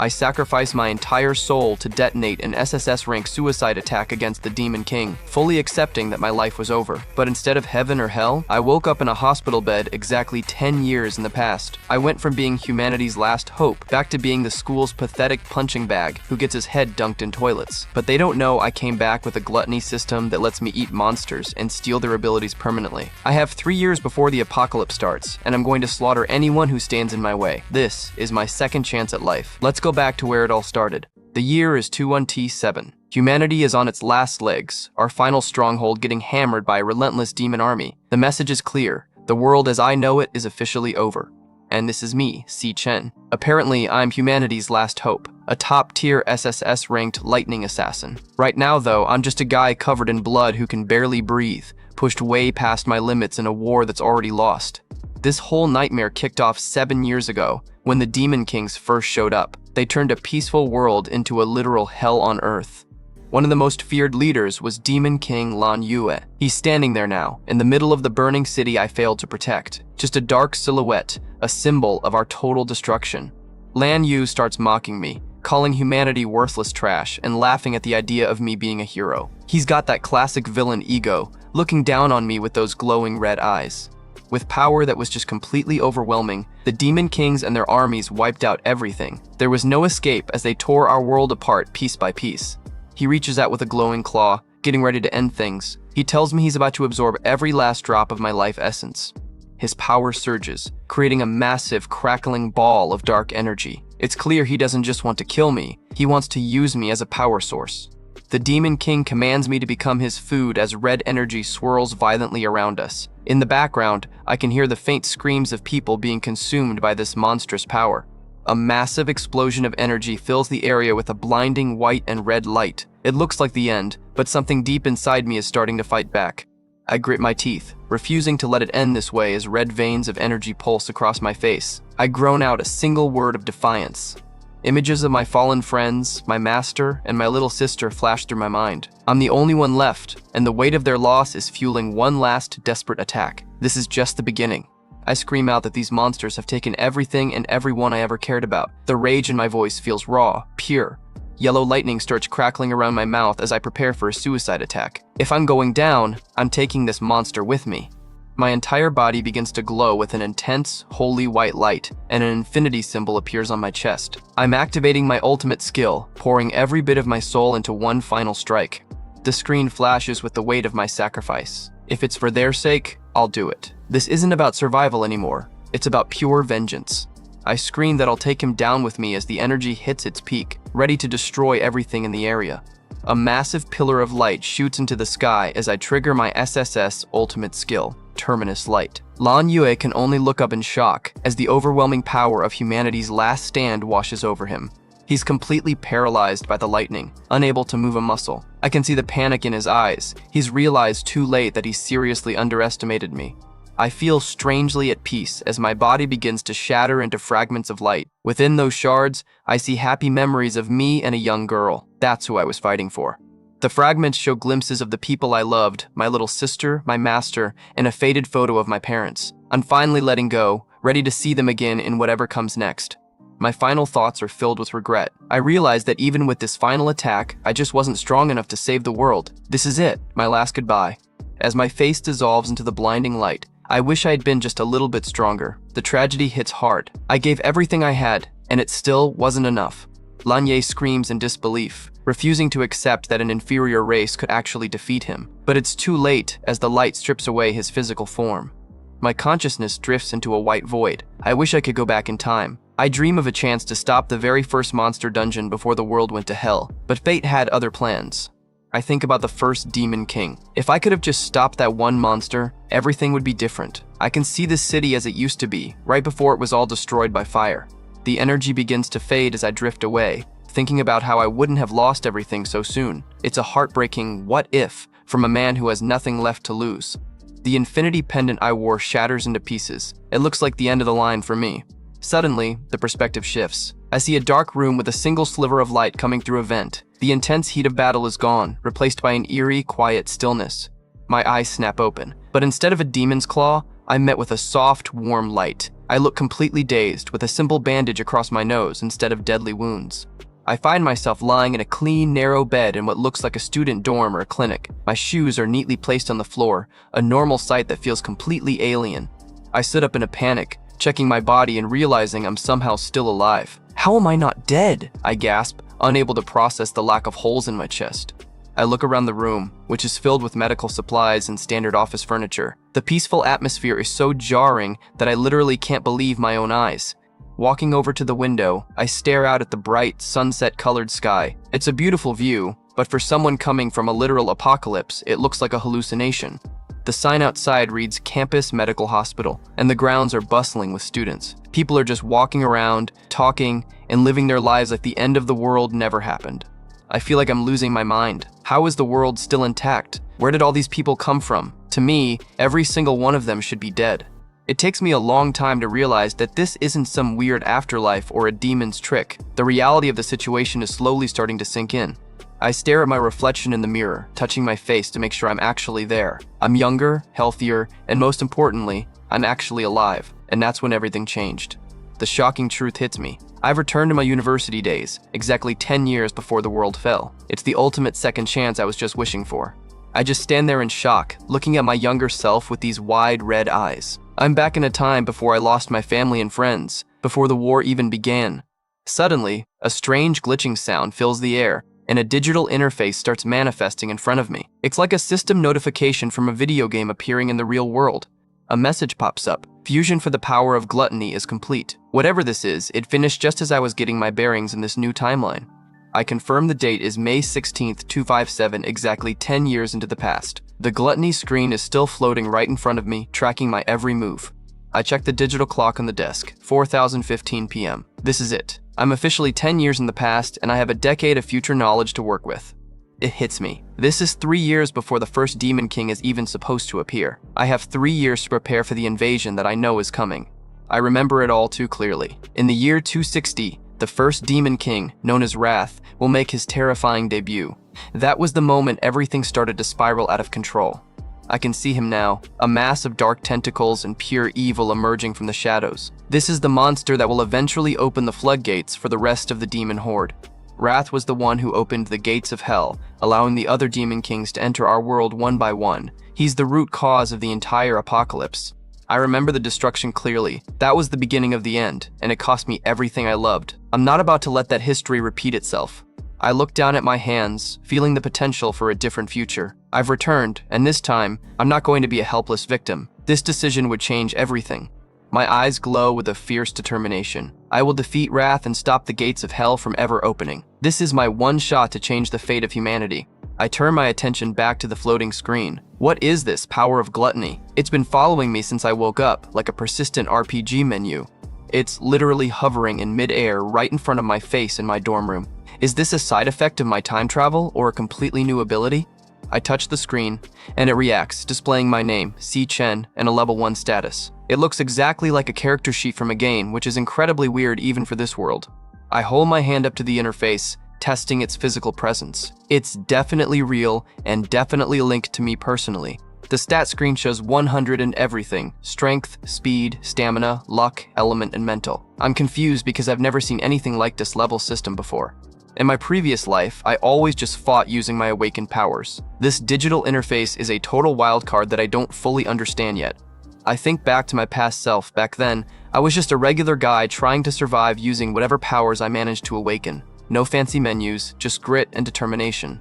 I sacrificed my entire soul to detonate an SSS-Rank suicide attack against the Demon King, fully accepting that my life was over. But instead of heaven or hell, I woke up in a hospital bed exactly 10 years in the past. I went from being humanity's last hope back to being the school's pathetic punching bag who gets his head dunked in toilets. But they don't know I came back with a gluttony system that lets me eat monsters and steal their abilities permanently. I have 3 years before the apocalypse starts, and I'm going to slaughter anyone who stands in my way. This is my second chance at life. Let's go back to where it all started. The year is 21T7. Humanity is on its last legs, our final stronghold getting hammered by a relentless demon army. The message is clear. The world as I know it is officially over. And this is me, C. Chen. Apparently, I'm humanity's last hope, a top-tier SSS-ranked lightning assassin. Right now, though, I'm just a guy covered in blood who can barely breathe, pushed way past my limits in a war that's already lost. This whole nightmare kicked off 7 years ago, when the Demon Kings first showed up. They turned a peaceful world into a literal hell on earth. One of the most feared leaders was Demon King Lan Yue. He's standing there now, in the middle of the burning city I failed to protect. Just a dark silhouette, a symbol of our total destruction. Lan Yue starts mocking me, calling humanity worthless trash and laughing at the idea of me being a hero. He's got that classic villain ego, looking down on me with those glowing red eyes. With power that was just completely overwhelming, the Demon Kings and their armies wiped out everything. There was no escape as they tore our world apart piece by piece. He reaches out with a glowing claw, getting ready to end things. He tells me he's about to absorb every last drop of my life essence. His power surges, creating a massive, crackling ball of dark energy. It's clear he doesn't just want to kill me, he wants to use me as a power source. The Demon King commands me to become his food as red energy swirls violently around us. In the background, I can hear the faint screams of people being consumed by this monstrous power. A massive explosion of energy fills the area with a blinding white and red light. It looks like the end, but something deep inside me is starting to fight back. I grit my teeth, refusing to let it end this way as red veins of energy pulse across my face. I groan out a single word of defiance. Images of my fallen friends, my master, and my little sister flash through my mind. I'm the only one left, and the weight of their loss is fueling one last desperate attack. This is just the beginning. I scream out that these monsters have taken everything and everyone I ever cared about. The rage in my voice feels raw, pure. Yellow lightning starts crackling around my mouth as I prepare for a suicide attack. If I'm going down, I'm taking this monster with me. My entire body begins to glow with an intense, holy white light, and an infinity symbol appears on my chest. I'm activating my ultimate skill, pouring every bit of my soul into one final strike. The screen flashes with the weight of my sacrifice. If it's for their sake, I'll do it. This isn't about survival anymore. It's about pure vengeance. I scream that I'll take him down with me as the energy hits its peak, ready to destroy everything in the area. A massive pillar of light shoots into the sky as I trigger my SSS ultimate skill, Terminus Light. Lan Yue can only look up in shock as the overwhelming power of humanity's last stand washes over him. He's completely paralyzed by the lightning, unable to move a muscle. I can see the panic in his eyes. He's realized too late that he seriously underestimated me. I feel strangely at peace as my body begins to shatter into fragments of light. Within those shards, I see happy memories of me and a young girl. That's who I was fighting for. The fragments show glimpses of the people I loved, my little sister, my master, and a faded photo of my parents. I'm finally letting go, ready to see them again in whatever comes next. My final thoughts are filled with regret. I realize that even with this final attack, I just wasn't strong enough to save the world. This is it, my last goodbye. As my face dissolves into the blinding light, I wish I had been just a little bit stronger. The tragedy hits hard. I gave everything I had, and it still wasn't enough. Lan Yue screams in disbelief, refusing to accept that an inferior race could actually defeat him. But it's too late as the light strips away his physical form. My consciousness drifts into a white void. I wish I could go back in time. I dream of a chance to stop the very first monster dungeon before the world went to hell, but fate had other plans. I think about the first Demon King. If I could have just stopped that one monster, everything would be different. I can see this city as it used to be, right before it was all destroyed by fire. The energy begins to fade as I drift away, thinking about how I wouldn't have lost everything so soon. It's a heartbreaking what if from a man who has nothing left to lose. The infinity pendant I wore shatters into pieces. It looks like the end of the line for me. Suddenly, the perspective shifts. I see a dark room with a single sliver of light coming through a vent. The intense heat of battle is gone, replaced by an eerie, quiet stillness. My eyes snap open, but instead of a demon's claw, I'm met with a soft, warm light. I look completely dazed, with a simple bandage across my nose instead of deadly wounds. I find myself lying in a clean, narrow bed in what looks like a student dorm or a clinic. My shoes are neatly placed on the floor, a normal sight that feels completely alien. I sit up in a panic, checking my body and realizing I'm somehow still alive. How am I not dead? I gasp, unable to process the lack of holes in my chest. I look around the room, which is filled with medical supplies and standard office furniture. The peaceful atmosphere is so jarring that I literally can't believe my own eyes. Walking over to the window, I stare out at the bright, sunset-colored sky. It's a beautiful view, but for someone coming from a literal apocalypse, it looks like a hallucination. The sign outside reads Campus Medical Hospital, and the grounds are bustling with students. People are just walking around, talking, and living their lives like the end of the world never happened. I feel like I'm losing my mind. How is the world still intact? Where did all these people come from? To me, every single one of them should be dead. It takes me a long time to realize that this isn't some weird afterlife or a demon's trick. The reality of the situation is slowly starting to sink in. I stare at my reflection in the mirror, touching my face to make sure I'm actually there. I'm younger, healthier, and most importantly, I'm actually alive. And that's when everything changed. The shocking truth hits me. I've returned to my university days, exactly 10 years before the world fell. It's the ultimate second chance I was just wishing for. I just stand there in shock, looking at my younger self with these wide red eyes. I'm back in a time before I lost my family and friends, before the war even began. Suddenly, a strange glitching sound fills the air, and a digital interface starts manifesting in front of me. It's like a system notification from a video game appearing in the real world. A message pops up. Fusion for the power of gluttony is complete. Whatever this is, it finished just as I was getting my bearings in this new timeline. I confirm the date is May 16th, 257, exactly 10 years into the past. The gluttony screen is still floating right in front of me, tracking my every move. I check the digital clock on the desk, 4015 p.m. This is it. I'm officially 10 years in the past, and I have a decade of future knowledge to work with. It hits me. This is 3 years before the first Demon King is even supposed to appear. I have 3 years to prepare for the invasion that I know is coming. I remember it all too clearly. In the year 260, the first Demon King, known as Wrath, will make his terrifying debut. That was the moment everything started to spiral out of control. I can see him now, a mass of dark tentacles and pure evil emerging from the shadows. This is the monster that will eventually open the floodgates for the rest of the demon horde. Wrath was the one who opened the gates of hell, allowing the other demon kings to enter our world one by one. He's the root cause of the entire apocalypse. I remember the destruction clearly. That was the beginning of the end, and it cost me everything I loved. I'm not about to let that history repeat itself. I look down at my hands, feeling the potential for a different future. I've returned, and this time, I'm not going to be a helpless victim. This decision would change everything. My eyes glow with a fierce determination. I will defeat Wrath and stop the gates of hell from ever opening. This is my one shot to change the fate of humanity. I turn my attention back to the floating screen. What is this power of gluttony? It's been following me since I woke up, like a persistent RPG menu. It's literally hovering in mid-air right in front of my face in my dorm room. Is this a side effect of my time travel or a completely new ability? I touch the screen, and it reacts, displaying my name, C. Chen, and a level 1 status. It looks exactly like a character sheet from a game, which is incredibly weird even for this world. I hold my hand up to the interface, testing its physical presence. It's definitely real and definitely linked to me personally. The stat screen shows 100 and everything: strength, speed, stamina, luck, element, and mental. I'm confused because I've never seen anything like this level system before. In my previous life, I always just fought using my awakened powers. This digital interface is a total wildcard that I don't fully understand yet. I think back to my past self. Back then, I was just a regular guy trying to survive using whatever powers I managed to awaken. No fancy menus, just grit and determination.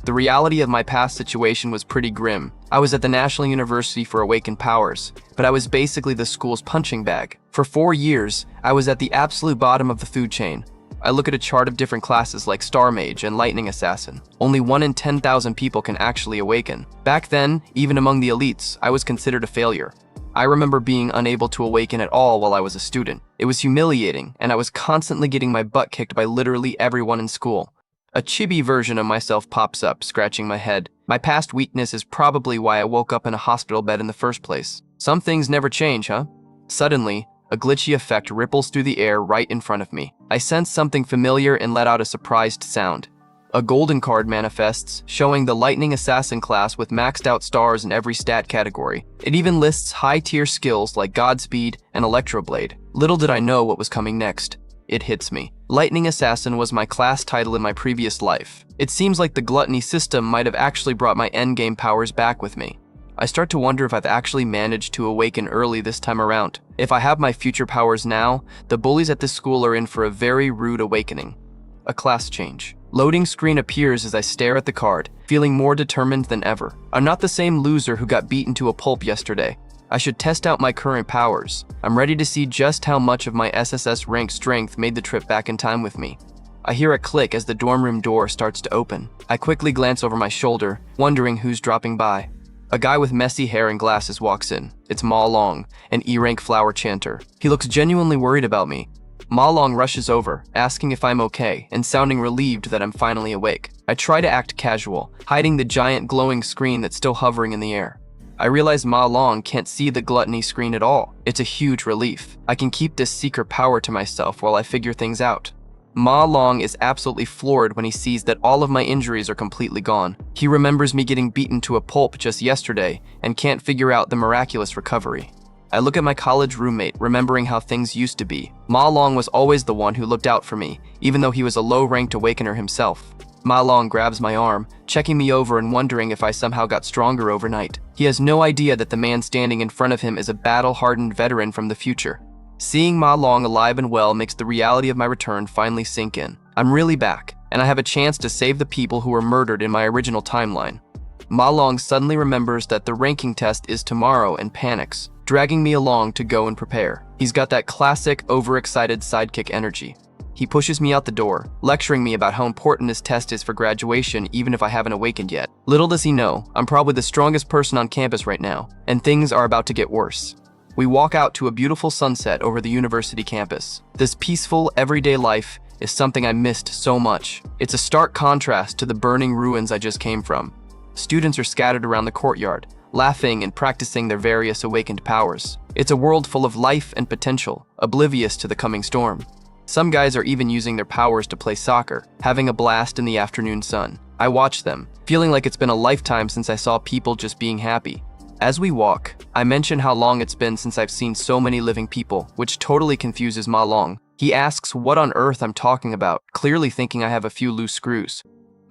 The reality of my past situation was pretty grim. I was at the National University for Awakened Powers, but I was basically the school's punching bag. For 4 years, I was at the absolute bottom of the food chain. I look at a chart of different classes like Star Mage and Lightning Assassin. Only 1 in 10,000 people can actually awaken. Back then, even among the elites, I was considered a failure. I remember being unable to awaken at all while I was a student. It was humiliating, and I was constantly getting my butt kicked by literally everyone in school. A chibi version of myself pops up, scratching my head. My past weakness is probably why I woke up in a hospital bed in the first place. Some things never change, huh? Suddenly, a glitchy effect ripples through the air right in front of me. I sense something familiar and let out a surprised sound. A golden card manifests, showing the Lightning Assassin class with maxed out stars in every stat category. It even lists high-tier skills like Godspeed and Electroblade. Little did I know what was coming next. It hits me. Lightning Assassin was my class title in my previous life. It seems like the gluttony system might have actually brought my endgame powers back with me. I start to wonder if I've actually managed to awaken early this time around. If I have my future powers now, the bullies at this school are in for a very rude awakening. A class change. Loading screen appears as I stare at the card, feeling more determined than ever. I'm not the same loser who got beaten to a pulp yesterday. I should test out my current powers. I'm ready to see just how much of my SSS-Rank strength made the trip back in time with me. I hear a click as the dorm room door starts to open. I quickly glance over my shoulder, wondering who's dropping by. A guy with messy hair and glasses walks in. It's Ma Long, an E-rank flower chanter. He looks genuinely worried about me. Ma Long rushes over, asking if I'm okay, and sounding relieved that I'm finally awake. I try to act casual, hiding the giant glowing screen that's still hovering in the air. I realize Ma Long can't see the gluttony screen at all. It's a huge relief. I can keep this secret power to myself while I figure things out. Ma Long is absolutely floored when he sees that all of my injuries are completely gone. He remembers me getting beaten to a pulp just yesterday and can't figure out the miraculous recovery. I look at my college roommate, remembering how things used to be. Ma Long was always the one who looked out for me, even though he was a low-ranked awakener himself. Ma Long grabs my arm, checking me over and wondering if I somehow got stronger overnight. He has no idea that the man standing in front of him is a battle-hardened veteran from the future. Seeing Ma Long alive and well makes the reality of my return finally sink in. I'm really back, and I have a chance to save the people who were murdered in my original timeline. Ma Long suddenly remembers that the ranking test is tomorrow and panics, dragging me along to go and prepare. He's got that classic, overexcited sidekick energy. He pushes me out the door, lecturing me about how important this test is for graduation even if I haven't awakened yet. Little does he know, I'm probably the strongest person on campus right now, and things are about to get worse. We walk out to a beautiful sunset over the university campus. This peaceful, everyday life is something I missed so much. It's a stark contrast to the burning ruins I just came from. Students are scattered around the courtyard, laughing and practicing their various awakened powers. It's a world full of life and potential, oblivious to the coming storm. Some guys are even using their powers to play soccer, having a blast in the afternoon sun. I watch them, feeling like it's been a lifetime since I saw people just being happy. As we walk, I mention how long it's been since I've seen so many living people, which totally confuses Ma Long. He asks what on earth I'm talking about, clearly thinking I have a few loose screws.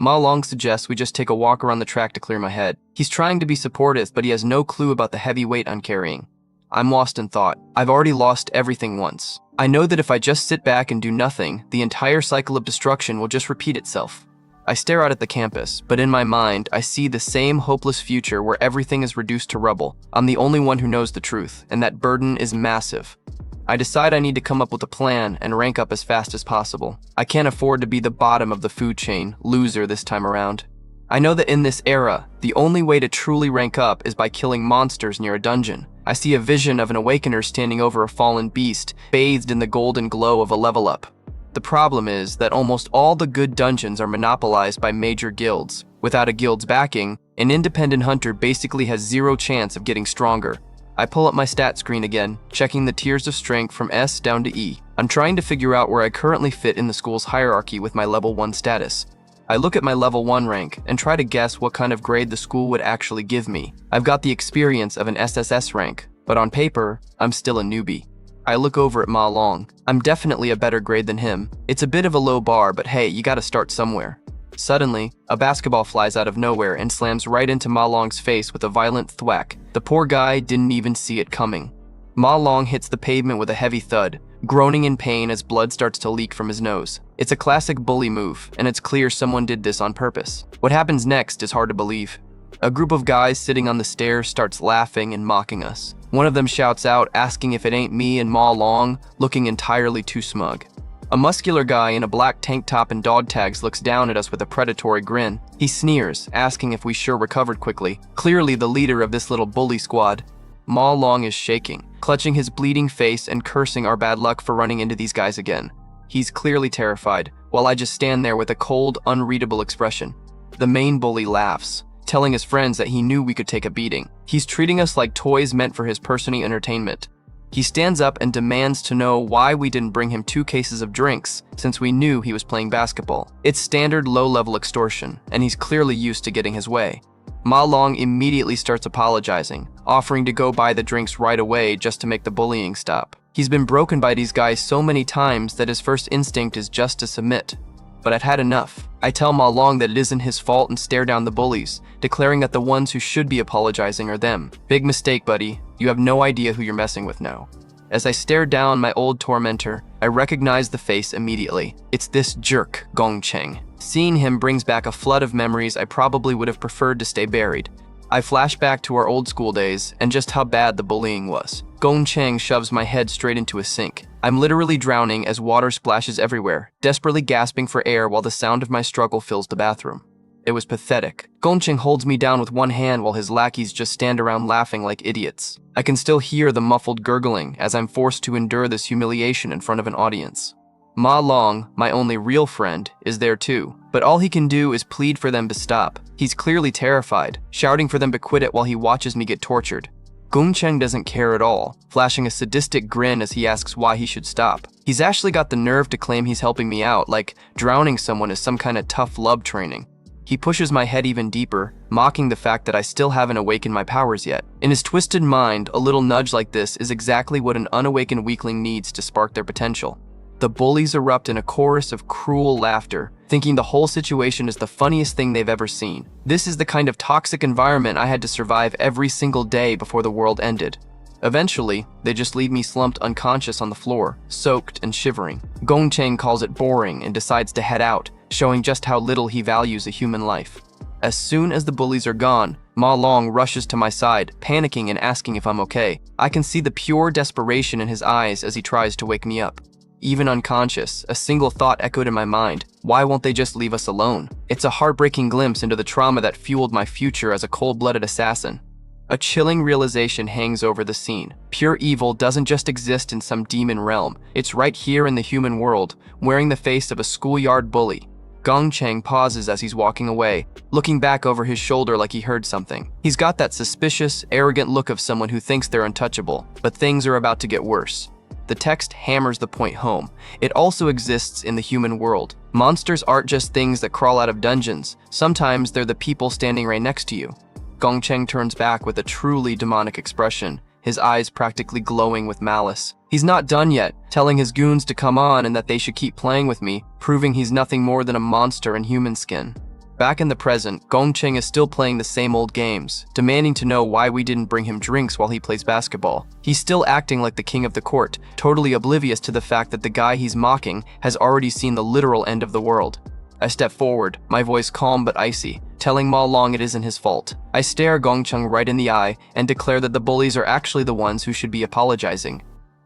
Ma Long suggests we just take a walk around the track to clear my head. He's trying to be supportive, but he has no clue about the heavy weight I'm carrying. I'm lost in thought. I've already lost everything once. I know that if I just sit back and do nothing, the entire cycle of destruction will just repeat itself. I stare out at the campus, but in my mind, I see the same hopeless future where everything is reduced to rubble. I'm the only one who knows the truth, and that burden is massive. I decide I need to come up with a plan and rank up as fast as possible. I can't afford to be the bottom of the food chain, loser this time around. I know that in this era, the only way to truly rank up is by killing monsters near a dungeon. I see a vision of an awakener standing over a fallen beast, bathed in the golden glow of a level up. The problem is that almost all the good dungeons are monopolized by major guilds. Without a guild's backing, an independent hunter basically has zero chance of getting stronger. I pull up my stat screen again, checking the tiers of strength from S down to E. I'm trying to figure out where I currently fit in the school's hierarchy with my level 1 status. I look at my level 1 rank and try to guess what kind of grade the school would actually give me. I've got the experience of an SSS rank, but on paper, I'm still a newbie. I look over at Ma Long. I'm definitely a better grade than him. It's a bit of a low bar, but hey, you gotta start somewhere. Suddenly, a basketball flies out of nowhere and slams right into Ma Long's face with a violent thwack. The poor guy didn't even see it coming. Ma Long hits the pavement with a heavy thud, groaning in pain as blood starts to leak from his nose. It's a classic bully move, and it's clear someone did this on purpose. What happens next is hard to believe. A group of guys sitting on the stairs starts laughing and mocking us. One of them shouts out, asking if it ain't me and Ma Long, looking entirely too smug. A muscular guy in a black tank top and dog tags looks down at us with a predatory grin. He sneers, asking if we sure recovered quickly. Clearly the leader of this little bully squad. Ma Long is shaking, clutching his bleeding face and cursing our bad luck for running into these guys again. He's clearly terrified, while I just stand there with a cold, unreadable expression. The main bully laughs, telling his friends that he knew we could take a beating. He's treating us like toys meant for his personal entertainment. He stands up and demands to know why we didn't bring him 2 cases of drinks since we knew he was playing basketball. It's standard low-level extortion, and he's clearly used to getting his way. Ma Long immediately starts apologizing, offering to go buy the drinks right away just to make the bullying stop. He's been broken by these guys so many times that his first instinct is just to submit. But I've had enough. I tell Ma Long that it isn't his fault and stare down the bullies, declaring that the ones who should be apologizing are them. Big mistake, buddy. You have no idea who you're messing with now. As I stare down my old tormentor, I recognize the face immediately. It's this jerk, Gong Cheng. Seeing him brings back a flood of memories I probably would have preferred to stay buried. I flash back to our old school days and just how bad the bullying was. Gong Cheng shoves my head straight into a sink. I'm literally drowning as water splashes everywhere, desperately gasping for air while the sound of my struggle fills the bathroom. It was pathetic. Gong Cheng holds me down with one hand while his lackeys just stand around laughing like idiots. I can still hear the muffled gurgling as I'm forced to endure this humiliation in front of an audience. Ma Long, my only real friend, is there too, but all he can do is plead for them to stop. He's clearly terrified, shouting for them to quit it while he watches me get tortured. Gong Cheng doesn't care at all, flashing a sadistic grin as he asks why he should stop. He's actually got the nerve to claim he's helping me out, like drowning someone is some kind of tough love training. He pushes my head even deeper, mocking the fact that I still haven't awakened my powers yet. In his twisted mind, a little nudge like this is exactly what an unawakened weakling needs to spark their potential. The bullies erupt in a chorus of cruel laughter, thinking the whole situation is the funniest thing they've ever seen. This is the kind of toxic environment I had to survive every single day before the world ended. Eventually, they just leave me slumped unconscious on the floor, soaked and shivering. Gong Cheng calls it boring and decides to head out, showing just how little he values a human life. As soon as the bullies are gone, Ma Long rushes to my side, panicking and asking if I'm okay. I can see the pure desperation in his eyes as he tries to wake me up. Even unconscious, a single thought echoed in my mind: why won't they just leave us alone? It's a heartbreaking glimpse into the trauma that fueled my future as a cold-blooded assassin. A chilling realization hangs over the scene. Pure evil doesn't just exist in some demon realm. It's right here in the human world, wearing the face of a schoolyard bully. Gong Cheng pauses as he's walking away, looking back over his shoulder like he heard something. He's got that suspicious, arrogant look of someone who thinks they're untouchable, but things are about to get worse. The text hammers the point home. It also exists in the human world. Monsters aren't just things that crawl out of dungeons. Sometimes they're the people standing right next to you. Gong Cheng turns back with a truly demonic expression, his eyes practically glowing with malice. He's not done yet, telling his goons to come on and that they should keep playing with me, proving he's nothing more than a monster in human skin. Back in the present, Gong Cheng is still playing the same old games, demanding to know why we didn't bring him drinks while he plays basketball. He's still acting like the king of the court, totally oblivious to the fact that the guy he's mocking has already seen the literal end of the world. I step forward, my voice calm but icy, telling Ma Long it isn't his fault. I stare Gong Cheng right in the eye and declare that the bullies are actually the ones who should be apologizing.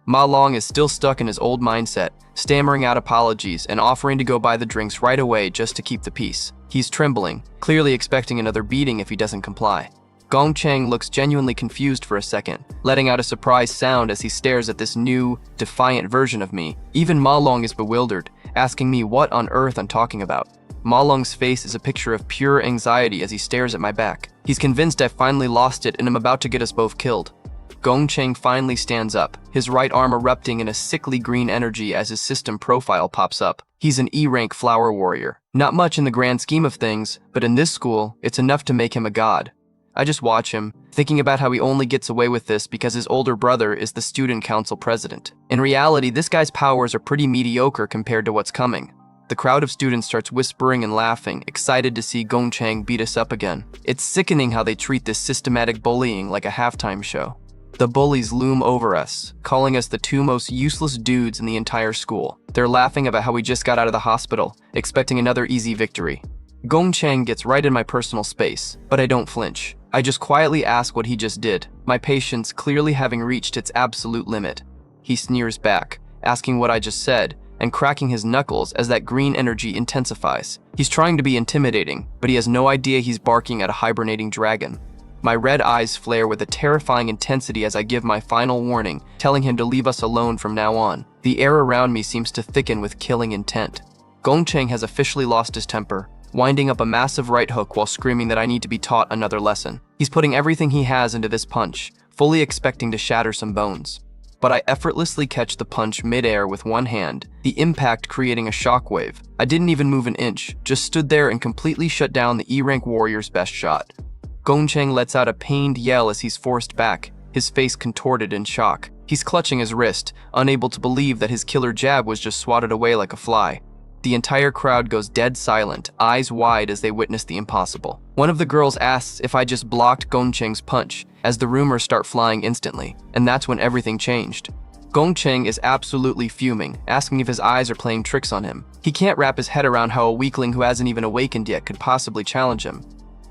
Ma Long is still stuck in his old mindset, stammering out apologies and offering to go buy the drinks right away just to keep the peace. He's trembling, clearly expecting another beating if he doesn't comply. Gong Cheng looks genuinely confused for a second, letting out a surprised sound as he stares at this new, defiant version of me. Even Ma Long is bewildered, asking me what on earth I'm talking about. Ma Long's face is a picture of pure anxiety as he stares at my back. He's convinced I finally lost it and am about to get us both killed. Gong Cheng finally stands up, his right arm erupting in a sickly green energy as his system profile pops up. He's an E-rank flower warrior. Not much in the grand scheme of things, but in this school, it's enough to make him a god. I just watch him, thinking about how he only gets away with this because his older brother is the student council president. In reality, this guy's powers are pretty mediocre compared to what's coming. The crowd of students starts whispering and laughing, excited to see Gong Cheng beat us up again. It's sickening how they treat this systematic bullying like a halftime show. The bullies loom over us, calling us the 2 most useless dudes in the entire school. They're laughing about how we just got out of the hospital, expecting another easy victory. Gong Cheng gets right in my personal space, but I don't flinch. I just quietly ask what he just did, my patience clearly having reached its absolute limit. He sneers back, asking what I just said, and cracking his knuckles as that green energy intensifies. He's trying to be intimidating, but he has no idea he's barking at a hibernating dragon. My red eyes flare with a terrifying intensity as I give my final warning, telling him to leave us alone from now on. The air around me seems to thicken with killing intent. Gong Cheng has officially lost his temper, winding up a massive right hook while screaming that I need to be taught another lesson. He's putting everything he has into this punch, fully expecting to shatter some bones. but I effortlessly catch the punch mid-air with one hand, the impact creating a shockwave. I didn't even move an inch, just stood there and completely shut down the E-rank warrior's best shot. Gongcheng lets out a pained yell as he's forced back, his face contorted in shock. He's clutching his wrist, unable to believe that his killer jab was just swatted away like a fly. The entire crowd goes dead silent, eyes wide as they witness the impossible. One of the girls asks if I just blocked Gongcheng's punch, as the rumors start flying instantly, and that's when everything changed. Gongcheng is absolutely fuming, asking if his eyes are playing tricks on him. He can't wrap his head around how a weakling who hasn't even awakened yet could possibly challenge him.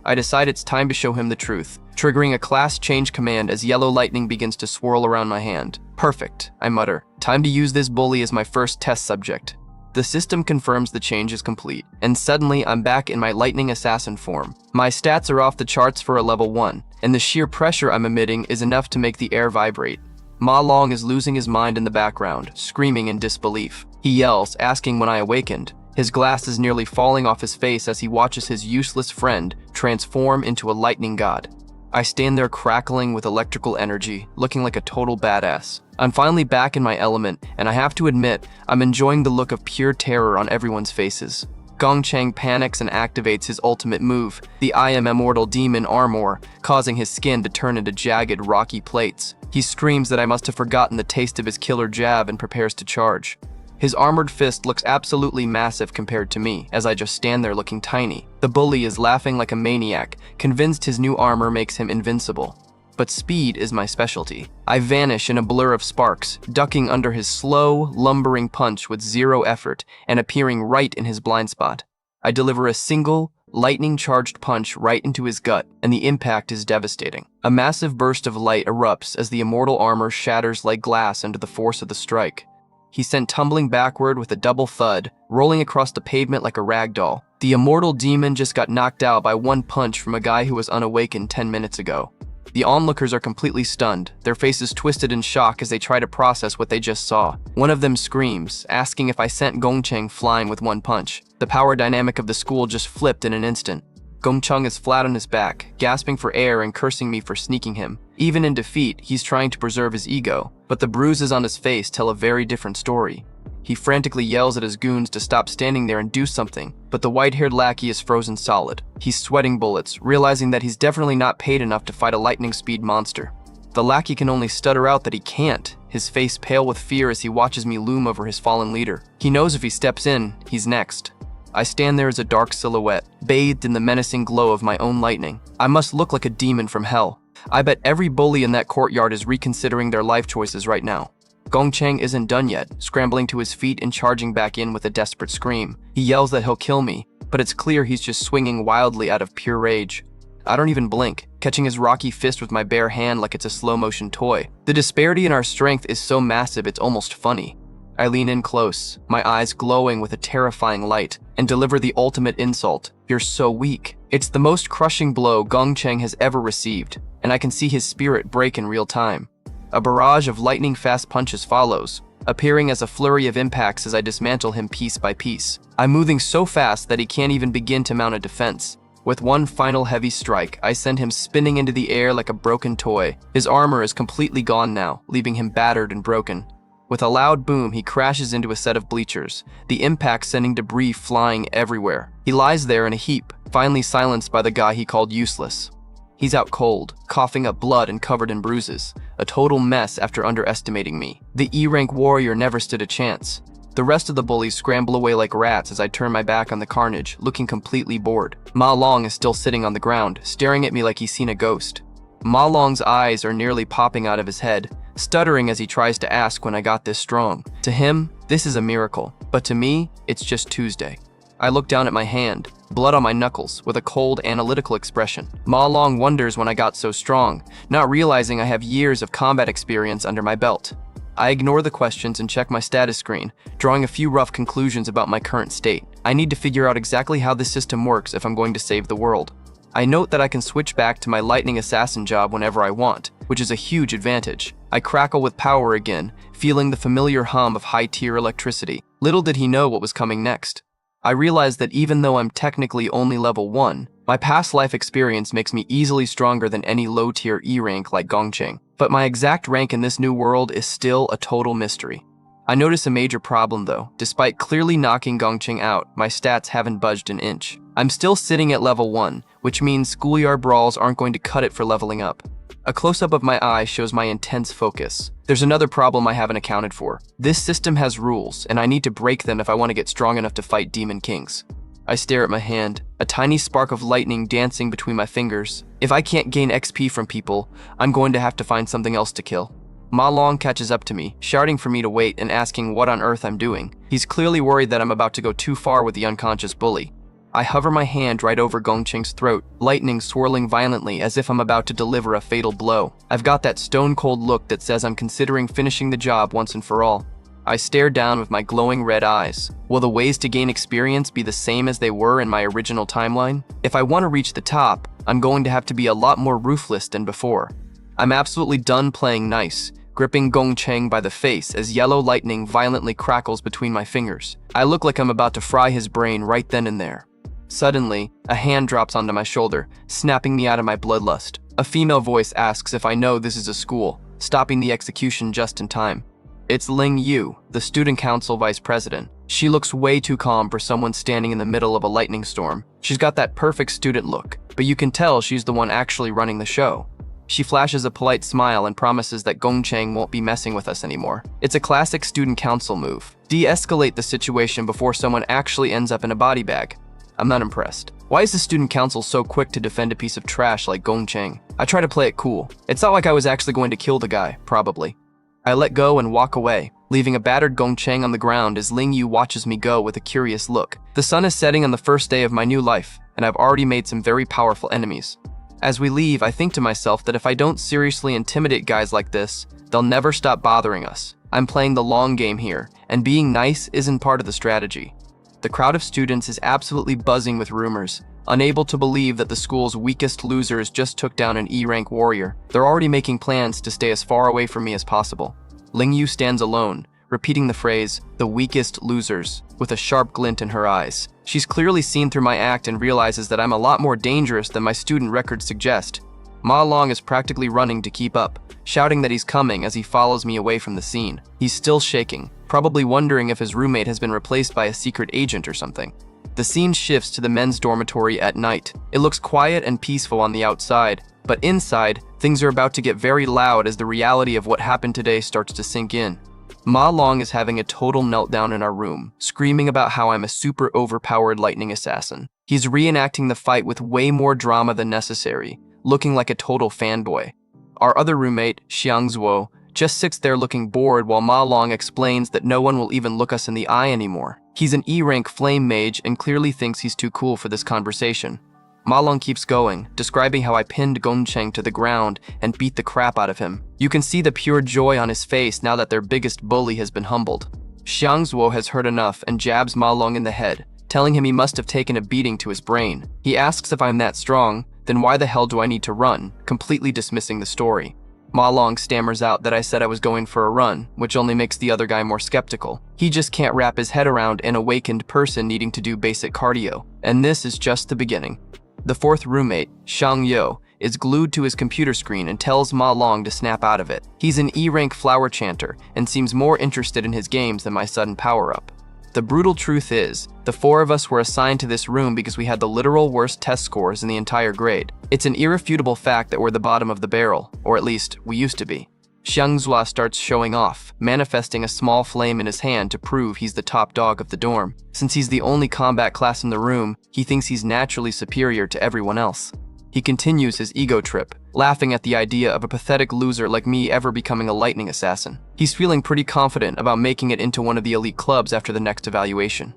I decide it's time to show him the truth, triggering a class change command as yellow lightning begins to swirl around my hand. Perfect, I mutter. Time to use this bully as my first test subject. The system confirms the change is complete, and suddenly I'm back in my lightning assassin form. My stats are off the charts for a level 1, and the sheer pressure I'm emitting is enough to make the air vibrate. Ma Long is losing his mind in the background, screaming in disbelief. He yells, asking when I awakened. His glasses nearly falling off his face as he watches his useless friend transform into a lightning god. I stand there crackling with electrical energy, looking like a total badass. I'm finally back in my element, and I have to admit, I'm enjoying the look of pure terror on everyone's faces. Gongcheng panics and activates his ultimate move, the I Am Immortal Demon Armor, causing his skin to turn into jagged, rocky plates. He screams that I must have forgotten the taste of his killer jab and prepares to charge. His armored fist looks absolutely massive compared to me, as I just stand there looking tiny. The bully is laughing like a maniac, convinced his new armor makes him invincible. But speed is my specialty. I vanish in a blur of sparks, ducking under his slow, lumbering punch with zero effort and appearing right in his blind spot. I deliver a single, lightning-charged punch right into his gut, and the impact is devastating. A massive burst of light erupts as the immortal armor shatters like glass under the force of the strike. He's sent tumbling backward with a double thud, rolling across the pavement like a rag doll. The immortal demon just got knocked out by one punch from a guy who was unawakened 10 minutes ago. The onlookers are completely stunned, their faces twisted in shock as they try to process what they just saw. One of them screams, asking if I sent Gongcheng flying with one punch. The power dynamic of the school just flipped in an instant. Gongcheng is flat on his back, gasping for air and cursing me for sneaking him. Even in defeat, he's trying to preserve his ego, but the bruises on his face tell a very different story. He frantically yells at his goons to stop standing there and do something, but the white-haired lackey is frozen solid. He's sweating bullets, realizing that he's definitely not paid enough to fight a lightning-speed monster. The lackey can only stutter out that he can't, his face pale with fear as he watches me loom over his fallen leader. He knows if he steps in, he's next. I stand there as a dark silhouette, bathed in the menacing glow of my own lightning. I must look like a demon from hell. I bet every bully in that courtyard is reconsidering their life choices right now. Gongcheng isn't done yet, scrambling to his feet and charging back in with a desperate scream. He yells that he'll kill me, but it's clear he's just swinging wildly out of pure rage. I don't even blink, catching his rocky fist with my bare hand like it's a slow-motion toy. The disparity in our strength is so massive it's almost funny. I lean in close, my eyes glowing with a terrifying light, and deliver the ultimate insult. You're so weak. It's the most crushing blow Gongcheng has ever received, and I can see his spirit break in real time. A barrage of lightning-fast punches follows, appearing as a flurry of impacts as I dismantle him piece by piece. I'm moving so fast that he can't even begin to mount a defense. With one final heavy strike, I send him spinning into the air like a broken toy. His armor is completely gone now, leaving him battered and broken. With a loud boom, he crashes into a set of bleachers, the impact sending debris flying everywhere. He lies there in a heap, finally silenced by the guy he called useless. He's out cold, coughing up blood and covered in bruises, a total mess after underestimating me. The E-rank warrior never stood a chance. The rest of the bullies scramble away like rats as I turn my back on the carnage, looking completely bored. Ma Long is still sitting on the ground, staring at me like he's seen a ghost. Ma Long's eyes are nearly popping out of his head, stuttering as he tries to ask when I got this strong. To him, this is a miracle, but to me, it's just Tuesday. I look down at my hand, blood on my knuckles, with a cold, analytical expression. Ma Long wonders when I got so strong, not realizing I have years of combat experience under my belt. I ignore the questions and check my status screen, drawing a few rough conclusions about my current state. I need to figure out exactly how this system works if I'm going to save the world. I note that I can switch back to my lightning assassin job whenever I want, which is a huge advantage. I crackle with power again, feeling the familiar hum of high-tier electricity. Little did he know what was coming next. I realized that even though I'm technically only level 1, My past life experience makes me easily stronger than any low-tier E rank like Gongcheng, but my exact rank in this new world is still a total mystery. I notice a major problem though. Despite clearly knocking Gongcheng out, my stats haven't budged an inch. I'm still sitting at level 1, which means schoolyard brawls aren't going to cut it for leveling up. A close-up of my eye shows my intense focus. There's another problem I haven't accounted for. This system has rules, and I need to break them if I want to get strong enough to fight Demon Kings. I stare at my hand, a tiny spark of lightning dancing between my fingers. If I can't gain XP from people, I'm going to have to find something else to kill. Ma Long catches up to me, shouting for me to wait and asking what on earth I'm doing. He's clearly worried that I'm about to go too far with the unconscious bully. I hover my hand right over Gongcheng's throat, lightning swirling violently as if I'm about to deliver a fatal blow. I've got that stone-cold look that says I'm considering finishing the job once and for all. I stare down with my glowing red eyes. Will the ways to gain experience be the same as they were in my original timeline? If I want to reach the top, I'm going to have to be a lot more ruthless than before. I'm absolutely done playing nice, gripping Gongcheng by the face as yellow lightning violently crackles between my fingers. I look like I'm about to fry his brain right then and there. Suddenly, a hand drops onto my shoulder, snapping me out of my bloodlust. A female voice asks if I know this is a school, stopping the execution just in time. It's Ling Yu, the student council vice president. She looks way too calm for someone standing in the middle of a lightning storm. She's got that perfect student look, but you can tell she's the one actually running the show. She flashes a polite smile and promises that Gongcheng won't be messing with us anymore. It's a classic student council move. De-escalate the situation before someone actually ends up in a body bag. I'm not impressed. Why is the student council so quick to defend a piece of trash like Gongcheng? I try to play it cool. It's not like I was actually going to kill the guy, probably. I let go and walk away, leaving a battered Gongcheng on the ground as Ling Yu watches me go with a curious look. The sun is setting on the first day of my new life, and I've already made some very powerful enemies. As we leave, I think to myself that if I don't seriously intimidate guys like this, they'll never stop bothering us. I'm playing the long game here, and being nice isn't part of the strategy. The crowd of students is absolutely buzzing with rumors, unable to believe that the school's weakest losers just took down an E-rank warrior. They're already making plans to stay as far away from me as possible. Ling Yu stands alone, repeating the phrase, "the weakest losers," with a sharp glint in her eyes. She's clearly seen through my act and realizes that I'm a lot more dangerous than my student records suggest. Ma Long is practically running to keep up, shouting that he's coming as he follows me away from the scene. He's still shaking, probably wondering if his roommate has been replaced by a secret agent or something. The scene shifts to the men's dormitory at night. It looks quiet and peaceful on the outside, but inside, things are about to get very loud as the reality of what happened today starts to sink in. Ma Long is having a total meltdown in our room, screaming about how I'm a super overpowered lightning assassin. He's reenacting the fight with way more drama than necessary, looking like a total fanboy. Our other roommate, Xiang Zuo, just sits there looking bored while Ma Long explains that no one will even look us in the eye anymore. He's an E-rank flame mage and clearly thinks he's too cool for this conversation. Ma Long keeps going, describing how I pinned Gongcheng to the ground and beat the crap out of him. You can see the pure joy on his face now that their biggest bully has been humbled. Xiang Zuo has heard enough and jabs Ma Long in the head, telling him he must have taken a beating to his brain. He asks if I'm that strong, then why the hell do I need to run, completely dismissing the story. Ma Long stammers out that I said I was going for a run, which only makes the other guy more skeptical. He just can't wrap his head around an awakened person needing to do basic cardio, and this is just the beginning. The fourth roommate, Shang Yo, is glued to his computer screen and tells Ma Long to snap out of it. He's an E-rank flower chanter and seems more interested in his games than my sudden power-up. The brutal truth is, the four of us were assigned to this room because we had the literal worst test scores in the entire grade. It's an irrefutable fact that we're the bottom of the barrel, or at least, we used to be. Xiang Zua starts showing off, manifesting a small flame in his hand to prove he's the top dog of the dorm. Since he's the only combat class in the room, he thinks he's naturally superior to everyone else. He continues his ego trip, laughing at the idea of a pathetic loser like me ever becoming a lightning assassin. He's feeling pretty confident about making it into one of the elite clubs after the next evaluation.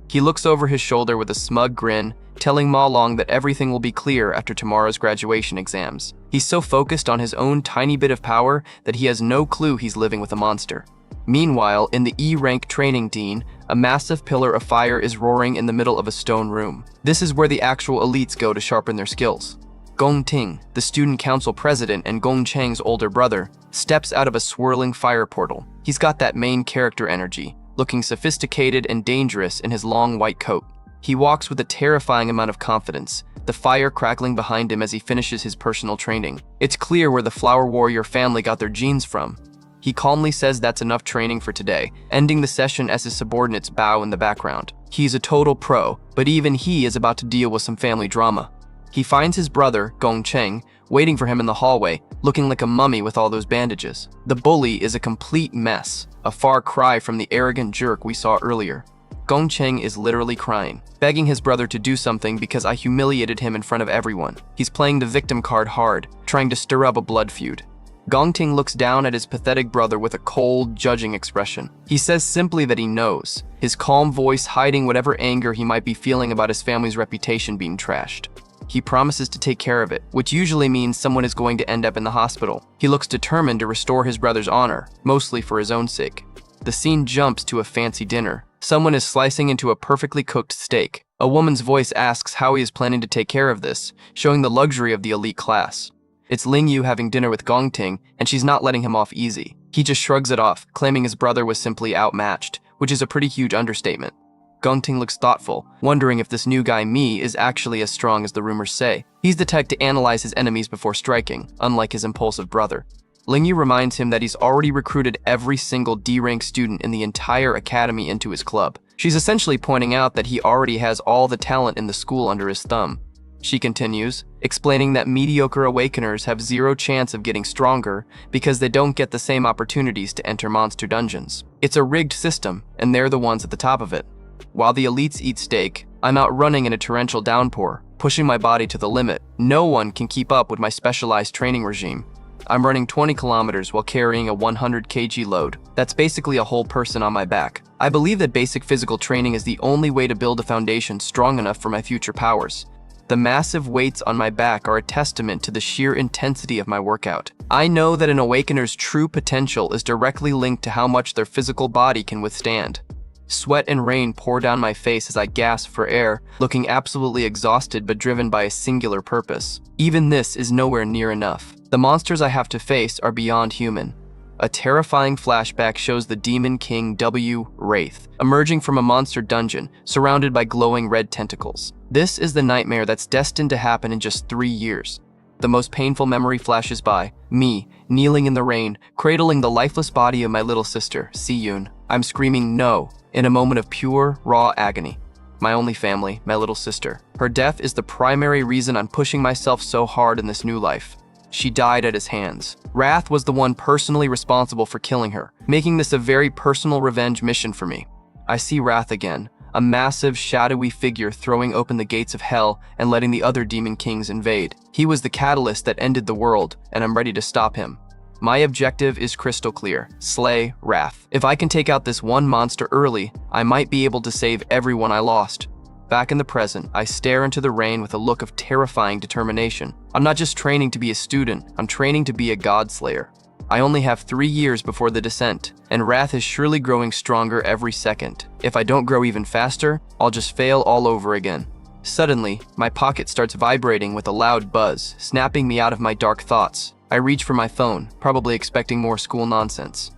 He looks over his shoulder with a smug grin, telling Ma Long that everything will be clear after tomorrow's graduation exams. He's so focused on his own tiny bit of power that he has no clue he's living with a monster. Meanwhile, in the E-rank training dean, a massive pillar of fire is roaring in the middle of a stone room. This is where the actual elites go to sharpen their skills. Gong Ting, the student council president and Gong Cheng's older brother, steps out of a swirling fire portal. He's got that main character energy, looking sophisticated and dangerous in his long white coat. He walks with a terrifying amount of confidence, the fire crackling behind him as he finishes his personal training. It's clear where the Flower Warrior family got their genes from. He calmly says that's enough training for today, ending the session as his subordinates bow in the background. He's a total pro, but even he is about to deal with some family drama. He finds his brother, Gong Cheng, waiting for him in the hallway, looking like a mummy with all those bandages. The bully is a complete mess, a far cry from the arrogant jerk we saw earlier. Gong Cheng is literally crying, begging his brother to do something because I humiliated him in front of everyone. He's playing the victim card hard, trying to stir up a blood feud. Gong Ting looks down at his pathetic brother with a cold, judging expression. He says simply that he knows, his calm voice hiding whatever anger he might be feeling about his family's reputation being trashed. He promises to take care of it, which usually means someone is going to end up in the hospital. He looks determined to restore his brother's honor, mostly for his own sake. The scene jumps to a fancy dinner. Someone is slicing into a perfectly cooked steak. A woman's voice asks how he is planning to take care of this, showing the luxury of the elite class. It's Ling Yu having dinner with Gong Ting, and she's not letting him off easy. He just shrugs it off, claiming his brother was simply outmatched, which is a pretty huge understatement. Gong Ting looks thoughtful, wondering if this new guy Mi is actually as strong as the rumors say. He's the type to analyze his enemies before striking, unlike his impulsive brother. Ling Yu reminds him that he's already recruited every single D-rank student in the entire academy into his club. She's essentially pointing out that he already has all the talent in the school under his thumb. She continues, explaining that mediocre awakeners have zero chance of getting stronger because they don't get the same opportunities to enter monster dungeons. It's a rigged system, and they're the ones at the top of it. While the elites eat steak, I'm out running in a torrential downpour, pushing my body to the limit. No one can keep up with my specialized training regime. I'm running 20 kilometers while carrying a 100 kg load. That's basically a whole person on my back. I believe that basic physical training is the only way to build a foundation strong enough for my future powers. The massive weights on my back are a testament to the sheer intensity of my workout. I know that an awakener's true potential is directly linked to how much their physical body can withstand. Sweat and rain pour down my face as I gasp for air, looking absolutely exhausted but driven by a singular purpose. Even this is nowhere near enough. The monsters I have to face are beyond human. A terrifying flashback shows the Demon King W. Wraith emerging from a monster dungeon, surrounded by glowing red tentacles. This is the nightmare that's destined to happen in just 3 years. The most painful memory flashes by, me, kneeling in the rain, cradling the lifeless body of my little sister, Si-yoon. I'm screaming no, in a moment of pure, raw agony. My only family, my little sister. Her death is the primary reason I'm pushing myself so hard in this new life. She died at his hands. Wrath was the one personally responsible for killing her, making this a very personal revenge mission for me. I see Wrath again, a massive, shadowy figure throwing open the gates of hell and letting the other demon kings invade. He was the catalyst that ended the world, and I'm ready to stop him. My objective is crystal clear: slay Wrath. If I can take out this one monster early, I might be able to save everyone I lost. Back in the present, I stare into the rain with a look of terrifying determination. I'm not just training to be a student, I'm training to be a god slayer. I only have 3 years before the descent, and Wrath is surely growing stronger every second. If I don't grow even faster, I'll just fail all over again. Suddenly, my pocket starts vibrating with a loud buzz, snapping me out of my dark thoughts. I reach for my phone, probably expecting more school nonsense.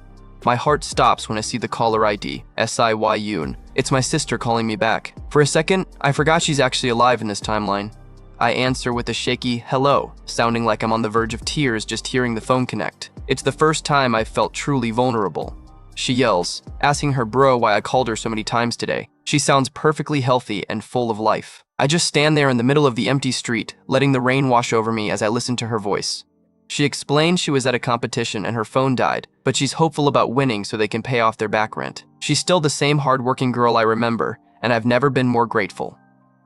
My heart stops when I see the caller ID, Si-Yoon. It's my sister calling me back. For a second, I forgot she's actually alive in this timeline. I answer with a shaky hello, sounding like I'm on the verge of tears just hearing the phone connect. It's the first time I've felt truly vulnerable. She yells, asking her bro why I called her so many times today. She sounds perfectly healthy and full of life. I just stand there in the middle of the empty street, letting the rain wash over me as I listen to her voice. She explained she was at a competition and her phone died, but she's hopeful about winning so they can pay off their back rent. She's still the same hardworking girl I remember, and I've never been more grateful.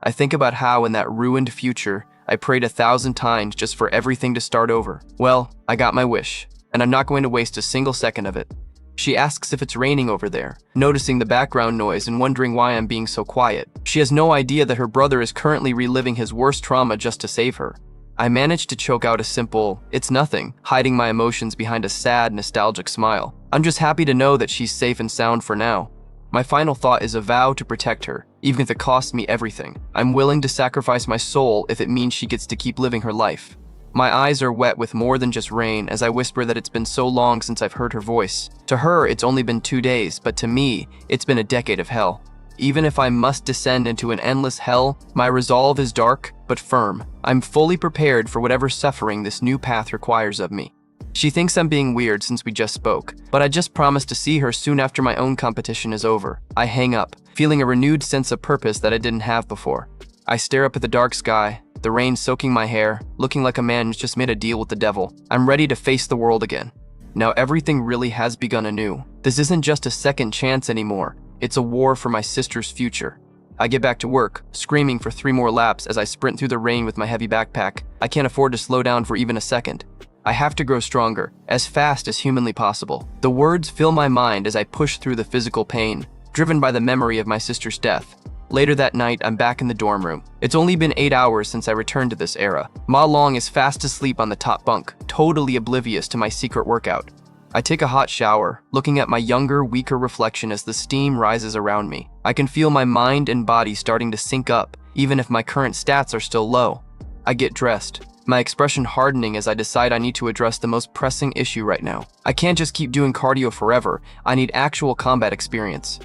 I think about how in that ruined future, I prayed 1,000 times just for everything to start over. Well, I got my wish, and I'm not going to waste a single second of it. She asks if it's raining over there, noticing the background noise and wondering why I'm being so quiet. She has no idea that her brother is currently reliving his worst trauma just to save her. I managed to choke out a simple, "It's nothing," hiding my emotions behind a sad, nostalgic smile. I'm just happy to know that she's safe and sound for now. My final thought is a vow to protect her, even if it costs me everything. I'm willing to sacrifice my soul if it means she gets to keep living her life. My eyes are wet with more than just rain as I whisper that it's been so long since I've heard her voice. To her, it's only been 2 days, but to me, it's been a decade of hell. Even if I must descend into an endless hell, my resolve is dark but firm. I'm fully prepared for whatever suffering this new path requires of me. She thinks I'm being weird since we just spoke, but I just promised to see her soon after my own competition is over. I hang up, feeling a renewed sense of purpose that I didn't have before. I stare up at the dark sky, the rain soaking my hair, looking like a man who's just made a deal with the devil. I'm ready to face the world again. Now everything really has begun anew. This isn't just a second chance anymore. It's a war for my sister's future. I get back to work, screaming for 3 more laps as I sprint through the rain with my heavy backpack. I can't afford to slow down for even a second. I have to grow stronger, as fast as humanly possible. The words fill my mind as I push through the physical pain, driven by the memory of my sister's death. Later that night, I'm back in the dorm room. It's only been 8 hours since I returned to this era. Ma Long is fast asleep on the top bunk, totally oblivious to my secret workout. I take a hot shower, looking at my younger, weaker reflection as the steam rises around me. I can feel my mind and body starting to sync up, even if my current stats are still low. I get dressed, my expression hardening as I decide I need to address the most pressing issue right now. I can't just keep doing cardio forever. I need actual combat experience.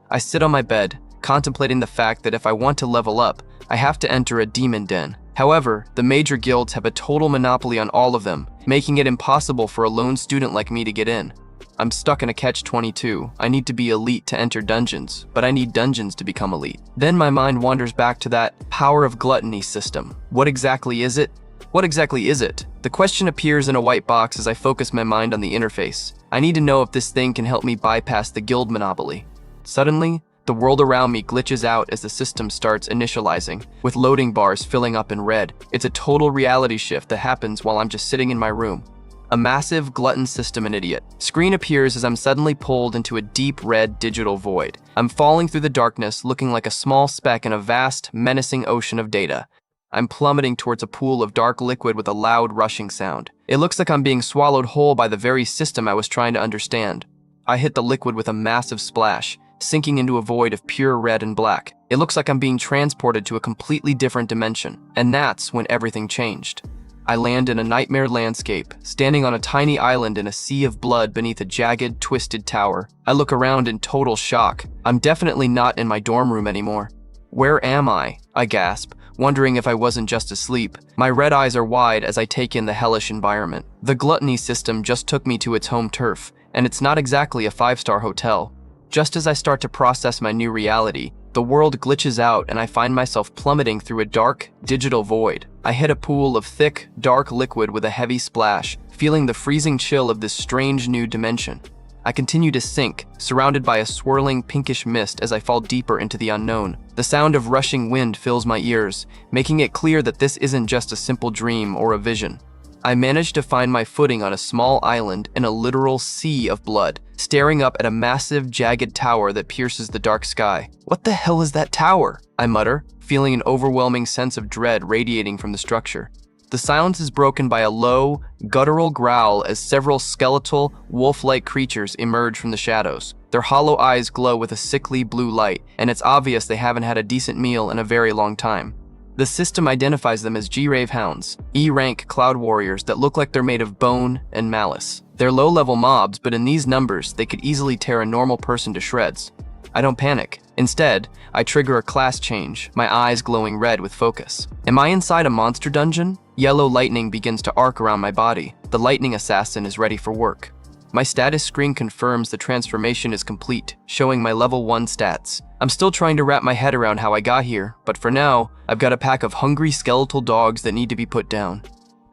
I sit on my bed, contemplating the fact that if I want to level up, I have to enter a demon den. However, the major guilds have a total monopoly on all of them, making it impossible for a lone student like me to get in. I'm stuck in a catch-22. I need to be elite to enter dungeons, but I need dungeons to become elite. Then my mind wanders back to that power of gluttony system. What exactly is it? What exactly is it? The question appears in a white box as I focus my mind on the interface. I need to know if this thing can help me bypass the guild monopoly. Suddenly, the world around me glitches out as the system starts initializing, with loading bars filling up in red. It's a total reality shift that happens while I'm just sitting in my room. A massive glutton system and idiot. Screen appears as I'm suddenly pulled into a deep red digital void. I'm falling through the darkness, looking like a small speck in a vast, menacing ocean of data. I'm plummeting towards a pool of dark liquid with a loud rushing sound. It looks like I'm being swallowed whole by the very system I was trying to understand. I hit the liquid with a massive splash, sinking into a void of pure red and black. It looks like I'm being transported to a completely different dimension, and that's when everything changed. I land in a nightmare landscape, standing on a tiny island in a sea of blood beneath a jagged, twisted tower. I look around in total shock. I'm definitely not in my dorm room anymore. Where am I? I gasp, wondering if I wasn't just asleep. My red eyes are wide as I take in the hellish environment. The gluttony system just took me to its home turf, and it's not exactly a 5-star hotel. Just as I start to process my new reality, the world glitches out and I find myself plummeting through a dark, digital void. I hit a pool of thick, dark liquid with a heavy splash, feeling the freezing chill of this strange new dimension. I continue to sink, surrounded by a swirling pinkish mist as I fall deeper into the unknown. The sound of rushing wind fills my ears, making it clear that this isn't just a simple dream or a vision. I manage to find my footing on a small island in a literal sea of blood, staring up at a massive, jagged tower that pierces the dark sky. What the hell is that tower? I mutter, feeling an overwhelming sense of dread radiating from the structure. The silence is broken by a low, guttural growl as several skeletal, wolf-like creatures emerge from the shadows. Their hollow eyes glow with a sickly blue light, and it's obvious they haven't had a decent meal in a very long time. The system identifies them as G-Rave Hounds, E-rank cloud warriors that look like they're made of bone and malice. They're low-level mobs, but in these numbers, they could easily tear a normal person to shreds. I don't panic. Instead, I trigger a class change, my eyes glowing red with focus. Am I inside a monster dungeon? Yellow lightning begins to arc around my body. The lightning assassin is ready for work. My status screen confirms the transformation is complete, showing my level 1 stats. I'm still trying to wrap my head around how I got here, but for now, I've got a pack of hungry skeletal dogs that need to be put down.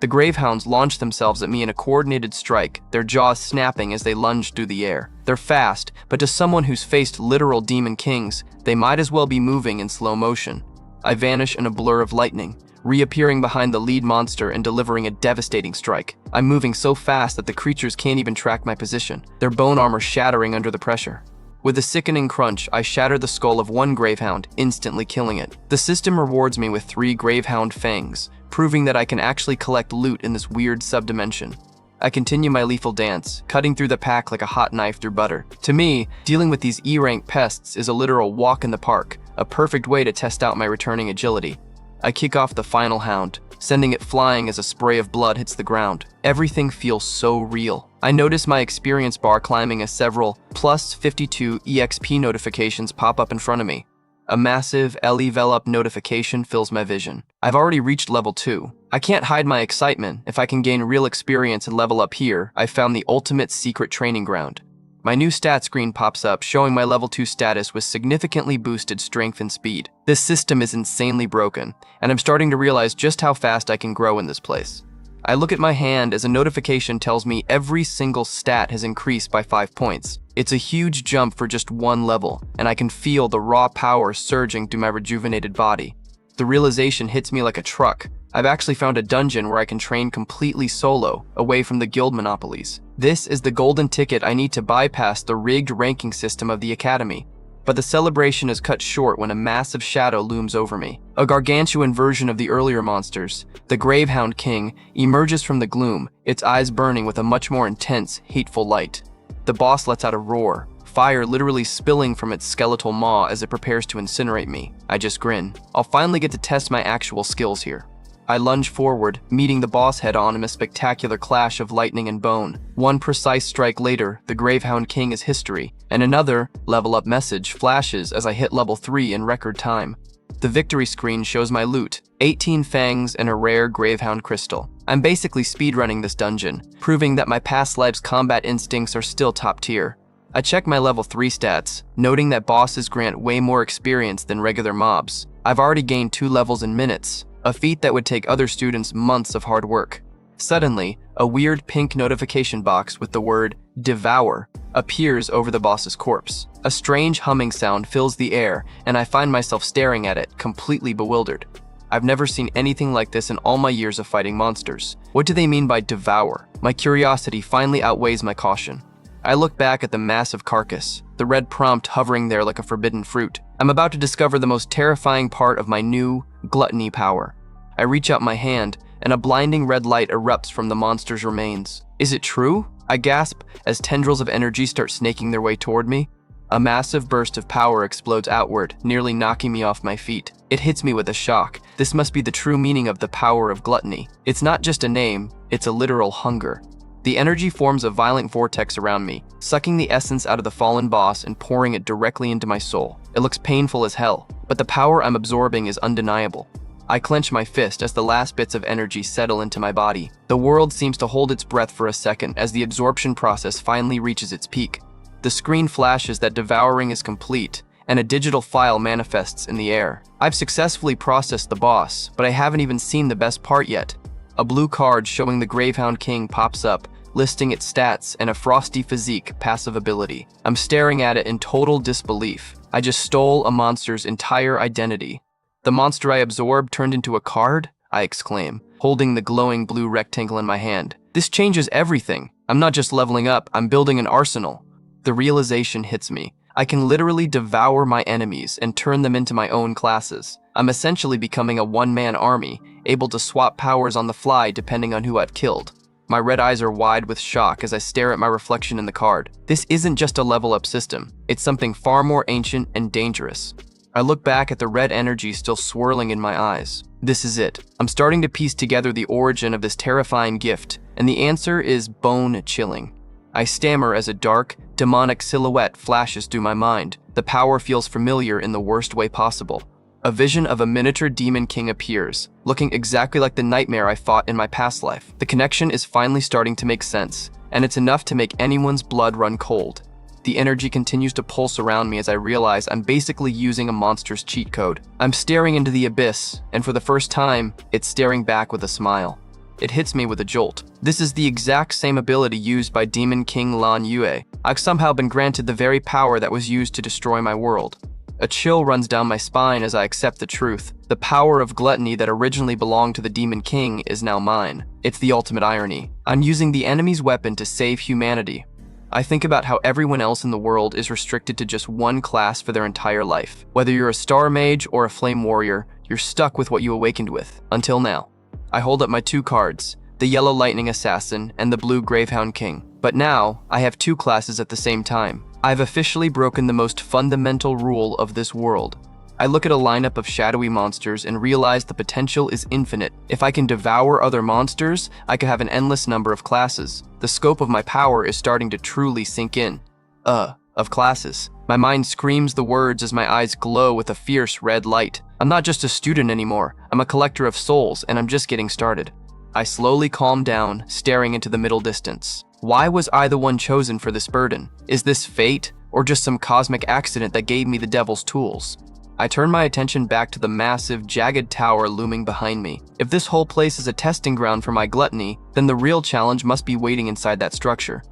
The Gravehounds launch themselves at me in a coordinated strike, their jaws snapping as they lunge through the air. They're fast, but to someone who's faced literal demon kings, they might as well be moving in slow motion. I vanish in a blur of lightning, reappearing behind the lead monster and delivering a devastating strike. I'm moving so fast that the creatures can't even track my position, their bone armor shattering under the pressure. With a sickening crunch, I shatter the skull of one Gravehound, instantly killing it. The system rewards me with 3 Gravehound fangs, proving that I can actually collect loot in this weird subdimension. I continue my lethal dance, cutting through the pack like a hot knife through butter. To me, dealing with these E-rank pests is a literal walk in the park, a perfect way to test out my returning agility. I kick off the final hound, sending it flying as a spray of blood hits the ground. Everything feels so real. I notice my experience bar climbing as several plus 52 EXP notifications pop up in front of me. A massive level up notification fills my vision. I've already reached level 2. I can't hide my excitement. If I can gain real experience and level up here, I've found the ultimate secret training ground. My new stat screen pops up showing my level 2 status with significantly boosted strength and speed. This system is insanely broken, and I'm starting to realize just how fast I can grow in this place. I look at my hand as a notification tells me every single stat has increased by 5 points. It's a huge jump for just one level, and I can feel the raw power surging through my rejuvenated body. The realization hits me like a truck. I've actually found a dungeon where I can train completely solo, away from the guild monopolies. This is the golden ticket I need to bypass the rigged ranking system of the academy. But the celebration is cut short when a massive shadow looms over me. A gargantuan version of the earlier monsters, the Gravehound King, emerges from the gloom, its eyes burning with a much more intense, hateful light. The boss lets out a roar, fire literally spilling from its skeletal maw as it prepares to incinerate me. I just grin. I'll finally get to test my actual skills here. I lunge forward, meeting the boss head-on in a spectacular clash of lightning and bone. One precise strike later, the Gravehound King is history, and another level-up message flashes as I hit level 3 in record time. The victory screen shows my loot, 18 fangs and a rare Gravehound crystal. I'm basically speedrunning this dungeon, proving that my past life's combat instincts are still top tier. I check my level 3 stats, noting that bosses grant way more experience than regular mobs. I've already gained 2 levels in minutes, a feat that would take other students months of hard work. Suddenly, a weird pink notification box with the word Devour appears over the boss's corpse. A strange humming sound fills the air, and I find myself staring at it, completely bewildered. I've never seen anything like this in all my years of fighting monsters. What do they mean by Devour? My curiosity finally outweighs my caution. I look back at the massive carcass, the red prompt hovering there like a forbidden fruit. I'm about to discover the most terrifying part of my new gluttony power. I reach out my hand, and a blinding red light erupts from the monster's remains. Is it true? I gasp as tendrils of energy start snaking their way toward me. A massive burst of power explodes outward, nearly knocking me off my feet. It hits me with a shock. This must be the true meaning of the power of gluttony. It's not just a name, it's a literal hunger. The energy forms a violent vortex around me, sucking the essence out of the fallen boss and pouring it directly into my soul. It looks painful as hell, but the power I'm absorbing is undeniable. I clench my fist as the last bits of energy settle into my body. The world seems to hold its breath for a second as the absorption process finally reaches its peak. The screen flashes that devouring is complete, and a digital file manifests in the air. I've successfully processed the boss, but I haven't even seen the best part yet. A blue card showing the Gravehound King pops up, listing its stats and a frosty physique passive ability. I'm staring at it in total disbelief. I just stole a monster's entire identity. The monster I absorbed turned into a card? I exclaim, holding the glowing blue rectangle in my hand. This changes everything. I'm not just leveling up, I'm building an arsenal. The realization hits me. I can literally devour my enemies and turn them into my own classes. I'm essentially becoming a one-man army, able to swap powers on the fly depending on who I've killed. My red eyes are wide with shock as I stare at my reflection in the card. This isn't just a level-up system. It's something far more ancient and dangerous. I look back at the red energy still swirling in my eyes. This is it. I'm starting to piece together the origin of this terrifying gift, and the answer is bone-chilling. I stammer as a dark, demonic silhouette flashes through my mind. The power feels familiar in the worst way possible. A vision of a miniature demon king appears, looking exactly like the nightmare I fought in my past life. The connection is finally starting to make sense, and it's enough to make anyone's blood run cold. The energy continues to pulse around me as I realize I'm basically using a monster's cheat code. I'm staring into the abyss, and for the first time, it's staring back with a smile. It hits me with a jolt. This is the exact same ability used by Demon King Lan Yue. I've somehow been granted the very power that was used to destroy my world. A chill runs down my spine as I accept the truth. The power of gluttony that originally belonged to the Demon King is now mine. It's the ultimate irony. I'm using the enemy's weapon to save humanity. I think about how everyone else in the world is restricted to just one class for their entire life. Whether you're a star mage or a flame warrior, you're stuck with what you awakened with, until now. I hold up my 2 cards, the yellow lightning assassin and the blue Gravehound King. But now, I have 2 classes at the same time. I've officially broken the most fundamental rule of this world. I look at a lineup of shadowy monsters and realize the potential is infinite. If I can devour other monsters, I could have an endless number of classes. The scope of my power is starting to truly sink in. Of classes. My mind screams the words as my eyes glow with a fierce red light. I'm not just a student anymore, I'm a collector of souls, and I'm just getting started. I slowly calm down, staring into the middle distance. Why was I the one chosen for this burden? Is this fate, or just some cosmic accident that gave me the devil's tools? I turn my attention back to the massive, jagged tower looming behind me. If this whole place is a testing ground for my gluttony, then the real challenge must be waiting inside that structure.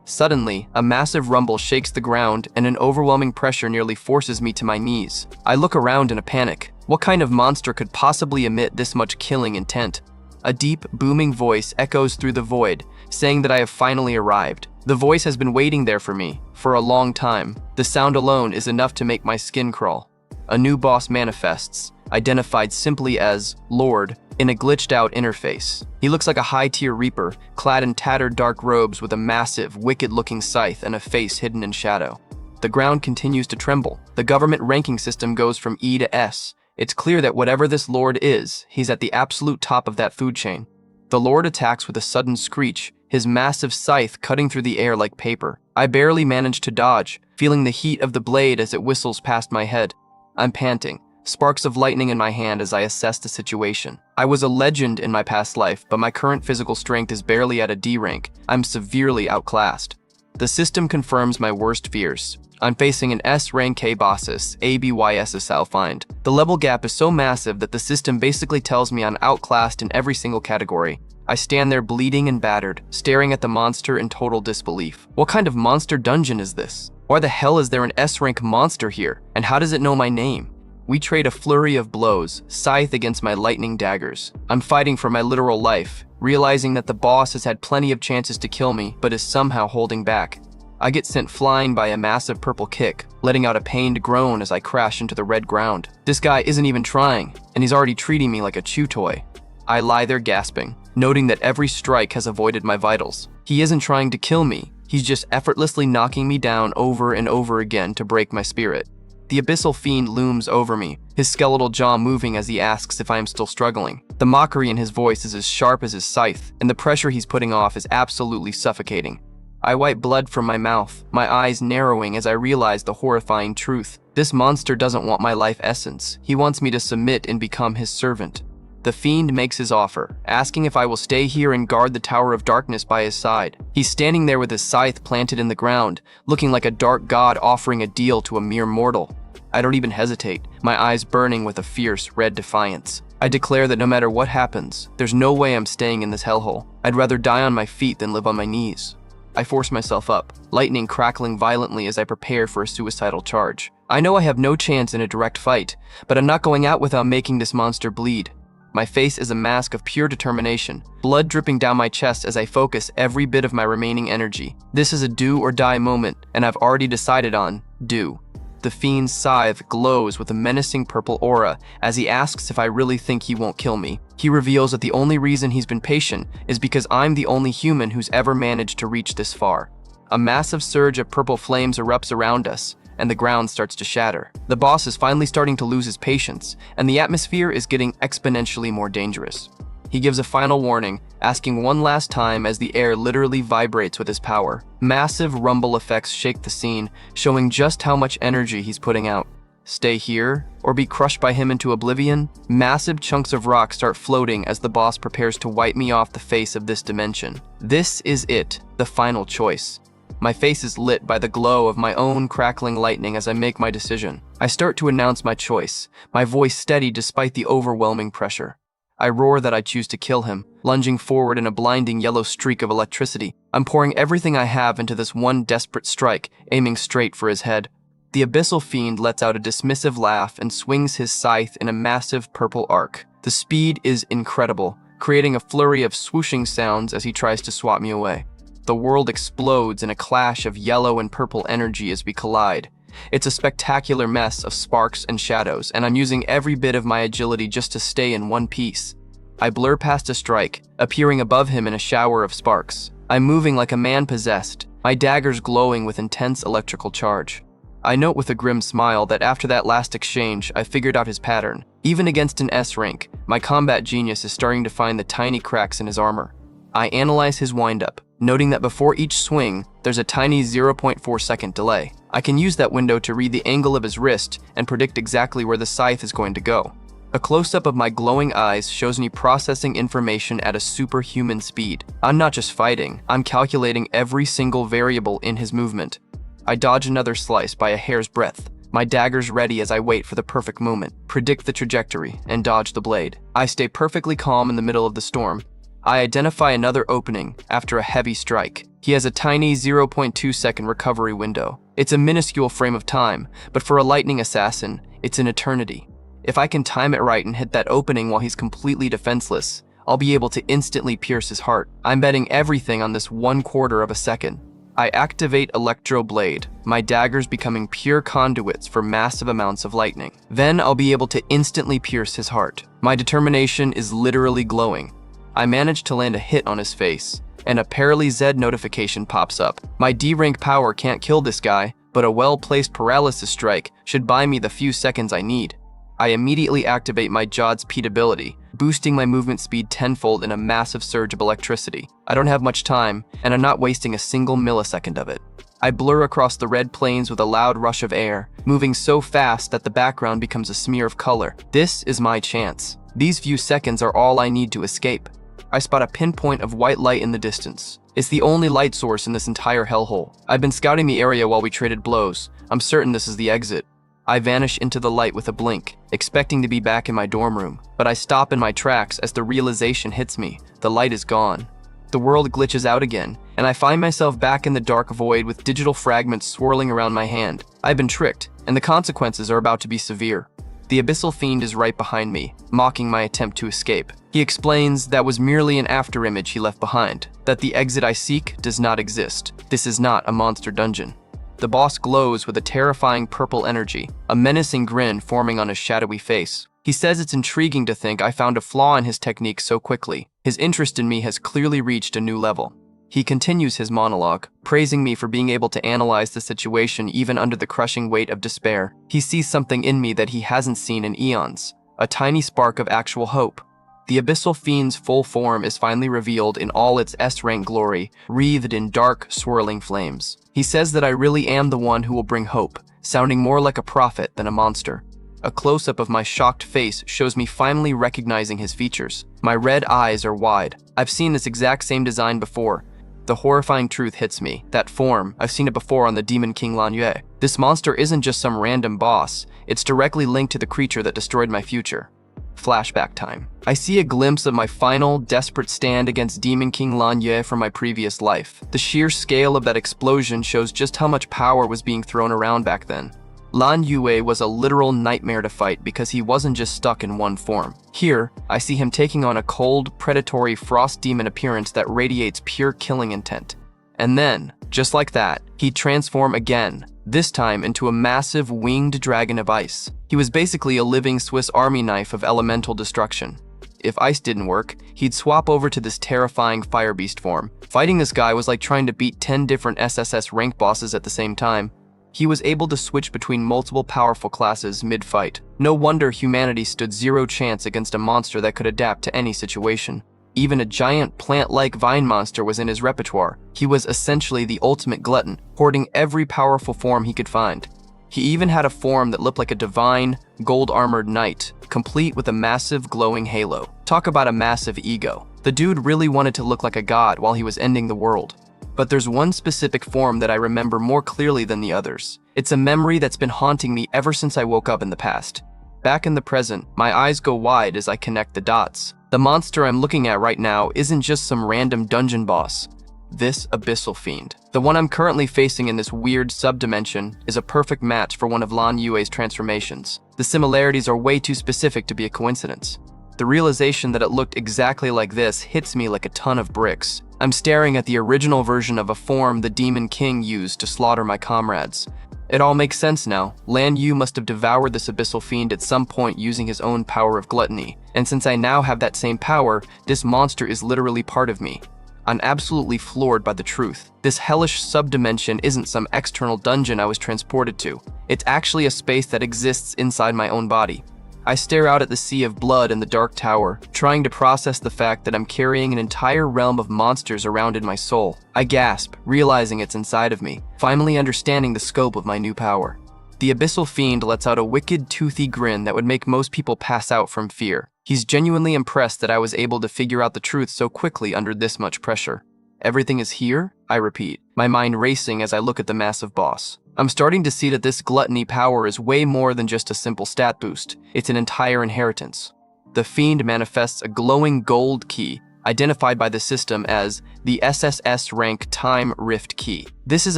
Suddenly, a massive rumble shakes the ground and an overwhelming pressure nearly forces me to my knees. I look around in a panic. What kind of monster could possibly emit this much killing intent? A deep, booming voice echoes through the void, saying that I have finally arrived. The voice has been waiting there for me, for a long time. The sound alone is enough to make my skin crawl. A new boss manifests, identified simply as Lord, in a glitched-out interface. He looks like a high-tier reaper, clad in tattered dark robes with a massive, wicked-looking scythe and a face hidden in shadow. The ground continues to tremble. The government ranking system goes from E to S. It's clear that whatever this Lord is, he's at the absolute top of that food chain. The Lord attacks with a sudden screech, his massive scythe cutting through the air like paper. I barely manage to dodge, feeling the heat of the blade as it whistles past my head. I'm panting, sparks of lightning in my hand as I assess the situation. I was a legend in my past life, but my current physical strength is barely at a D rank. I'm severely outclassed. The system confirms my worst fears. I'm facing an S-Rank K bosses, ABYSSL find. The level gap is so massive that the system basically tells me I'm outclassed in every single category. I stand there bleeding and battered, staring at the monster in total disbelief. What kind of monster dungeon is this? Why the hell is there an S-Rank monster here? And how does it know my name? We trade a flurry of blows, scythe against my lightning daggers. I'm fighting for my literal life, realizing that the boss has had plenty of chances to kill me, but is somehow holding back. I get sent flying by a massive purple kick, letting out a pained groan as I crash into the red ground. This guy isn't even trying, and he's already treating me like a chew toy. I lie there gasping, noting that every strike has avoided my vitals. He isn't trying to kill me, he's just effortlessly knocking me down over and over again to break my spirit. The abyssal fiend looms over me, his skeletal jaw moving as he asks if I am still struggling. The mockery in his voice is as sharp as his scythe, and the pressure he's putting off is absolutely suffocating. I wipe blood from my mouth, my eyes narrowing as I realize the horrifying truth. This monster doesn't want my life essence. He wants me to submit and become his servant. The fiend makes his offer, asking if I will stay here and guard the Tower of Darkness by his side. He's standing there with his scythe planted in the ground, looking like a dark god offering a deal to a mere mortal. I don't even hesitate, my eyes burning with a fierce, red defiance. I declare that no matter what happens, there's no way I'm staying in this hellhole. I'd rather die on my feet than live on my knees. I force myself up, lightning crackling violently as I prepare for a suicidal charge. I know I have no chance in a direct fight, but I'm not going out without making this monster bleed. My face is a mask of pure determination, blood dripping down my chest as I focus every bit of my remaining energy. This is a do or die moment, and I've already decided on do. The fiend's scythe glows with a menacing purple aura as he asks if I really think he won't kill me. He reveals that the only reason he's been patient is because I'm the only human who's ever managed to reach this far. A massive surge of purple flames erupts around us, and the ground starts to shatter. The boss is finally starting to lose his patience, and the atmosphere is getting exponentially more dangerous. He gives a final warning, asking one last time as the air literally vibrates with his power. Massive rumble effects shake the scene, showing just how much energy he's putting out. Stay here, or be crushed by him into oblivion? Massive chunks of rock start floating as the boss prepares to wipe me off the face of this dimension. This is it, the final choice. My face is lit by the glow of my own crackling lightning as I make my decision. I start to announce my choice, my voice steady despite the overwhelming pressure. I roar that I choose to kill him, lunging forward in a blinding yellow streak of electricity. I'm pouring everything I have into this one desperate strike, aiming straight for his head. The abyssal fiend lets out a dismissive laugh and swings his scythe in a massive purple arc. The speed is incredible, creating a flurry of swooshing sounds as he tries to swat me away. The world explodes in a clash of yellow and purple energy as we collide. It's a spectacular mess of sparks and shadows, and I'm using every bit of my agility just to stay in one piece. I blur past a strike, appearing above him in a shower of sparks. I'm moving like a man possessed, my daggers glowing with intense electrical charge. I note with a grim smile that after that last exchange, I figured out his pattern. Even against an S rank, my combat genius is starting to find the tiny cracks in his armor. I analyze his windup, noting that before each swing, there's a tiny 0.4 second delay. I can use that window to read the angle of his wrist and predict exactly where the scythe is going to go. A close-up of my glowing eyes shows me processing information at a superhuman speed. I'm not just fighting, I'm calculating every single variable in his movement. I dodge another slice by a hair's breadth, my daggers ready as I wait for the perfect moment, predict the trajectory, and dodge the blade. I stay perfectly calm in the middle of the storm. I identify another opening after a heavy strike. He has a tiny 0.2 second recovery window. It's a minuscule frame of time, but for a lightning assassin, it's an eternity. If I can time it right and hit that opening while he's completely defenseless, I'll be able to instantly pierce his heart. I'm betting everything on this 1/4 of a second. I activate Electro Blade, my daggers becoming pure conduits for massive amounts of lightning. Then I'll be able to instantly pierce his heart. My determination is literally glowing. I manage to land a hit on his face, and a Paralyze Z notification pops up. My D-rank power can't kill this guy, but a well-placed paralysis strike should buy me the few seconds I need. I immediately activate my Jawed Speed ability, boosting my movement speed tenfold in a massive surge of electricity. I don't have much time, and I'm not wasting a single millisecond of it. I blur across the red plains with a loud rush of air, moving so fast that the background becomes a smear of color. This is my chance. These few seconds are all I need to escape. I spot a pinpoint of white light in the distance. It's the only light source in this entire hellhole. I've been scouting the area while we traded blows. I'm certain this is the exit. I vanish into the light with a blink, expecting to be back in my dorm room, but I stop in my tracks as the realization hits me. The light is gone. The world glitches out again, and I find myself back in the dark void with digital fragments swirling around my hand. I've been tricked, and the consequences are about to be severe. The Abyssal Fiend is right behind me, mocking my attempt to escape. He explains that was merely an afterimage he left behind, that the exit I seek does not exist. This is not a monster dungeon. The boss glows with a terrifying purple energy, a menacing grin forming on his shadowy face. He says it's intriguing to think I found a flaw in his technique so quickly. His interest in me has clearly reached a new level. He continues his monologue, praising me for being able to analyze the situation even under the crushing weight of despair. He sees something in me that he hasn't seen in eons, a tiny spark of actual hope. The Abyssal Fiend's full form is finally revealed in all its S-rank glory, wreathed in dark, swirling flames. He says that I really am the one who will bring hope, sounding more like a prophet than a monster. A close-up of my shocked face shows me finally recognizing his features. My red eyes are wide. I've seen this exact same design before. The horrifying truth hits me. That form, I've seen it before on the Demon King Lan Yue. This monster isn't just some random boss, it's directly linked to the creature that destroyed my future. Flashback time. I see a glimpse of my final, desperate stand against Demon King Lan Yue from my previous life. The sheer scale of that explosion shows just how much power was being thrown around back then. Lan Yue was a literal nightmare to fight because he wasn't just stuck in one form. Here, I see him taking on a cold, predatory frost demon appearance that radiates pure killing intent. And then, just like that, he'd transform again, this time into a massive winged dragon of ice. He was basically a living Swiss Army knife of elemental destruction. If ice didn't work, he'd swap over to this terrifying fire beast form. Fighting this guy was like trying to beat 10 different SSS-Rank bosses at the same time. He was able to switch between multiple powerful classes mid-fight. No wonder humanity stood zero chance against a monster that could adapt to any situation. Even a giant plant-like vine monster was in his repertoire. He was essentially the ultimate glutton, hoarding every powerful form he could find. He even had a form that looked like a divine, gold-armored knight, complete with a massive glowing halo. Talk about a massive ego. The dude really wanted to look like a god while he was ending the world. But there's one specific form that I remember more clearly than the others. It's a memory that's been haunting me ever since I woke up in the past. Back in the present, my eyes go wide as I connect the dots. The monster I'm looking at right now isn't just some random dungeon boss. This Abyssal Fiend, the one I'm currently facing in this weird subdimension, is a perfect match for one of Lan Yue's transformations. The similarities are way too specific to be a coincidence. The realization that it looked exactly like this hits me like a ton of bricks. I'm staring at the original version of a form the Demon King used to slaughter my comrades. It all makes sense now. Lan Yu must have devoured this Abyssal Fiend at some point using his own power of gluttony. And since I now have that same power, this monster is literally part of me. I'm absolutely floored by the truth. This hellish subdimension isn't some external dungeon I was transported to. It's actually a space that exists inside my own body. I stare out at the sea of blood in the dark tower, trying to process the fact that I'm carrying an entire realm of monsters around in my soul. I gasp, realizing it's inside of me, finally understanding the scope of my new power. The Abyssal Fiend lets out a wicked, toothy grin that would make most people pass out from fear. He's genuinely impressed that I was able to figure out the truth so quickly under this much pressure. Everything is here? I repeat, my mind racing as I look at the massive boss. I'm starting to see that this gluttony power is way more than just a simple stat boost. It's an entire inheritance. The Fiend manifests a glowing gold key, identified by the system as the SSS-Rank Time Rift Key. This is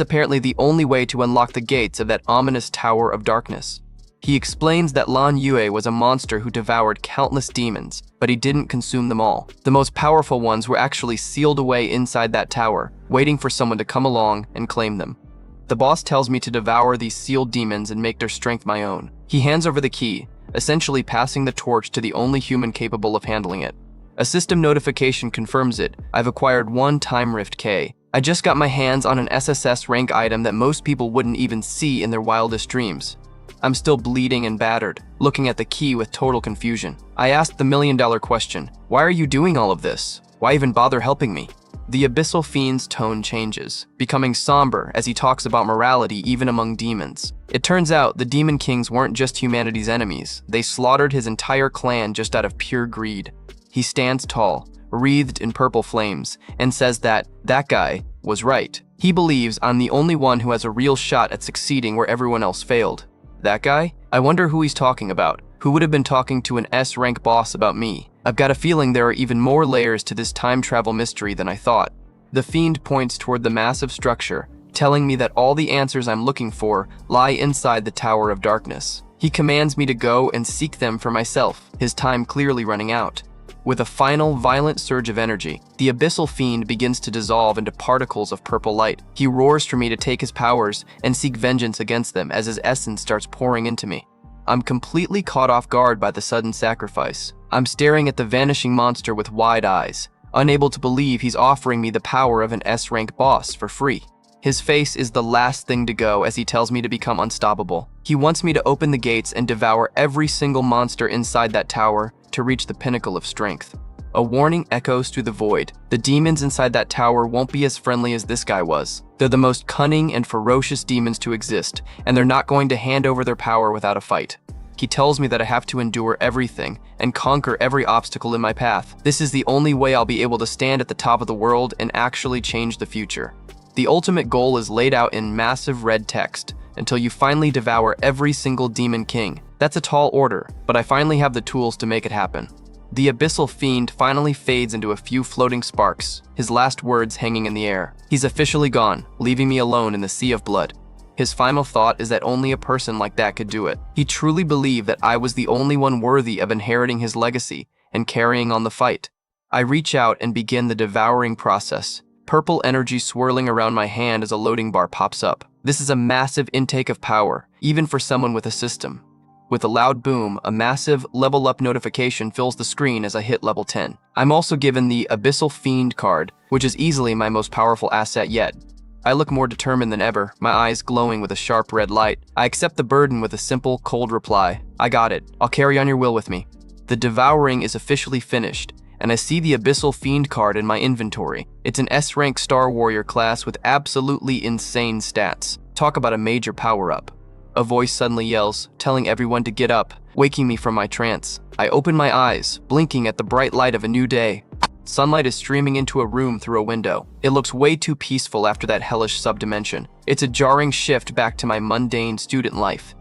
apparently the only way to unlock the gates of that ominous Tower of Darkness. He explains that Lan Yue was a monster who devoured countless demons, but he didn't consume them all. The most powerful ones were actually sealed away inside that tower, waiting for someone to come along and claim them. The boss tells me to devour these sealed demons and make their strength my own. He hands over the key, essentially passing the torch to the only human capable of handling it. A system notification confirms it. I've acquired one Time Rift K. I just got my hands on an SSS rank item that most people wouldn't even see in their wildest dreams. I'm still bleeding and battered, looking at the key with total confusion. I asked the million-dollar question, why are you doing all of this? Why even bother helping me? The Abyssal Fiend's tone changes, becoming somber as he talks about morality even among demons. It turns out the Demon Kings weren't just humanity's enemies. They slaughtered his entire clan just out of pure greed. He stands tall, wreathed in purple flames, and says that guy was right. He believes I'm the only one who has a real shot at succeeding where everyone else failed. That guy? I wonder who he's talking about. Who would have been talking to an S-rank boss about me? I've got a feeling there are even more layers to this time travel mystery than I thought. The Fiend points toward the massive structure, telling me that all the answers I'm looking for lie inside the Tower of Darkness. He commands me to go and seek them for myself, his time clearly running out. With a final, violent surge of energy, the Abyssal Fiend begins to dissolve into particles of purple light. He roars for me to take his powers and seek vengeance against them as his essence starts pouring into me. I'm completely caught off guard by the sudden sacrifice. I'm staring at the vanishing monster with wide eyes, unable to believe he's offering me the power of an S-rank boss for free. His face is the last thing to go as he tells me to become unstoppable. He wants me to open the gates and devour every single monster inside that tower to reach the pinnacle of strength. A warning echoes through the void. The demons inside that tower won't be as friendly as this guy was. They're the most cunning and ferocious demons to exist, and they're not going to hand over their power without a fight. He tells me that I have to endure everything and conquer every obstacle in my path. This is the only way I'll be able to stand at the top of the world and actually change the future. The ultimate goal is laid out in massive red text, until you finally devour every single Demon King. That's a tall order, but I finally have the tools to make it happen. The Abyssal Fiend finally fades into a few floating sparks, his last words hanging in the air. He's officially gone, leaving me alone in the sea of blood. His final thought is that only a person like that could do it. He truly believed that I was the only one worthy of inheriting his legacy and carrying on the fight. I reach out and begin the devouring process, purple energy swirling around my hand as a loading bar pops up. This is a massive intake of power, even for someone with a system. With a loud boom, a massive level up notification fills the screen as I hit level 10. I'm also given the Abyssal Fiend card, which is easily my most powerful asset yet. I look more determined than ever, my eyes glowing with a sharp red light. I accept the burden with a simple, cold reply. I got it. I'll carry on your will with me. The devouring is officially finished, and I see the Abyssal Fiend card in my inventory. It's an S-rank Star Warrior class with absolutely insane stats. Talk about a major power-up. A voice suddenly yells, telling everyone to get up, waking me from my trance. I open my eyes, blinking at the bright light of a new day. Sunlight is streaming into a room through a window. It looks way too peaceful after that hellish subdimension. It's a jarring shift back to my mundane student life.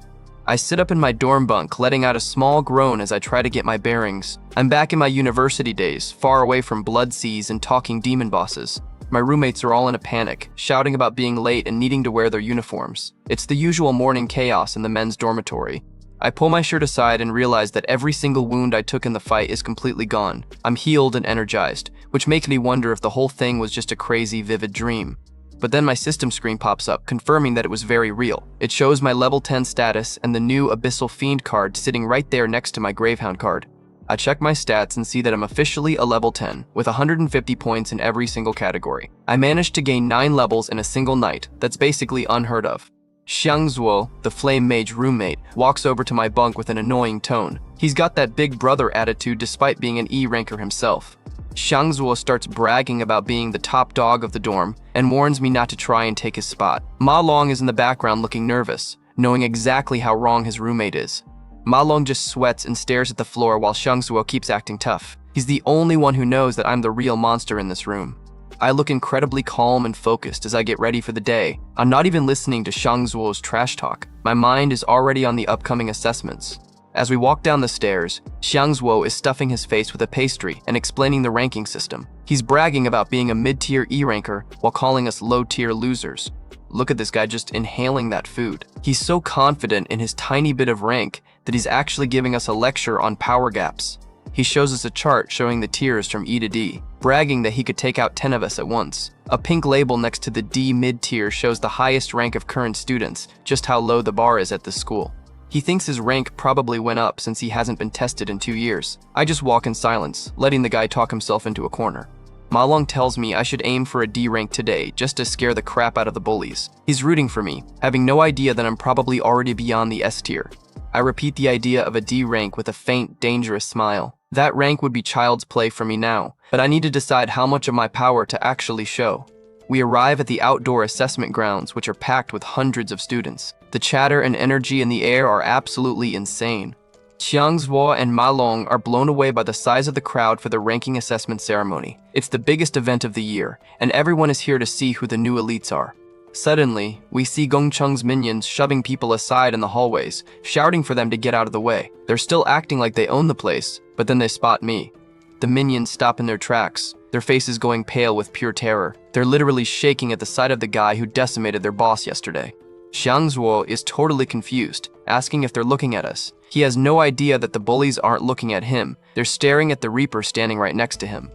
I sit up in my dorm bunk, letting out a small groan as I try to get my bearings. I'm back in my university days, far away from blood seas and talking demon bosses. My roommates are all in a panic, shouting about being late and needing to wear their uniforms. It's the usual morning chaos in the men's dormitory. I pull my shirt aside and realize that every single wound I took in the fight is completely gone. I'm healed and energized, which makes me wonder if the whole thing was just a crazy, vivid dream. But then my system screen pops up, confirming that it was very real. It shows my level 10 status and the new Abyssal Fiend card sitting right there next to my Gravehound card. I check my stats and see that I'm officially a level 10, with 150 points in every single category. I managed to gain 9 levels in a single night. That's basically unheard of. Xiangzuo, the flame mage roommate, walks over to my bunk with an annoying tone. He's got that big brother attitude despite being an E-ranker himself. Xiangzuo starts bragging about being the top dog of the dorm and warns me not to try and take his spot. Ma Long is in the background looking nervous, knowing exactly how wrong his roommate is. Ma Long just sweats and stares at the floor while Xiangzuo keeps acting tough. He's the only one who knows that I'm the real monster in this room. I look incredibly calm and focused as I get ready for the day. I'm not even listening to Xiangzuo's trash talk. My mind is already on the upcoming assessments. As we walk down the stairs, Xiangzuo is stuffing his face with a pastry and explaining the ranking system. He's bragging about being a mid-tier E-ranker while calling us low-tier losers. Look at this guy just inhaling that food. He's so confident in his tiny bit of rank that he's actually giving us a lecture on power gaps. He shows us a chart showing the tiers from E to D, bragging that he could take out 10 of us at once. A pink label next to the D mid-tier shows the highest rank of current students, just how low the bar is at this school. He thinks his rank probably went up since he hasn't been tested in 2 years. I just walk in silence, letting the guy talk himself into a corner. Ma Long tells me I should aim for a D rank today just to scare the crap out of the bullies. He's rooting for me, having no idea that I'm probably already beyond the S tier. I repeat the idea of a D rank with a faint, dangerous smile. That rank would be child's play for me now, but I need to decide how much of my power to actually show. We arrive at the outdoor assessment grounds, which are packed with hundreds of students. The chatter and energy in the air are absolutely insane. Xiangzuo and Ma Long are blown away by the size of the crowd for the ranking assessment ceremony. It's the biggest event of the year, and everyone is here to see who the new elites are. Suddenly, we see Gongcheng's minions shoving people aside in the hallways, shouting for them to get out of the way. They're still acting like they own the place, but then they spot me. The minions stop in their tracks, their faces going pale with pure terror. They're literally shaking at the sight of the guy who decimated their boss yesterday. Xiangzuo is totally confused, asking if they're looking at us. He has no idea that the bullies aren't looking at him. They're staring at the Reaper standing right next to him.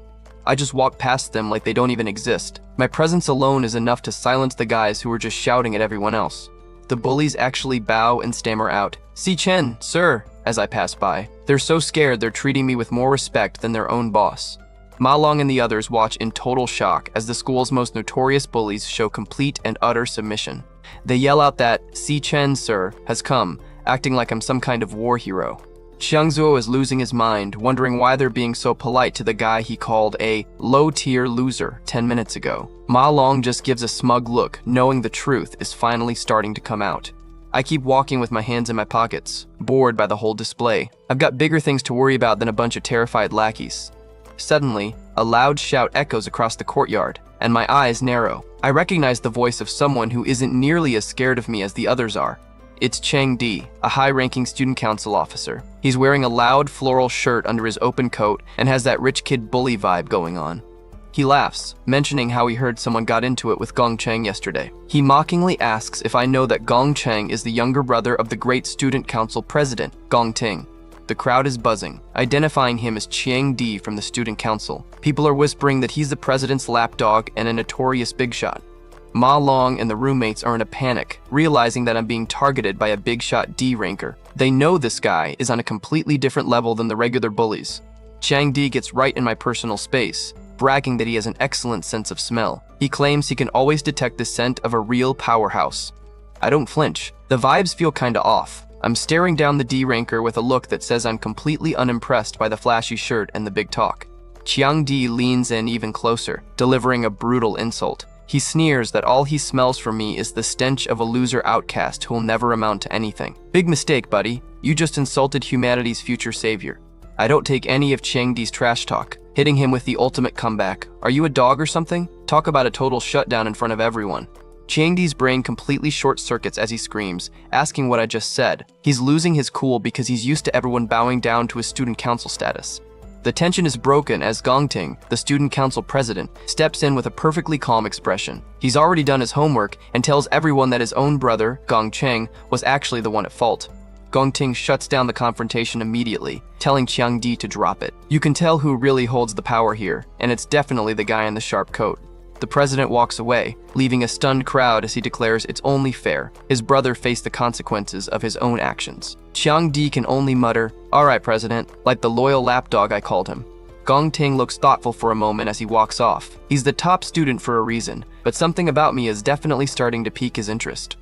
I just walk past them like they don't even exist. My presence alone is enough to silence the guys who are just shouting at everyone else. The bullies actually bow and stammer out, "Si Chen, sir," as I pass by. They're so scared they're treating me with more respect than their own boss. Ma Long and the others watch in total shock as the school's most notorious bullies show complete and utter submission. They yell out that "Si Chen, sir," has come, acting like I'm some kind of war hero. Xiangzuo is losing his mind, wondering why they're being so polite to the guy he called a low-tier loser 10 minutes ago. Ma Long just gives a smug look, knowing the truth is finally starting to come out. I keep walking with my hands in my pockets, bored by the whole display. I've got bigger things to worry about than a bunch of terrified lackeys. Suddenly, a loud shout echoes across the courtyard, and my eyes narrow. I recognize the voice of someone who isn't nearly as scared of me as the others are. It's Chang Di, a high-ranking student council officer. He's wearing a loud floral shirt under his open coat and has that rich kid bully vibe going on. He laughs, mentioning how he heard someone got into it with Gong Cheng yesterday. He mockingly asks if I know that Gong Cheng is the younger brother of the great student council president, Gong Ting. The crowd is buzzing, identifying him as Chang Di from the student council. People are whispering that he's the president's lapdog and a notorious big shot. Ma Long and the roommates are in a panic, realizing that I'm being targeted by a big shot D ranker. They know this guy is on a completely different level than the regular bullies. Chang Di gets right in my personal space, bragging that he has an excellent sense of smell. He claims he can always detect the scent of a real powerhouse. I don't flinch. The vibes feel kinda off. I'm staring down the D ranker with a look that says I'm completely unimpressed by the flashy shirt and the big talk. Chang Di leans in even closer, delivering a brutal insult. He sneers that all he smells from me is the stench of a loser outcast who'll never amount to anything. Big mistake, buddy. You just insulted humanity's future savior. I don't take any of Chang Di's trash talk, hitting him with the ultimate comeback. Are you a dog or something? Talk about a total shutdown in front of everyone. Chang Di's brain completely short-circuits as he screams, asking what I just said. He's losing his cool because he's used to everyone bowing down to his student council status. The tension is broken as Gong Ting, the student council president, steps in with a perfectly calm expression. He's already done his homework and tells everyone that his own brother, Gong Cheng, was actually the one at fault. Gong Ting shuts down the confrontation immediately, telling Chang Di to drop it. You can tell who really holds the power here, and it's definitely the guy in the sharp coat. The president walks away, leaving a stunned crowd as he declares it's only fair. His brother faced the consequences of his own actions. Chang Di can only mutter, "All right, President," like the loyal lapdog I called him. Gong Ting looks thoughtful for a moment as he walks off. He's the top student for a reason, but something about me is definitely starting to pique his interest.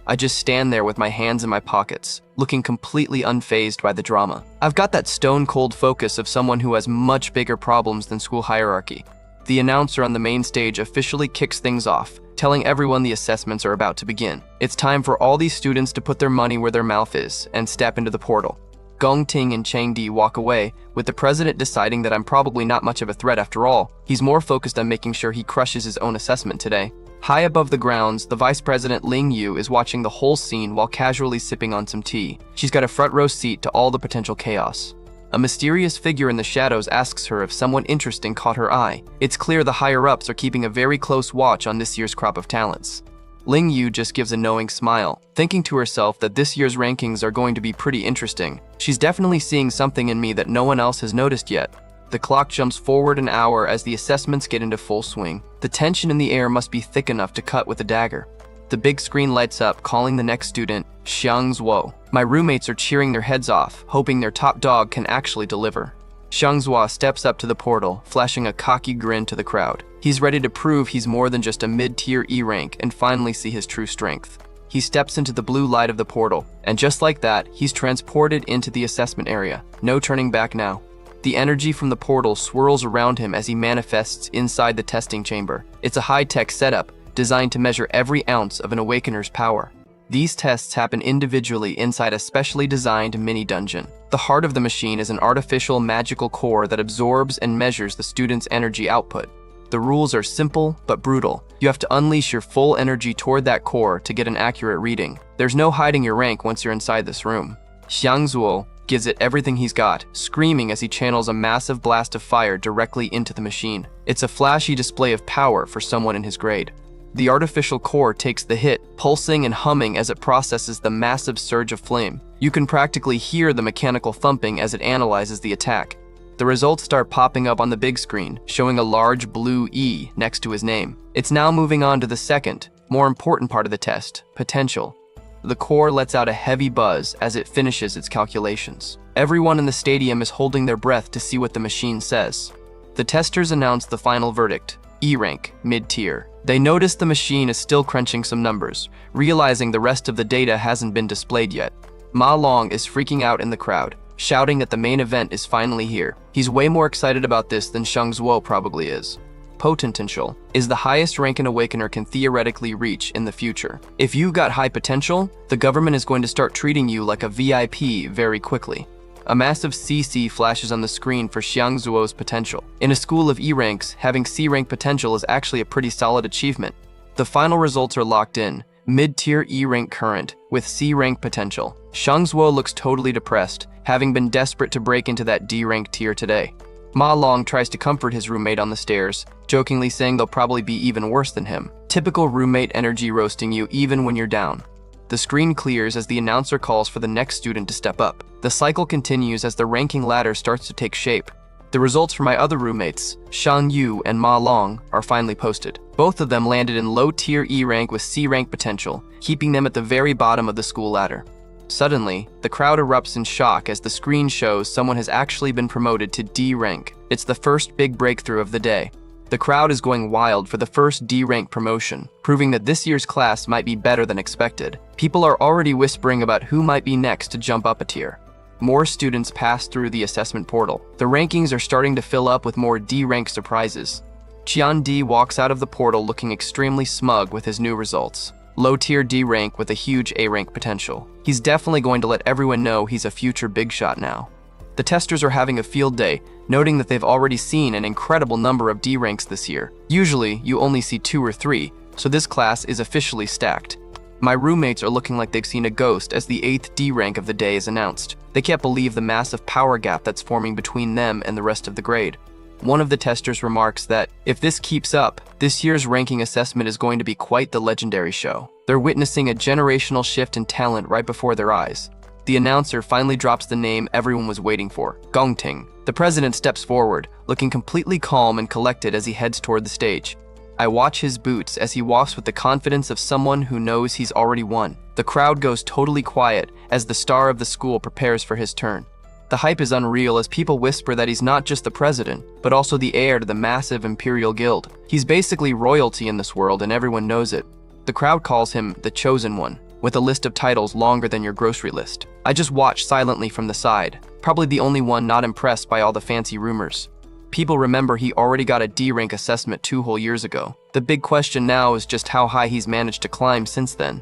I just stand there with my hands in my pockets, looking completely unfazed by the drama. I've got that stone-cold focus of someone who has much bigger problems than school hierarchy. The announcer on the main stage officially kicks things off, telling everyone the assessments are about to begin. It's time for all these students to put their money where their mouth is and step into the portal. Gong Ting and Chang Di walk away, with the president deciding that I'm probably not much of a threat after all. He's more focused on making sure he crushes his own assessment today. High above the grounds, the vice president Ling Yu is watching the whole scene while casually sipping on some tea. She's got a front row seat to all the potential chaos. A mysterious figure in the shadows asks her if someone interesting caught her eye. It's clear the higher-ups are keeping a very close watch on this year's crop of talents. Ling Yu just gives a knowing smile, thinking to herself that this year's rankings are going to be pretty interesting. She's definitely seeing something in me that no one else has noticed yet. The clock jumps forward an hour as the assessments get into full swing. The tension in the air must be thick enough to cut with a dagger. The big screen lights up, calling the next student, Xiang Zuo. My roommates are cheering their heads off, hoping their top dog can actually deliver. Xiang Zuo steps up to the portal, flashing a cocky grin to the crowd. He's ready to prove he's more than just a mid-tier E rank and finally see his true strength. He steps into the blue light of the portal, and just like that, he's transported into the assessment area. No turning back now. The energy from the portal swirls around him as he manifests inside the testing chamber. It's a high-tech setup designed to measure every ounce of an awakener's power. These tests happen individually inside a specially designed mini-dungeon. The heart of the machine is an artificial magical core that absorbs and measures the student's energy output. The rules are simple but brutal. You have to unleash your full energy toward that core to get an accurate reading. There's no hiding your rank once you're inside this room. Xiang Zuo gives it everything he's got, screaming as he channels a massive blast of fire directly into the machine. It's a flashy display of power for someone in his grade. The artificial core takes the hit, pulsing and humming as it processes the massive surge of flame. You can practically hear the mechanical thumping as it analyzes the attack. The results start popping up on the big screen, showing a large blue E next to his name. It's now moving on to the second, more important part of the test, potential. The core lets out a heavy buzz as it finishes its calculations. Everyone in the stadium is holding their breath to see what the machine says. The testers announce the final verdict, E rank, mid-tier. They notice the machine is still crunching some numbers, realizing the rest of the data hasn't been displayed yet. Ma Long is freaking out in the crowd, shouting that the main event is finally here. He's way more excited about this than Xiang Zuo probably is. Potential is the highest rank an awakener can theoretically reach in the future. If you've got high potential, the government is going to start treating you like a VIP very quickly. A massive CC flashes on the screen for Xiang Zuo's potential. In a school of E ranks, having C rank potential is actually a pretty solid achievement. The final results are locked in. Mid-tier E rank current with C rank potential. Xiang Zuo looks totally depressed, having been desperate to break into that D rank tier today. Ma Long tries to comfort his roommate on the stairs, jokingly saying they'll probably be even worse than him. Typical roommate energy roasting you even when you're down. The screen clears as the announcer calls for the next student to step up. The cycle continues as the ranking ladder starts to take shape. The results for my other roommates, Shan Yu and Ma Long, are finally posted. Both of them landed in low-tier E rank with C rank potential, keeping them at the very bottom of the school ladder. Suddenly, the crowd erupts in shock as the screen shows someone has actually been promoted to D rank. It's the first big breakthrough of the day. The crowd is going wild for the first D rank promotion, proving that this year's class might be better than expected. People are already whispering about who might be next to jump up a tier. More students pass through the assessment portal. The rankings are starting to fill up with more D rank surprises. Qian Di walks out of the portal looking extremely smug with his new results. Low-tier D rank with a huge A rank potential. He's definitely going to let everyone know he's a future big shot now. The testers are having a field day, noting that they've already seen an incredible number of D ranks this year. Usually, you only see 2 or 3, so this class is officially stacked. My roommates are looking like they've seen a ghost as the 8th D rank of the day is announced. They can't believe the massive power gap that's forming between them and the rest of the grade. One of the testers remarks that, if this keeps up, this year's ranking assessment is going to be quite the legendary show. They're witnessing a generational shift in talent right before their eyes. The announcer finally drops the name everyone was waiting for, Gongting. The president steps forward, looking completely calm and collected as he heads toward the stage. I watch his boots as he walks with the confidence of someone who knows he's already won. The crowd goes totally quiet as the star of the school prepares for his turn. The hype is unreal as people whisper that he's not just the president, but also the heir to the massive Imperial Guild. He's basically royalty in this world and everyone knows it. The crowd calls him the Chosen One. with a list of titles longer than your grocery list. I just watched silently from the side, probably the only one not impressed by all the fancy rumors. People remember he already got a D rank assessment 2 whole years ago. The big question now is just how high he's managed to climb since then.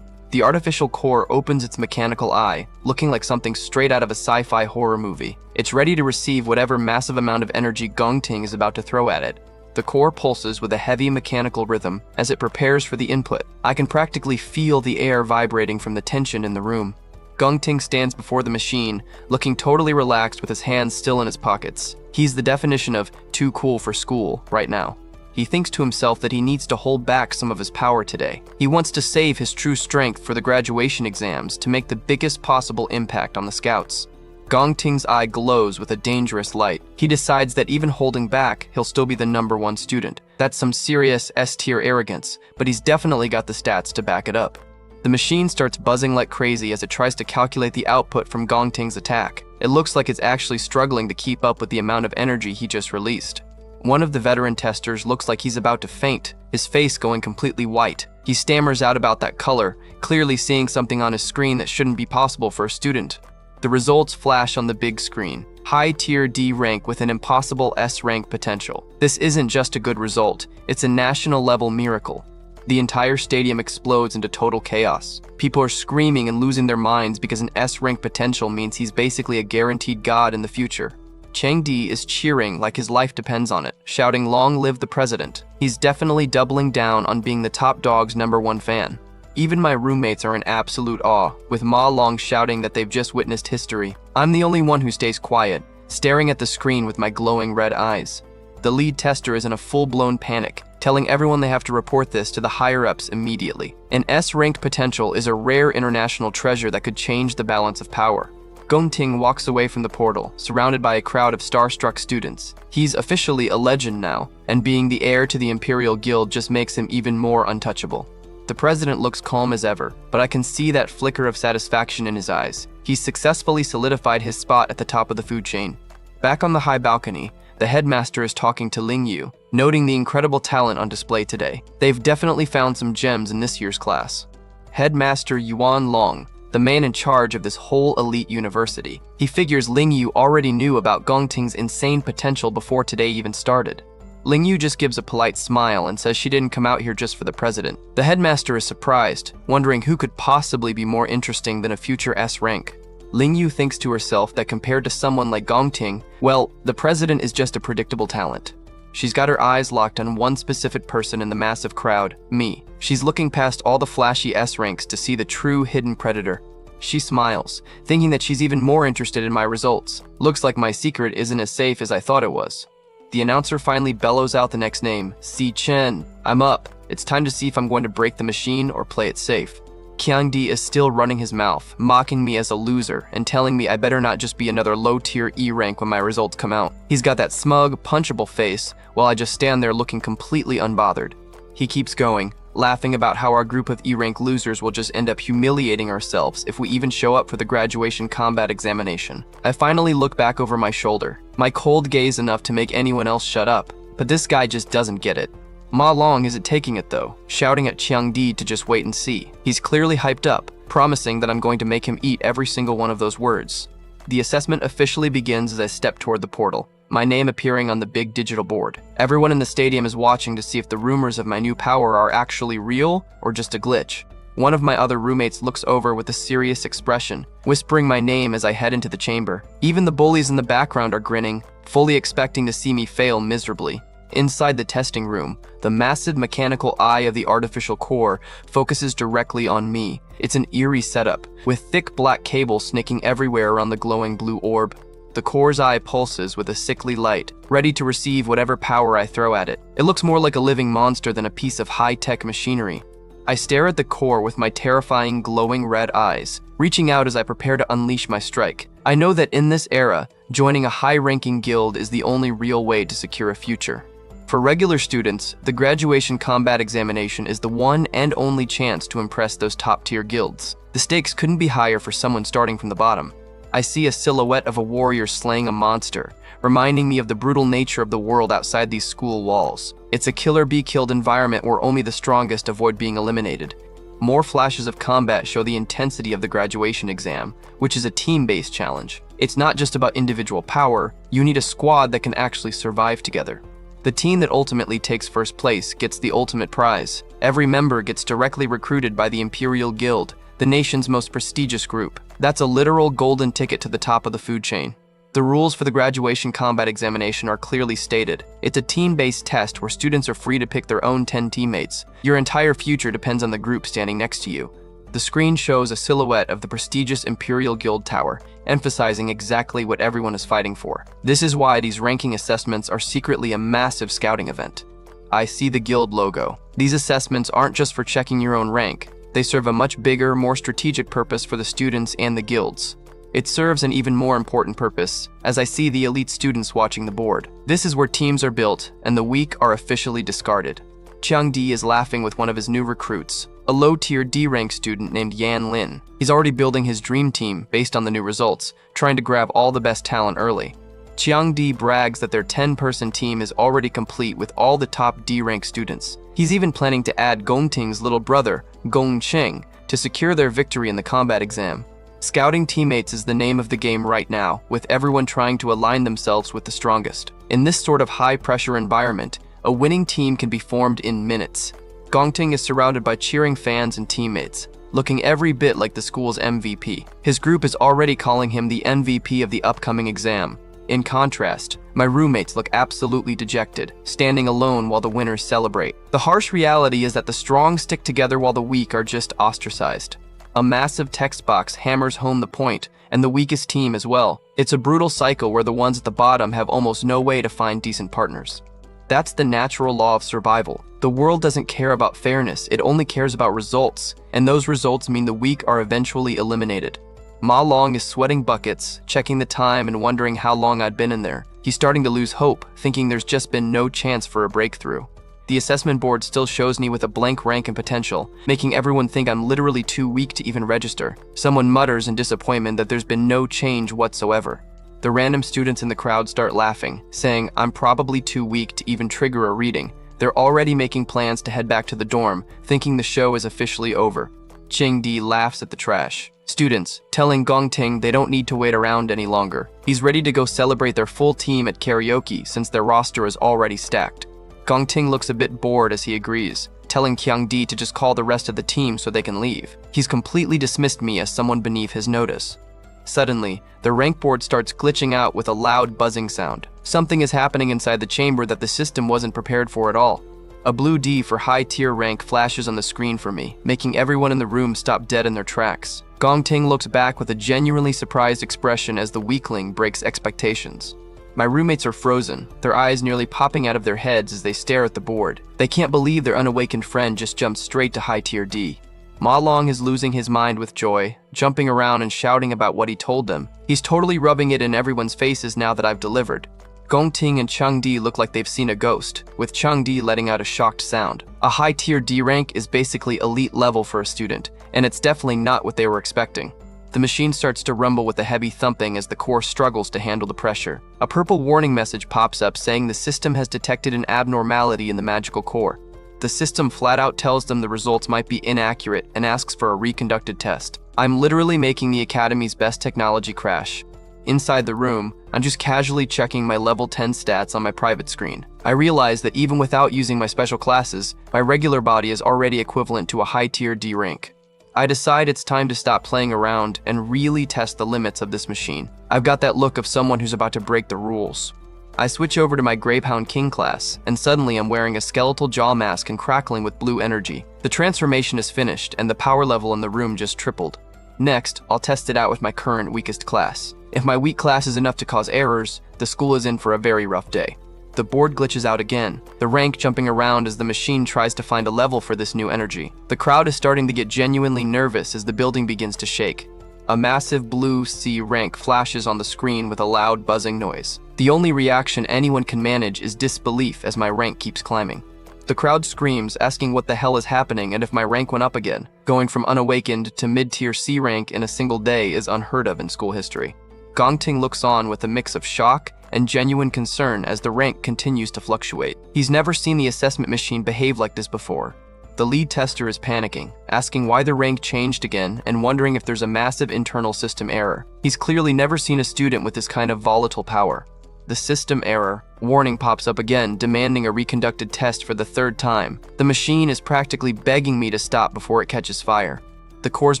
The artificial core opens its mechanical eye, looking like something straight out of a sci-fi horror movie. It's ready to receive whatever massive amount of energy Gongting is about to throw at it. The core pulses with a heavy mechanical rhythm as it prepares for the input. I can practically feel the air vibrating from the tension in the room. Gongting stands before the machine, looking totally relaxed with his hands still in his pockets. He's the definition of too cool for school right now. He thinks to himself that he needs to hold back some of his power today. He wants to save his true strength for the graduation exams to make the biggest possible impact on the scouts. Gongting's eye glows with a dangerous light. He decides that even holding back, he'll still be the #1 student. That's some serious S-tier arrogance, but he's definitely got the stats to back it up. The machine starts buzzing like crazy as it tries to calculate the output from Gongting's attack. It looks like it's actually struggling to keep up with the amount of energy he just released. One of the veteran testers looks like he's about to faint, his face going completely white. He stammers out about that color, clearly seeing something on his screen that shouldn't be possible for a student. The results flash on the big screen. High tier D rank with an impossible S rank potential. This isn't just a good result, it's a national level miracle. The entire stadium explodes into total chaos. People are screaming and losing their minds because an S rank potential means he's basically a guaranteed god in the future. Changdi is cheering like his life depends on it, shouting "Long live the president." He's definitely doubling down on being the top dog's #1 fan. Even my roommates are in absolute awe, with Ma Long shouting that they've just witnessed history. I'm the only one who stays quiet, staring at the screen with my glowing red eyes. The lead tester is in a full-blown panic, telling everyone they have to report this to the higher-ups immediately. An S-ranked potential is a rare international treasure that could change the balance of power. Gongting walks away from the portal, surrounded by a crowd of starstruck students. He's officially a legend now, and being the heir to the Imperial Guild just makes him even more untouchable. The president looks calm as ever, but I can see that flicker of satisfaction in his eyes. He's successfully solidified his spot at the top of the food chain. Back on the high balcony, the headmaster is talking to Ling Yu, noting the incredible talent on display today. They've definitely found some gems in this year's class. Headmaster Yuan Long, the man in charge of this whole elite university. He figures Ling Yu already knew about Gongting's insane potential before today even started. Ling Yu just gives a polite smile and says she didn't come out here just for the president. The headmaster is surprised, wondering who could possibly be more interesting than a future S rank. Ling Yu thinks to herself that compared to someone like Gongting, well, the president is just a predictable talent. She's got her eyes locked on one specific person in the massive crowd, me. She's looking past all the flashy S ranks to see the true hidden predator. She smiles, thinking that she's even more interested in my results. Looks like my secret isn't as safe as I thought it was. The announcer finally bellows out the next name, Si Chen. I'm up. It's time to see if I'm going to break the machine or play it safe. Qiangdi is still running his mouth, mocking me as a loser and telling me I better not just be another low-tier E rank when my results come out. He's got that smug, punchable face, while I just stand there looking completely unbothered. He keeps going, laughing about how our group of E rank losers will just end up humiliating ourselves if we even show up for the graduation combat examination. I finally look back over my shoulder, my cold gaze enough to make anyone else shut up, but this guy just doesn't get it. Ma Long isn't taking it though, shouting at Qiangdi to just wait and see. He's clearly hyped up, promising that I'm going to make him eat every single one of those words. The assessment officially begins as I step toward the portal, my name appearing on the big digital board. Everyone in the stadium is watching to see if the rumors of my new power are actually real or just a glitch. One of my other roommates looks over with a serious expression, whispering my name as I head into the chamber. Even the bullies in the background are grinning, fully expecting to see me fail miserably. Inside the testing room, the massive mechanical eye of the artificial core focuses directly on me. It's an eerie setup, with thick black cables snaking everywhere around the glowing blue orb. The core's eye pulses with a sickly light, ready to receive whatever power I throw at it. It looks more like a living monster than a piece of high-tech machinery. I stare at the core with my terrifying glowing red eyes, reaching out as I prepare to unleash my strike. I know that in this era, joining a high-ranking guild is the only real way to secure a future. For regular students, the graduation combat examination is the one and only chance to impress those top-tier guilds. The stakes couldn't be higher for someone starting from the bottom. I see a silhouette of a warrior slaying a monster, reminding me of the brutal nature of the world outside these school walls. It's a killer-be-killed environment where only the strongest avoid being eliminated. More flashes of combat show the intensity of the graduation exam, which is a team-based challenge. It's not just about individual power, you need a squad that can actually survive together. The team that ultimately takes first place gets the ultimate prize. Every member gets directly recruited by the Imperial Guild, the nation's most prestigious group. That's a literal golden ticket to the top of the food chain. The rules for the graduation combat examination are clearly stated. It's a team-based test where students are free to pick their own 10 teammates. Your entire future depends on the group standing next to you. The screen shows a silhouette of the prestigious Imperial Guild Tower, emphasizing exactly what everyone is fighting for. This is why these ranking assessments are secretly a massive scouting event. I see the guild logo. These assessments aren't just for checking your own rank. They serve a much bigger, more strategic purpose for the students and the guilds. It serves an even more important purpose, as I see the elite students watching the board. This is where teams are built, and the weak are officially discarded. Chiang-di is laughing with one of his new recruits, a low-tier D-rank student named Yan Lin. He's already building his dream team based on the new results, trying to grab all the best talent early. Chiang-di brags that their 10-person team is already complete with all the top D-rank students. He's even planning to add Gongting's little brother, Gongcheng, to secure their victory in the combat exam. Scouting teammates is the name of the game right now, with everyone trying to align themselves with the strongest. In this sort of high-pressure environment, a winning team can be formed in minutes. Gongting is surrounded by cheering fans and teammates, looking every bit like the school's MVP. His group is already calling him the MVP of the upcoming exam. In contrast, my roommates look absolutely dejected, standing alone while the winners celebrate. The harsh reality is that the strong stick together while the weak are just ostracized. A massive text box hammers home the point, and the weakest team as well. It's a brutal cycle where the ones at the bottom have almost no way to find decent partners. That's the natural law of survival. The world doesn't care about fairness, it only cares about results, and those results mean the weak are eventually eliminated. Ma Long is sweating buckets, checking the time and wondering how long I'd been in there. He's starting to lose hope, thinking there's just been no chance for a breakthrough. The assessment board still shows me with a blank rank and potential, making everyone think I'm literally too weak to even register. Someone mutters in disappointment that there's been no change whatsoever. The random students in the crowd start laughing, saying I'm probably too weak to even trigger a reading. They're already making plans to head back to the dorm, thinking the show is officially over. Ching-di laughs at the trash. Students, telling Gongting they don't need to wait around any longer. He's ready to go celebrate their full team at karaoke since their roster is already stacked. Gongting looks a bit bored as he agrees, telling Chiang-di to just call the rest of the team so they can leave. He's completely dismissed me as someone beneath his notice. Suddenly, the rank board starts glitching out with a loud buzzing sound. Something is happening inside the chamber that the system wasn't prepared for at all. A blue D for high tier rank flashes on the screen for me, making everyone in the room stop dead in their tracks. Gongting looks back with a genuinely surprised expression as the weakling breaks expectations. My roommates are frozen, their eyes nearly popping out of their heads as they stare at the board. They can't believe their unawakened friend just jumped straight to high tier D. Ma Long is losing his mind with joy, jumping around and shouting about what he told them. He's totally rubbing it in everyone's faces now that I've delivered. Gongting and Chiang-di look like they've seen a ghost, with Chiang-di letting out a shocked sound. A high tier D rank is basically elite level for a student, and it's definitely not what they were expecting. The machine starts to rumble with a heavy thumping as the core struggles to handle the pressure. A purple warning message pops up saying the system has detected an abnormality in the magical core. The system flat out tells them the results might be inaccurate and asks for a reconducted test. I'm literally making the Academy's best technology crash. Inside the room, I'm just casually checking my level 10 stats on my private screen. I realize that even without using my special classes, my regular body is already equivalent to a high tier D rank. I decide it's time to stop playing around and really test the limits of this machine. I've got that look of someone who's about to break the rules. I switch over to my Grapehound King class, and suddenly I'm wearing a skeletal jaw mask and crackling with blue energy. The transformation is finished, and the power level in the room just tripled. Next, I'll test it out with my current weakest class. If my weak class is enough to cause errors, the school is in for a very rough day. The board glitches out again, the rank jumping around as the machine tries to find a level for this new energy. The crowd is starting to get genuinely nervous as the building begins to shake. A massive blue C rank flashes on the screen with a loud buzzing noise. The only reaction anyone can manage is disbelief as my rank keeps climbing. The crowd screams, asking what the hell is happening and if my rank went up again. Going from unawakened to mid-tier C rank in a single day is unheard of in school history. Gongting looks on with a mix of shock and genuine concern as the rank continues to fluctuate. He's never seen the assessment machine behave like this before. The lead tester is panicking, asking why the rank changed again and wondering if there's a massive internal system error. He's clearly never seen a student with this kind of volatile power. The system error warning pops up again, demanding a reconducted test for the third time. The machine is practically begging me to stop before it catches fire. The core's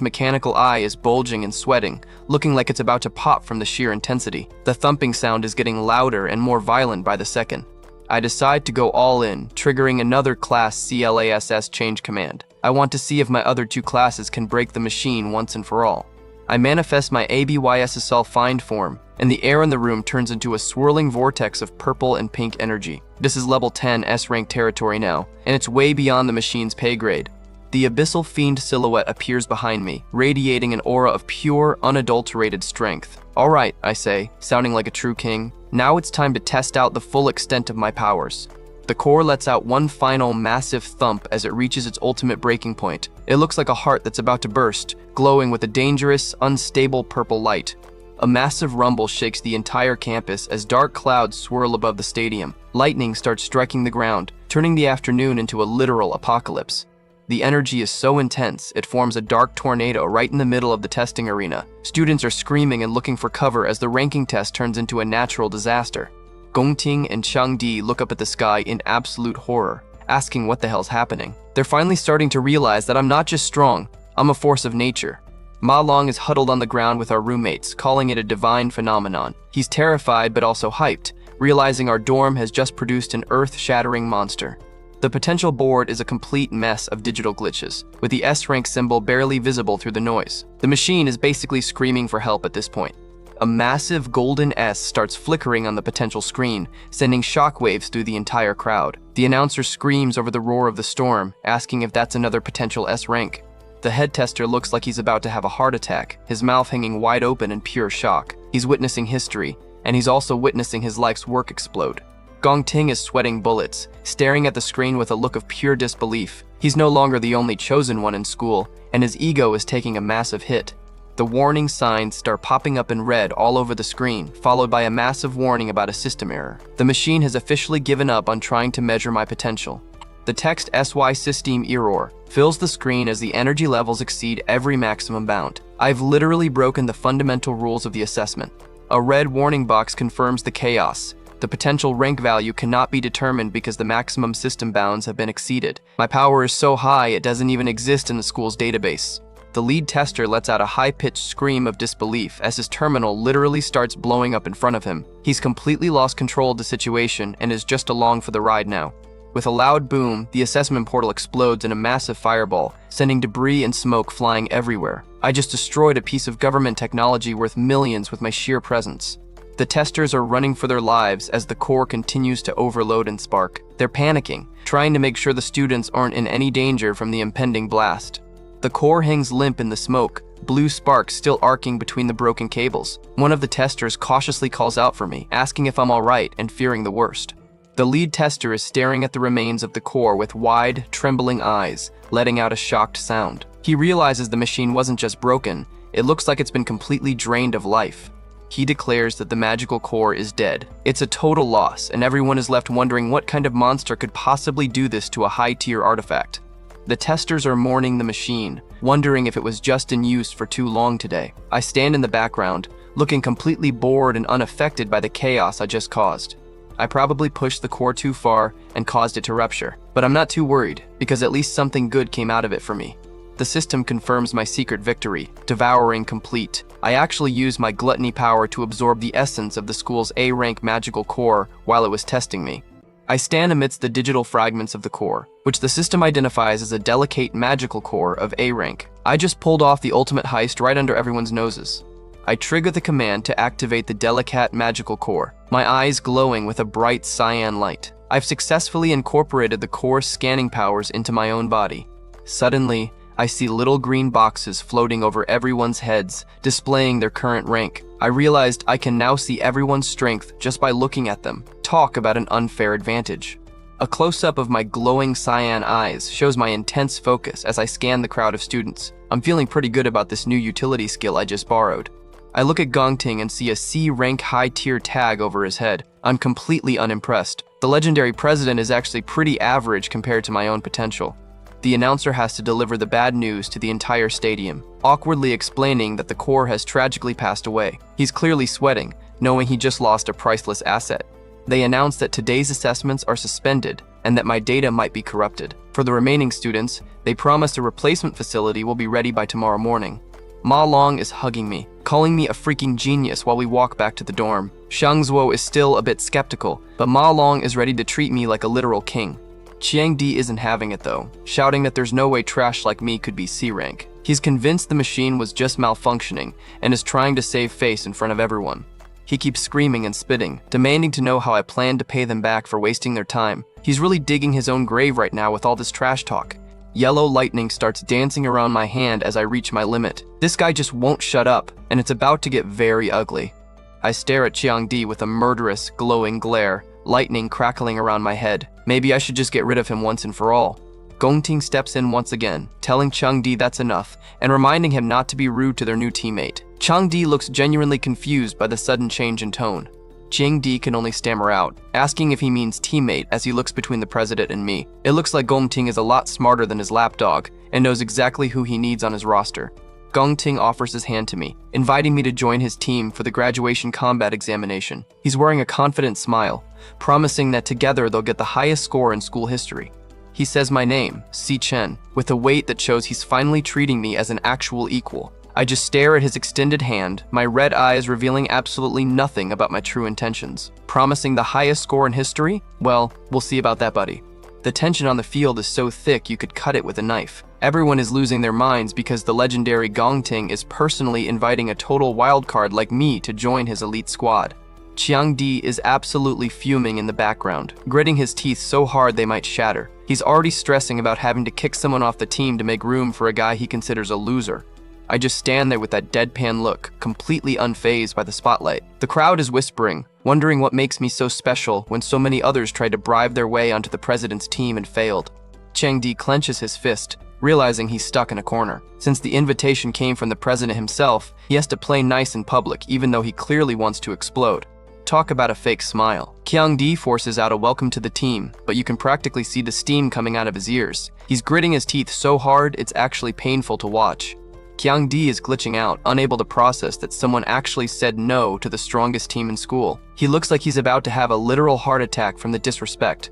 mechanical eye is bulging and sweating, looking like it's about to pop from the sheer intensity. The thumping sound is getting louder and more violent by the second. I decide to go all in, triggering another class CLASS change command. I want to see if my other two classes can break the machine once and for all. I manifest my ABYSSL find form, and the air in the room turns into a swirling vortex of purple and pink energy. This is level 10 S-rank territory now, and it's way beyond the machine's pay grade. The abyssal fiend silhouette appears behind me, radiating an aura of pure, unadulterated strength. All right, I say, sounding like a true king. Now it's time to test out the full extent of my powers. The core lets out one final massive thump as it reaches its ultimate breaking point. It looks like a heart that's about to burst, glowing with a dangerous, unstable purple light. A massive rumble shakes the entire campus as dark clouds swirl above the stadium. Lightning starts striking the ground, turning the afternoon into a literal apocalypse. The energy is so intense, it forms a dark tornado right in the middle of the testing arena. Students are screaming and looking for cover as the ranking test turns into a natural disaster. Gongting and Changdi look up at the sky in absolute horror, asking what the hell's happening. They're finally starting to realize that I'm not just strong, I'm a force of nature. Ma Long is huddled on the ground with our roommates, calling it a divine phenomenon. He's terrified but also hyped, realizing our dorm has just produced an earth-shattering monster. The potential board is a complete mess of digital glitches, with the S-rank symbol barely visible through the noise. The machine is basically screaming for help at this point. A massive golden S starts flickering on the potential screen, sending shockwaves through the entire crowd. The announcer screams over the roar of the storm, asking if that's another potential S-rank. The head tester looks like he's about to have a heart attack, his mouth hanging wide open in pure shock. He's witnessing history, and he's also witnessing his life's work explode. Gong Ting is sweating bullets, staring at the screen with a look of pure disbelief. He's no longer the only chosen one in school, and his ego is taking a massive hit. The warning signs start popping up in red all over the screen, followed by a massive warning about a system error. The machine has officially given up on trying to measure my potential. The text SY System Error fills the screen as the energy levels exceed every maximum bound. I've literally broken the fundamental rules of the assessment. A red warning box confirms the chaos. The potential rank value cannot be determined because the maximum system bounds have been exceeded. My power is so high it doesn't even exist in the school's database. The lead tester lets out a high-pitched scream of disbelief as his terminal literally starts blowing up in front of him. He's completely lost control of the situation and is just along for the ride now. With a loud boom, the assessment portal explodes in a massive fireball, sending debris and smoke flying everywhere. I just destroyed a piece of government technology worth millions with my sheer presence. The testers are running for their lives as the core continues to overload and spark. They're panicking, trying to make sure the students aren't in any danger from the impending blast. The core hangs limp in the smoke, blue sparks still arcing between the broken cables. One of the testers cautiously calls out for me, asking if I'm alright and fearing the worst. The lead tester is staring at the remains of the core with wide, trembling eyes, letting out a shocked sound. He realizes the machine wasn't just broken, it looks like it's been completely drained of life. He declares that the magical core is dead. It's a total loss, and everyone is left wondering what kind of monster could possibly do this to a high-tier artifact. The testers are mourning the machine, wondering if it was just in use for too long today. I stand in the background, looking completely bored and unaffected by the chaos I just caused. I probably pushed the core too far and caused it to rupture, but I'm not too worried, because at least something good came out of it for me. The system confirms my secret victory, devouring complete. I actually used my gluttony power to absorb the essence of the school's A-rank magical core while it was testing me. I stand amidst the digital fragments of the core, which the system identifies as a delicate magical core of A rank. I just pulled off the ultimate heist right under everyone's noses. I trigger the command to activate the delicate magical core, my eyes glowing with a bright cyan light. I've successfully incorporated the core's scanning powers into my own body. Suddenly, I see little green boxes floating over everyone's heads, displaying their current rank. I realized I can now see everyone's strength just by looking at them. Talk about an unfair advantage. A close-up of my glowing cyan eyes shows my intense focus as I scan the crowd of students. I'm feeling pretty good about this new utility skill I just borrowed. I look at Gongting and see a C-rank high-tier tag over his head. I'm completely unimpressed. The legendary president is actually pretty average compared to my own potential. the announcer has to deliver the bad news to the entire stadium, awkwardly explaining that the core has tragically passed away. He's clearly sweating, knowing he just lost a priceless asset. They announce that today's assessments are suspended and that my data might be corrupted. For the remaining students, they promise a replacement facility will be ready by tomorrow morning. Ma Long is hugging me, calling me a freaking genius while we walk back to the dorm. Xiang Zuo is still a bit skeptical, but Ma Long is ready to treat me like a literal king. Chiang Di isn't having it though, shouting that there's no way trash like me could be C-rank. He's convinced the machine was just malfunctioning and is trying to save face in front of everyone. He keeps screaming and spitting, demanding to know how I plan to pay them back for wasting their time. He's really digging his own grave right now with all this trash talk. Yellow lightning starts dancing around my hand as I reach my limit. This guy just won't shut up, and it's about to get very ugly. I stare at Chiang Di with a murderous, glowing glare, lightning crackling around my head. Maybe I should just get rid of him once and for all. Gongting steps in once again, telling Chiang Di that's enough, and reminding him not to be rude to their new teammate. Chiang Di looks genuinely confused by the sudden change in tone. Chiang Di can only stammer out, asking if he means teammate as he looks between the president and me. It looks like Gongting is a lot smarter than his lapdog, and knows exactly who he needs on his roster. Gongting offers his hand to me, inviting me to join his team for the graduation combat examination. He's wearing a confident smile, promising that together they'll get the highest score in school history. He says my name, Si Chen, with a weight that shows he's finally treating me as an actual equal. I just stare at his extended hand, my red eyes revealing absolutely nothing about my true intentions. Promising the highest score in history? Well, we'll see about that, buddy. The tension on the field is so thick you could cut it with a knife. Everyone is losing their minds because the legendary Gongting is personally inviting a total wildcard like me to join his elite squad. Chiang Di is absolutely fuming in the background, gritting his teeth so hard they might shatter. He's already stressing about having to kick someone off the team to make room for a guy he considers a loser. I just stand there with that deadpan look, completely unfazed by the spotlight. The crowd is whispering, wondering what makes me so special when so many others tried to bribe their way onto the president's team and failed. Chiang Di clenches his fist, realizing he's stuck in a corner. Since the invitation came from the president himself, he has to play nice in public even though he clearly wants to explode. Talk about a fake smile. Chiang Di forces out a welcome to the team, but you can practically see the steam coming out of his ears. He's gritting his teeth so hard it's actually painful to watch. Chiang Di is glitching out, unable to process that someone actually said no to the strongest team in school. He looks like he's about to have a literal heart attack from the disrespect.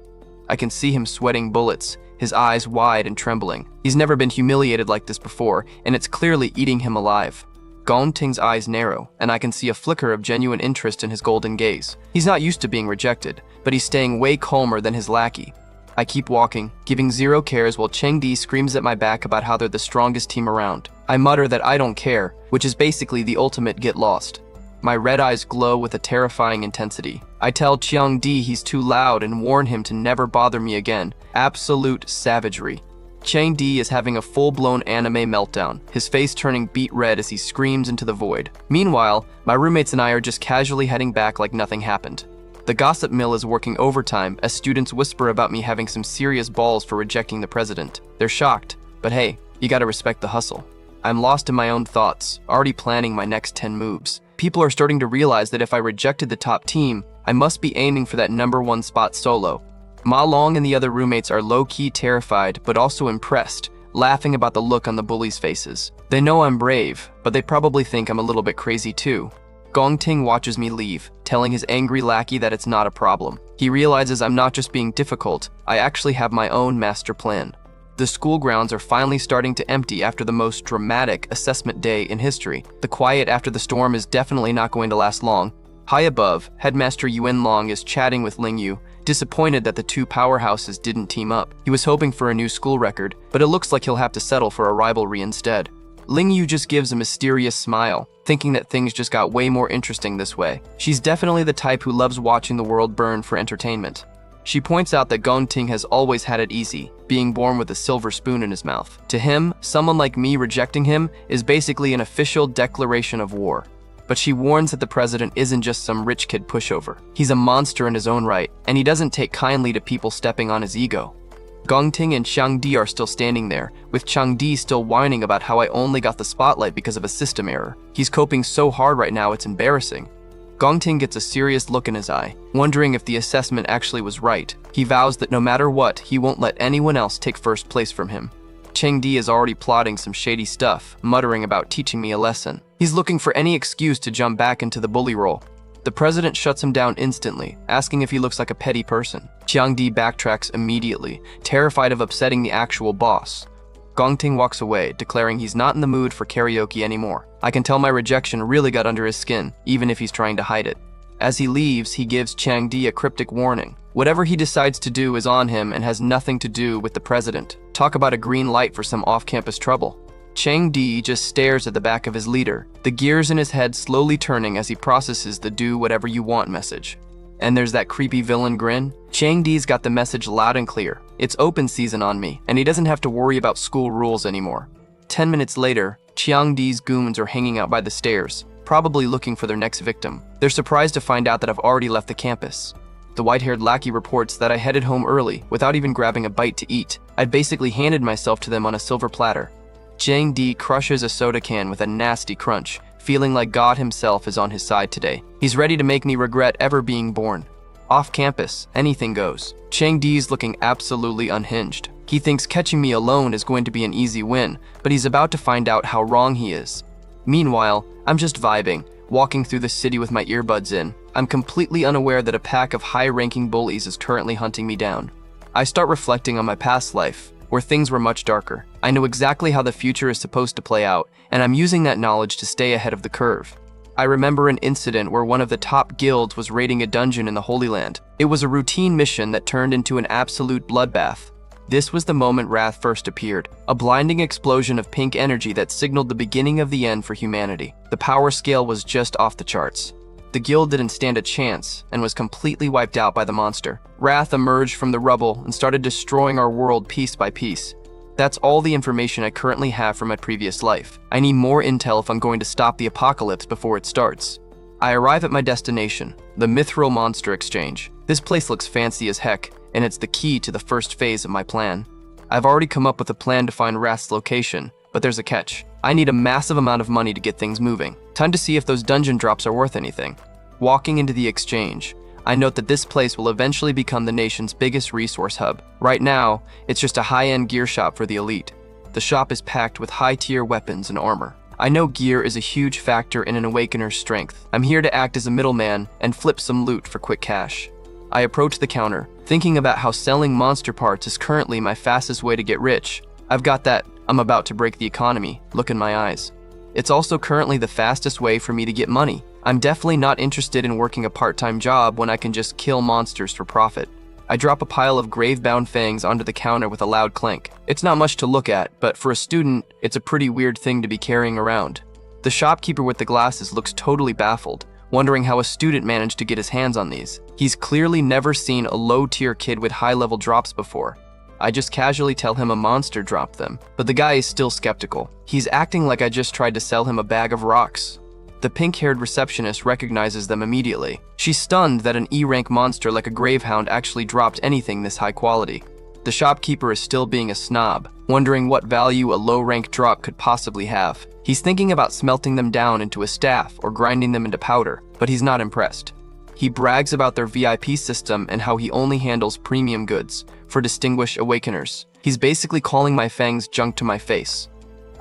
I can see him sweating bullets, his eyes wide and trembling. He's never been humiliated like this before, and it's clearly eating him alive. Gongting's eyes narrow, and I can see a flicker of genuine interest in his golden gaze. He's not used to being rejected, but he's staying way calmer than his lackey. I keep walking, giving zero cares while Chiang Di screams at my back about how they're the strongest team around. I mutter that I don't care, which is basically the ultimate get lost. My red eyes glow with a terrifying intensity. I tell Chiang Di he's too loud and warn him to never bother me again. Absolute savagery. Chiang Di is having a full-blown anime meltdown, his face turning beet red as he screams into the void. Meanwhile, my roommates and I are just casually heading back like nothing happened. The gossip mill is working overtime as students whisper about me having some serious balls for rejecting the president. They're shocked, but hey, you gotta respect the hustle. I'm lost in my own thoughts, already planning my next 10 moves. People are starting to realize that if I rejected the top team, I must be aiming for that #1 spot solo. Ma Long and the other roommates are low-key terrified, but also impressed, laughing about the look on the bullies' faces. They know I'm brave, but they probably think I'm a little bit crazy too. Gongting watches me leave, telling his angry lackey that it's not a problem. He realizes I'm not just being difficult, I actually have my own master plan. The school grounds are finally starting to empty after the most dramatic assessment day in history. The quiet after the storm is definitely not going to last long. High above, Headmaster Yuan Long is chatting with Ling Yu, disappointed that the two powerhouses didn't team up. He was hoping for a new school record, but it looks like he'll have to settle for a rivalry instead. Ling Yu just gives a mysterious smile, thinking that things just got way more interesting this way. She's definitely the type who loves watching the world burn for entertainment. She points out that Gongting has always had it easy, being born with a silver spoon in his mouth. To him, someone like me rejecting him is basically an official declaration of war. But she warns that the president isn't just some rich kid pushover. He's a monster in his own right, and he doesn't take kindly to people stepping on his ego. Gongting and Chiang Di are still standing there, with Chiang Di still whining about how I only got the spotlight because of a system error. He's coping so hard right now it's embarrassing. Gongting gets a serious look in his eye, wondering if the assessment actually was right. He vows that no matter what, he won't let anyone else take first place from him. Chengdi is already plotting some shady stuff, muttering about teaching me a lesson. He's looking for any excuse to jump back into the bully role. The president shuts him down instantly, asking if he looks like a petty person. Chengdi backtracks immediately, terrified of upsetting the actual boss. Gongting walks away, declaring he's not in the mood for karaoke anymore. I can tell my rejection really got under his skin, even if he's trying to hide it. As he leaves, he gives Chengdi a cryptic warning. Whatever he decides to do is on him and has nothing to do with the president. Talk about a green light for some off-campus trouble. Chengdi just stares at the back of his leader, the gears in his head slowly turning as he processes the do whatever you want message. And there's that creepy villain grin. Chengdi's got the message loud and clear. It's open season on me, and he doesn't have to worry about school rules anymore. 10 minutes later, Chengdi's goons are hanging out by the stairs, probably looking for their next victim. They're surprised to find out that I've already left the campus. The white-haired lackey reports that I headed home early without even grabbing a bite to eat. I'd basically handed myself to them on a silver platter. Chengdi crushes a soda can with a nasty crunch, feeling like God himself is on his side today. He's ready to make me regret ever being born. Off campus, anything goes. Chengdi's looking absolutely unhinged. He thinks catching me alone is going to be an easy win, but he's about to find out how wrong he is. Meanwhile, I'm just vibing, walking through the city with my earbuds in. I'm completely unaware that a pack of high-ranking bullies is currently hunting me down. I start reflecting on my past life, where things were much darker. I know exactly how the future is supposed to play out, and I'm using that knowledge to stay ahead of the curve. I remember an incident where one of the top guilds was raiding a dungeon in the Holy Land. It was a routine mission that turned into an absolute bloodbath. This was the moment Wrath first appeared, a blinding explosion of pink energy that signaled the beginning of the end for humanity. The power scale was just off the charts. The guild didn't stand a chance and was completely wiped out by the monster. Wrath emerged from the rubble and started destroying our world piece by piece. That's all the information I currently have from my previous life. I need more intel if I'm going to stop the apocalypse before it starts. I arrive at my destination, the Mithril Monster Exchange. This place looks fancy as heck, and it's the key to the first phase of my plan. I've already come up with a plan to find Wrath's location, but there's a catch. I need a massive amount of money to get things moving. Time to see if those dungeon drops are worth anything. Walking into the exchange, I note that this place will eventually become the nation's biggest resource hub. Right now, it's just a high-end gear shop for the elite. The shop is packed with high-tier weapons and armor. I know gear is a huge factor in an awakener's strength. I'm here to act as a middleman and flip some loot for quick cash. I approach the counter, thinking about how selling monster parts is currently my fastest way to get rich. I've got that I'm about to break the economy look in my eyes. It's also currently the fastest way for me to get money. I'm definitely not interested in working a part-time job when I can just kill monsters for profit. I drop a pile of grave-bound fangs onto the counter with a loud clink. It's not much to look at, but for a student, it's a pretty weird thing to be carrying around. The shopkeeper with the glasses looks totally baffled, wondering how a student managed to get his hands on these. He's clearly never seen a low-tier kid with high-level drops before. I just casually tell him a monster dropped them, but the guy is still skeptical. He's acting like I just tried to sell him a bag of rocks. The pink-haired receptionist recognizes them immediately. She's stunned that an E-rank monster like a gravehound actually dropped anything this high quality. The shopkeeper is still being a snob, wondering what value a low-rank drop could possibly have. He's thinking about smelting them down into a staff or grinding them into powder, but he's not impressed. He brags about their VIP system and how he only handles premium goods for distinguished awakeners. He's basically calling my fangs junk to my face.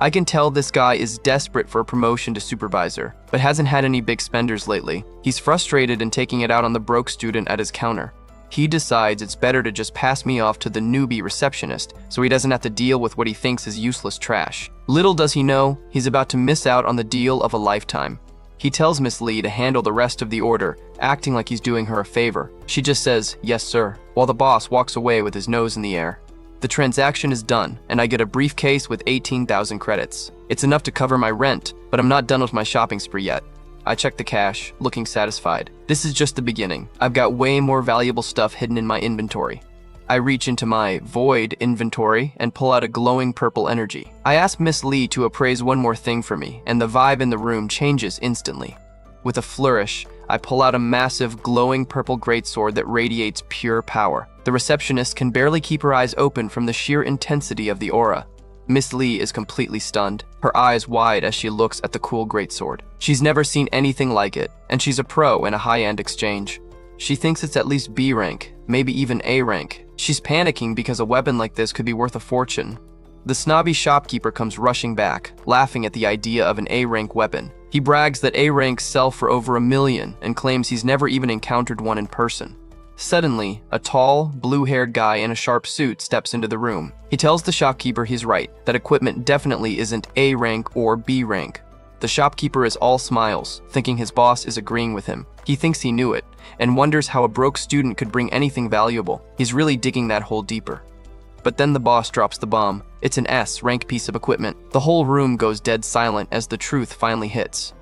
I can tell this guy is desperate for a promotion to supervisor, but hasn't had any big spenders lately. He's frustrated and taking it out on the broke student at his counter. He decides it's better to just pass me off to the newbie receptionist so he doesn't have to deal with what he thinks is useless trash. Little does he know, he's about to miss out on the deal of a lifetime. He tells Miss Lee to handle the rest of the order, acting like he's doing her a favor. She just says, "Yes, sir," while the boss walks away with his nose in the air. The transaction is done, and I get a briefcase with 18,000 credits. It's enough to cover my rent, but I'm not done with my shopping spree yet. I check the cash, looking satisfied. This is just the beginning. I've got way more valuable stuff hidden in my inventory. I reach into my void inventory and pull out a glowing purple energy. I ask Miss Lee to appraise one more thing for me, and the vibe in the room changes instantly. With a flourish, I pull out a massive glowing purple greatsword that radiates pure power. The receptionist can barely keep her eyes open from the sheer intensity of the aura. Miss Lee is completely stunned, her eyes wide as she looks at the cool greatsword. She's never seen anything like it, and she's a pro in a high-end exchange. She thinks it's at least B rank, maybe even A rank. She's panicking because a weapon like this could be worth a fortune. The snobby shopkeeper comes rushing back, laughing at the idea of an A-rank weapon. He brags that A-ranks sell for over 1 million and claims he's never even encountered one in person. Suddenly, a tall, blue-haired guy in a sharp suit steps into the room. He tells the shopkeeper he's right, that equipment definitely isn't A-rank or B-rank. The shopkeeper is all smiles, thinking his boss is agreeing with him. He thinks he knew it, and wonders how a broke student could bring anything valuable. He's really digging that hole deeper. But then the boss drops the bomb. It's an S-rank piece of equipment. The whole room goes dead silent as the truth finally hits.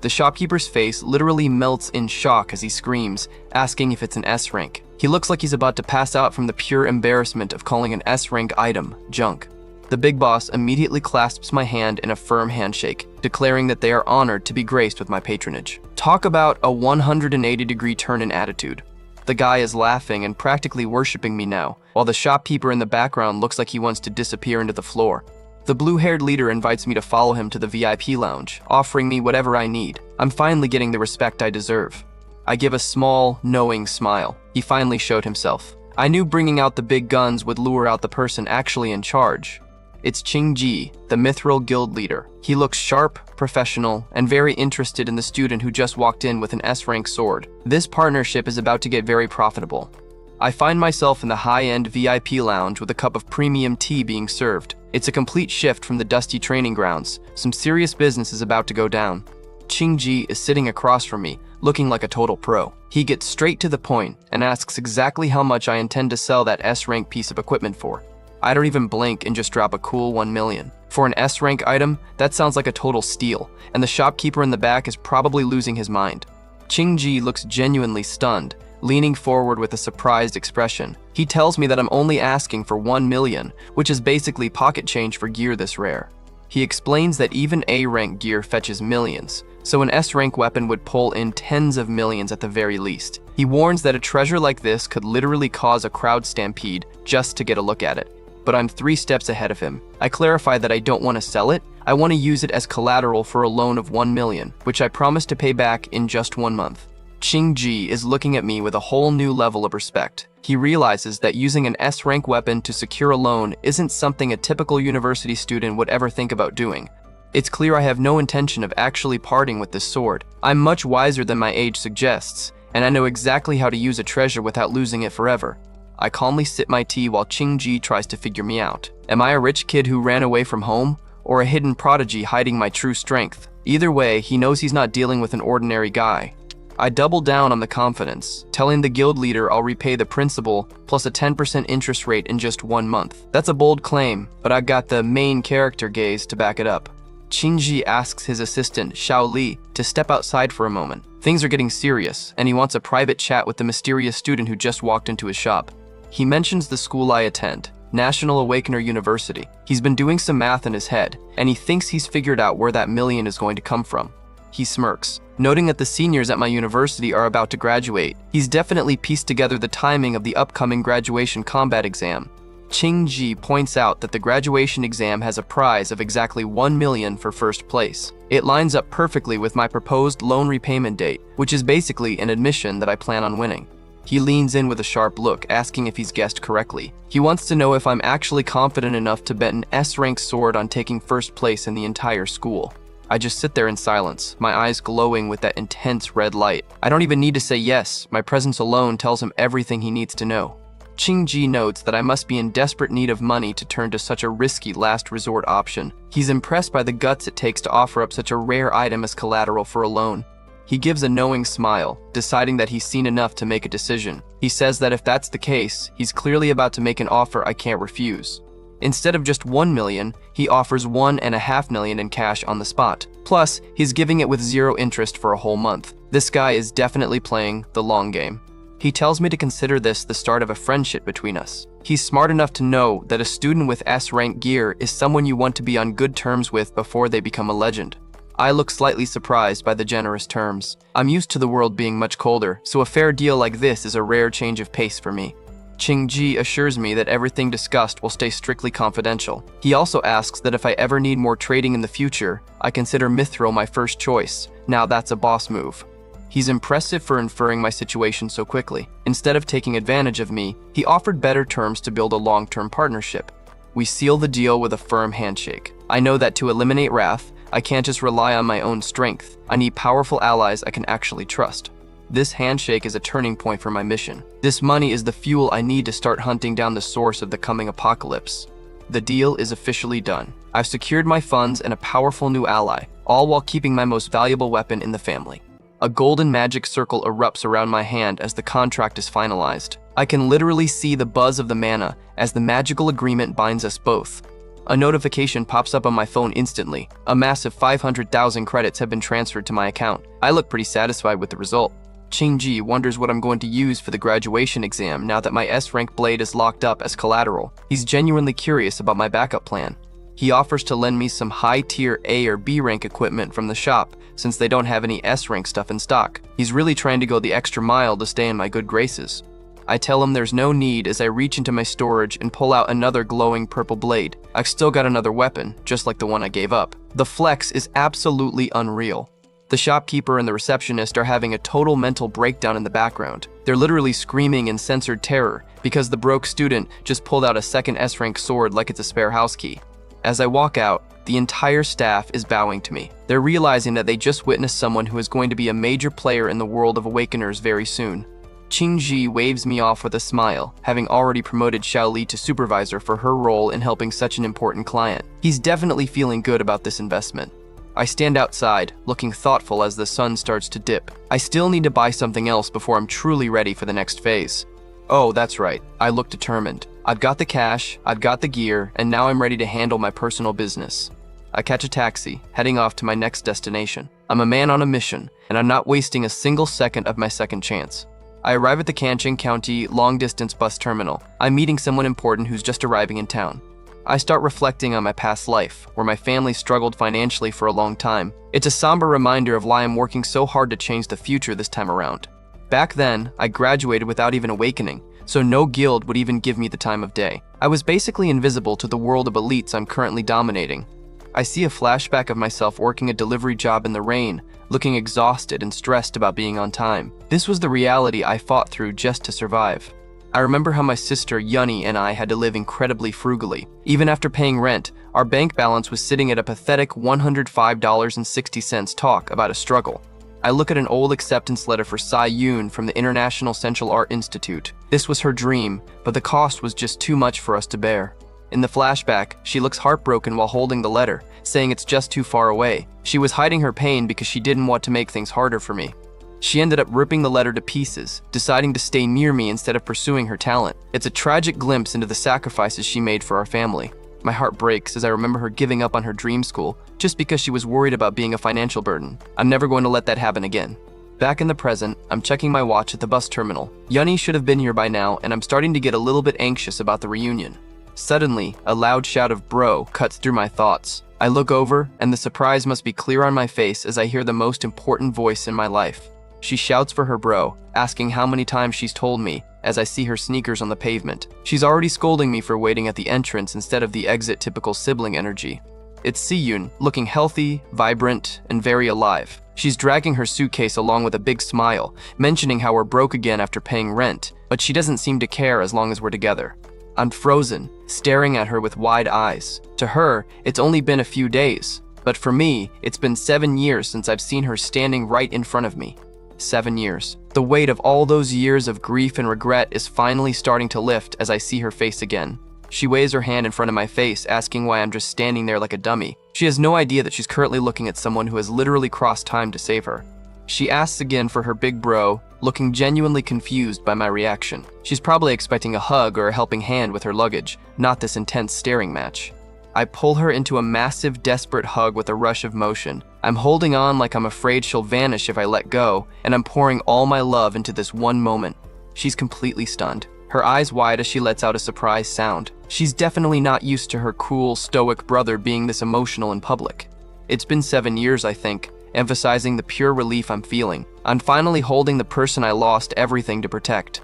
The shopkeeper's face literally melts in shock as he screams, asking if it's an S-rank. He looks like he's about to pass out from the pure embarrassment of calling an S-rank item junk. The big boss immediately clasps my hand in a firm handshake, declaring that they are honored to be graced with my patronage. Talk about a 180-degree turn in attitude. The guy is laughing and practically worshipping me now, while the shopkeeper in the background looks like he wants to disappear into the floor. The blue-haired leader invites me to follow him to the VIP lounge, offering me whatever I need. I'm finally getting the respect I deserve. I give a small, knowing smile. He finally showed himself. I knew bringing out the big guns would lure out the person actually in charge. It's Ching-ji, the Mithril Guild leader. He looks sharp, professional, and very interested in the student who just walked in with an S-rank sword. This partnership is about to get very profitable. I find myself in the high-end VIP lounge with a cup of premium tea being served. It's a complete shift from the dusty training grounds. Some serious business is about to go down. Ching-ji is sitting across from me, looking like a total pro. He gets straight to the point and asks exactly how much I intend to sell that S-rank piece of equipment for. I don't even blink and just drop a cool 1 million. For an S-rank item, that sounds like a total steal, and the shopkeeper in the back is probably losing his mind. Ching-ji looks genuinely stunned, leaning forward with a surprised expression. He tells me that I'm only asking for 1 million, which is basically pocket change for gear this rare. He explains that even A-rank gear fetches millions, so an S-rank weapon would pull in tens of millions at the very least. He warns that a treasure like this could literally cause a crowd stampede just to get a look at it. But I'm 3 steps ahead of him. I clarify that I don't want to sell it. I want to use it as collateral for a loan of 1 million, which I promise to pay back in just 1 month. Ching-ji is looking at me with a whole new level of respect. He realizes that using an S-rank weapon to secure a loan isn't something a typical university student would ever think about doing. It's clear I have no intention of actually parting with this sword. I'm much wiser than my age suggests, and I know exactly how to use a treasure without losing it forever. I calmly sip my tea while Ching-ji tries to figure me out. Am I a rich kid who ran away from home, or a hidden prodigy hiding my true strength? Either way, he knows he's not dealing with an ordinary guy. I double down on the confidence, telling the guild leader I'll repay the principal plus a 10% interest rate in just 1 month. That's a bold claim, but I've got the main character gaze to back it up. Ching-ji asks his assistant, Xiao Li, to step outside for a moment. Things are getting serious, and he wants a private chat with the mysterious student who just walked into his shop. He mentions the school I attend, National Awakener University. He's been doing some math in his head, and he thinks he's figured out where that million is going to come from. He smirks, noting that the seniors at my university are about to graduate. He's definitely pieced together the timing of the upcoming graduation combat exam. Ching-ji points out that the graduation exam has a prize of exactly 1 million for first place. It lines up perfectly with my proposed loan repayment date, which is basically an admission that I plan on winning. He leans in with a sharp look, asking if he's guessed correctly. He wants to know if I'm actually confident enough to bet an S-rank sword on taking first place in the entire school. I just sit there in silence, my eyes glowing with that intense red light. I don't even need to say yes, my presence alone tells him everything he needs to know. Ching-ji notes that I must be in desperate need of money to turn to such a risky last resort option. He's impressed by the guts it takes to offer up such a rare item as collateral for a loan. He gives a knowing smile, deciding that he's seen enough to make a decision. He says that if that's the case, he's clearly about to make an offer I can't refuse. Instead of just 1 million, he offers 1.5 million in cash on the spot. Plus, he's giving it with 0 interest for a whole month. This guy is definitely playing the long game. He tells me to consider this the start of a friendship between us. He's smart enough to know that a student with S-rank gear is someone you want to be on good terms with before they become a legend. I look slightly surprised by the generous terms. I'm used to the world being much colder, so a fair deal like this is a rare change of pace for me. Ching-ji assures me that everything discussed will stay strictly confidential. He also asks that if I ever need more trading in the future, I consider Mithril my first choice. Now that's a boss move. He's impressive for inferring my situation so quickly. Instead of taking advantage of me, he offered better terms to build a long-term partnership. We seal the deal with a firm handshake. I know that to eliminate wrath, I can't just rely on my own strength. I need powerful allies I can actually trust. This handshake is a turning point for my mission. This money is the fuel I need to start hunting down the source of the coming apocalypse. The deal is officially done. I've secured my funds and a powerful new ally, all while keeping my most valuable weapon in the family. A golden magic circle erupts around my hand as the contract is finalized. I can literally see the buzz of the mana as the magical agreement binds us both. A notification pops up on my phone instantly. A massive 500,000 credits have been transferred to my account. I look pretty satisfied with the result. Qingji wonders what I'm going to use for the graduation exam now that my S-rank blade is locked up as collateral. He's genuinely curious about my backup plan. He offers to lend me some high-tier A or B rank equipment from the shop since they don't have any S-rank stuff in stock. He's really trying to go the extra mile to stay in my good graces. I tell him there's no need as I reach into my storage and pull out another glowing purple blade. I've still got another weapon, just like the one I gave up. The flex is absolutely unreal. The shopkeeper and the receptionist are having a total mental breakdown in the background. They're literally screaming in censored terror because the broke student just pulled out a second S-rank sword like it's a spare house key. As I walk out, the entire staff is bowing to me. They're realizing that they just witnessed someone who is going to be a major player in the world of Awakeners very soon. Qingji waves me off with a smile, having already promoted Xiaoli to supervisor for her role in helping such an important client. He's definitely feeling good about this investment. I stand outside, looking thoughtful as the sun starts to dip. I still need to buy something else before I'm truly ready for the next phase. Oh, that's right. I look determined. I've got the cash, I've got the gear, and now I'm ready to handle my personal business. I catch a taxi, heading off to my next destination. I'm a man on a mission, and I'm not wasting a single second of my second chance. I arrive at the Kanching County long-distance bus terminal. I'm meeting someone important who's just arriving in town. I start reflecting on my past life, where my family struggled financially for a long time. It's a somber reminder of why I'm working so hard to change the future this time around. Back then, I graduated without even awakening, so no guild would even give me the time of day. I was basically invisible to the world of elites I'm currently dominating. I see a flashback of myself working a delivery job in the rain, looking exhausted and stressed about being on time. This was the reality I fought through just to survive. I remember how my sister Yunny and I had to live incredibly frugally. Even after paying rent, our bank balance was sitting at a pathetic $105.60. Talk about a struggle. I look at an old acceptance letter for Sai Yoon from the International Central Art Institute. This was her dream, but the cost was just too much for us to bear. In the flashback, she looks heartbroken while holding the letter, saying it's just too far away. She was hiding her pain because she didn't want to make things harder for me. She ended up ripping the letter to pieces, deciding to stay near me instead of pursuing her talent. It's a tragic glimpse into the sacrifices she made for our family. My heart breaks as I remember her giving up on her dream school just because she was worried about being a financial burden. I'm never going to let that happen again. Back in the present, I'm checking my watch at the bus terminal. Yunny should have been here by now, and I'm starting to get a little bit anxious about the reunion. Suddenly, a loud shout of "bro" cuts through my thoughts. I look over, and the surprise must be clear on my face as I hear the most important voice in my life. She shouts for her bro, asking how many times she's told me, as I see her sneakers on the pavement. She's already scolding me for waiting at the entrance instead of the exit typical sibling energy. It's Siyun, looking healthy, vibrant, and very alive. She's dragging her suitcase along with a big smile, mentioning how we're broke again after paying rent, but she doesn't seem to care as long as we're together. I'm frozen, staring at her with wide eyes. To her, it's only been a few days, but for me, it's been 7 years since I've seen her standing right in front of me. 7 years. The weight of all those years of grief and regret is finally starting to lift as I see her face again. She waves her hand in front of my face, asking why I'm just standing there like a dummy. She has no idea that she's currently looking at someone who has literally crossed time to save her. She asks again for her big bro, looking genuinely confused by my reaction. She's probably expecting a hug or a helping hand with her luggage, not this intense staring match. I pull her into a massive, desperate hug with a rush of motion. I'm holding on like I'm afraid she'll vanish if I let go, and I'm pouring all my love into this one moment. She's completely stunned, her eyes wide as she lets out a surprised sound. She's definitely not used to her cool, stoic brother being this emotional in public. It's been 7 years, I think, emphasizing the pure relief I'm feeling. I'm finally holding the person I lost everything to protect.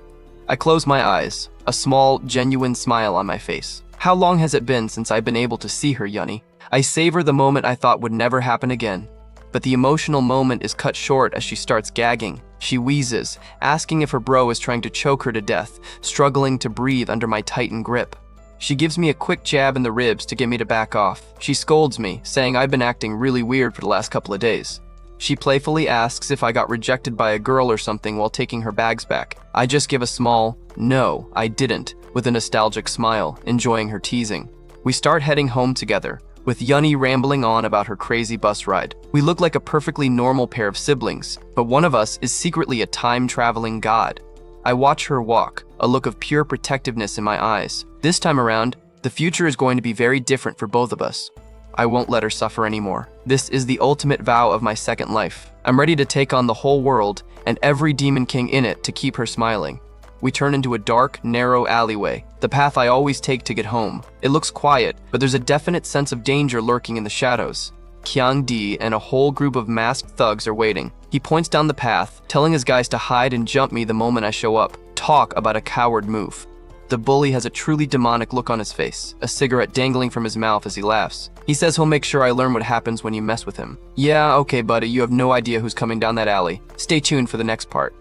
I close my eyes, a small, genuine smile on my face. How long has it been since I've been able to see her, Yunny? I savor the moment I thought would never happen again. But the emotional moment is cut short as she starts gagging. She wheezes, asking if her bro is trying to choke her to death, struggling to breathe under my tightened grip. She gives me a quick jab in the ribs to get me to back off. She scolds me, saying I've been acting really weird for the last couple of days. She playfully asks if I got rejected by a girl or something while taking her bags back. I just give a small, "No, I didn't," with a nostalgic smile, enjoying her teasing. We start heading home together, with Yunny rambling on about her crazy bus ride. We look like a perfectly normal pair of siblings, but one of us is secretly a time-traveling god. I watch her walk, a look of pure protectiveness in my eyes. This time around, the future is going to be very different for both of us. I won't let her suffer anymore. This is the ultimate vow of my second life. I'm ready to take on the whole world and every demon king in it to keep her smiling. We turn into a dark, narrow alleyway, the path I always take to get home. It looks quiet, but there's a definite sense of danger lurking in the shadows. Kyung-di and a whole group of masked thugs are waiting. He points down the path, telling his guys to hide and jump me the moment I show up. Talk about a coward move. The bully has a truly demonic look on his face, a cigarette dangling from his mouth as he laughs. He says he'll make sure I learn what happens when you mess with him. Yeah, okay buddy, you have no idea who's coming down that alley. Stay tuned for the next part.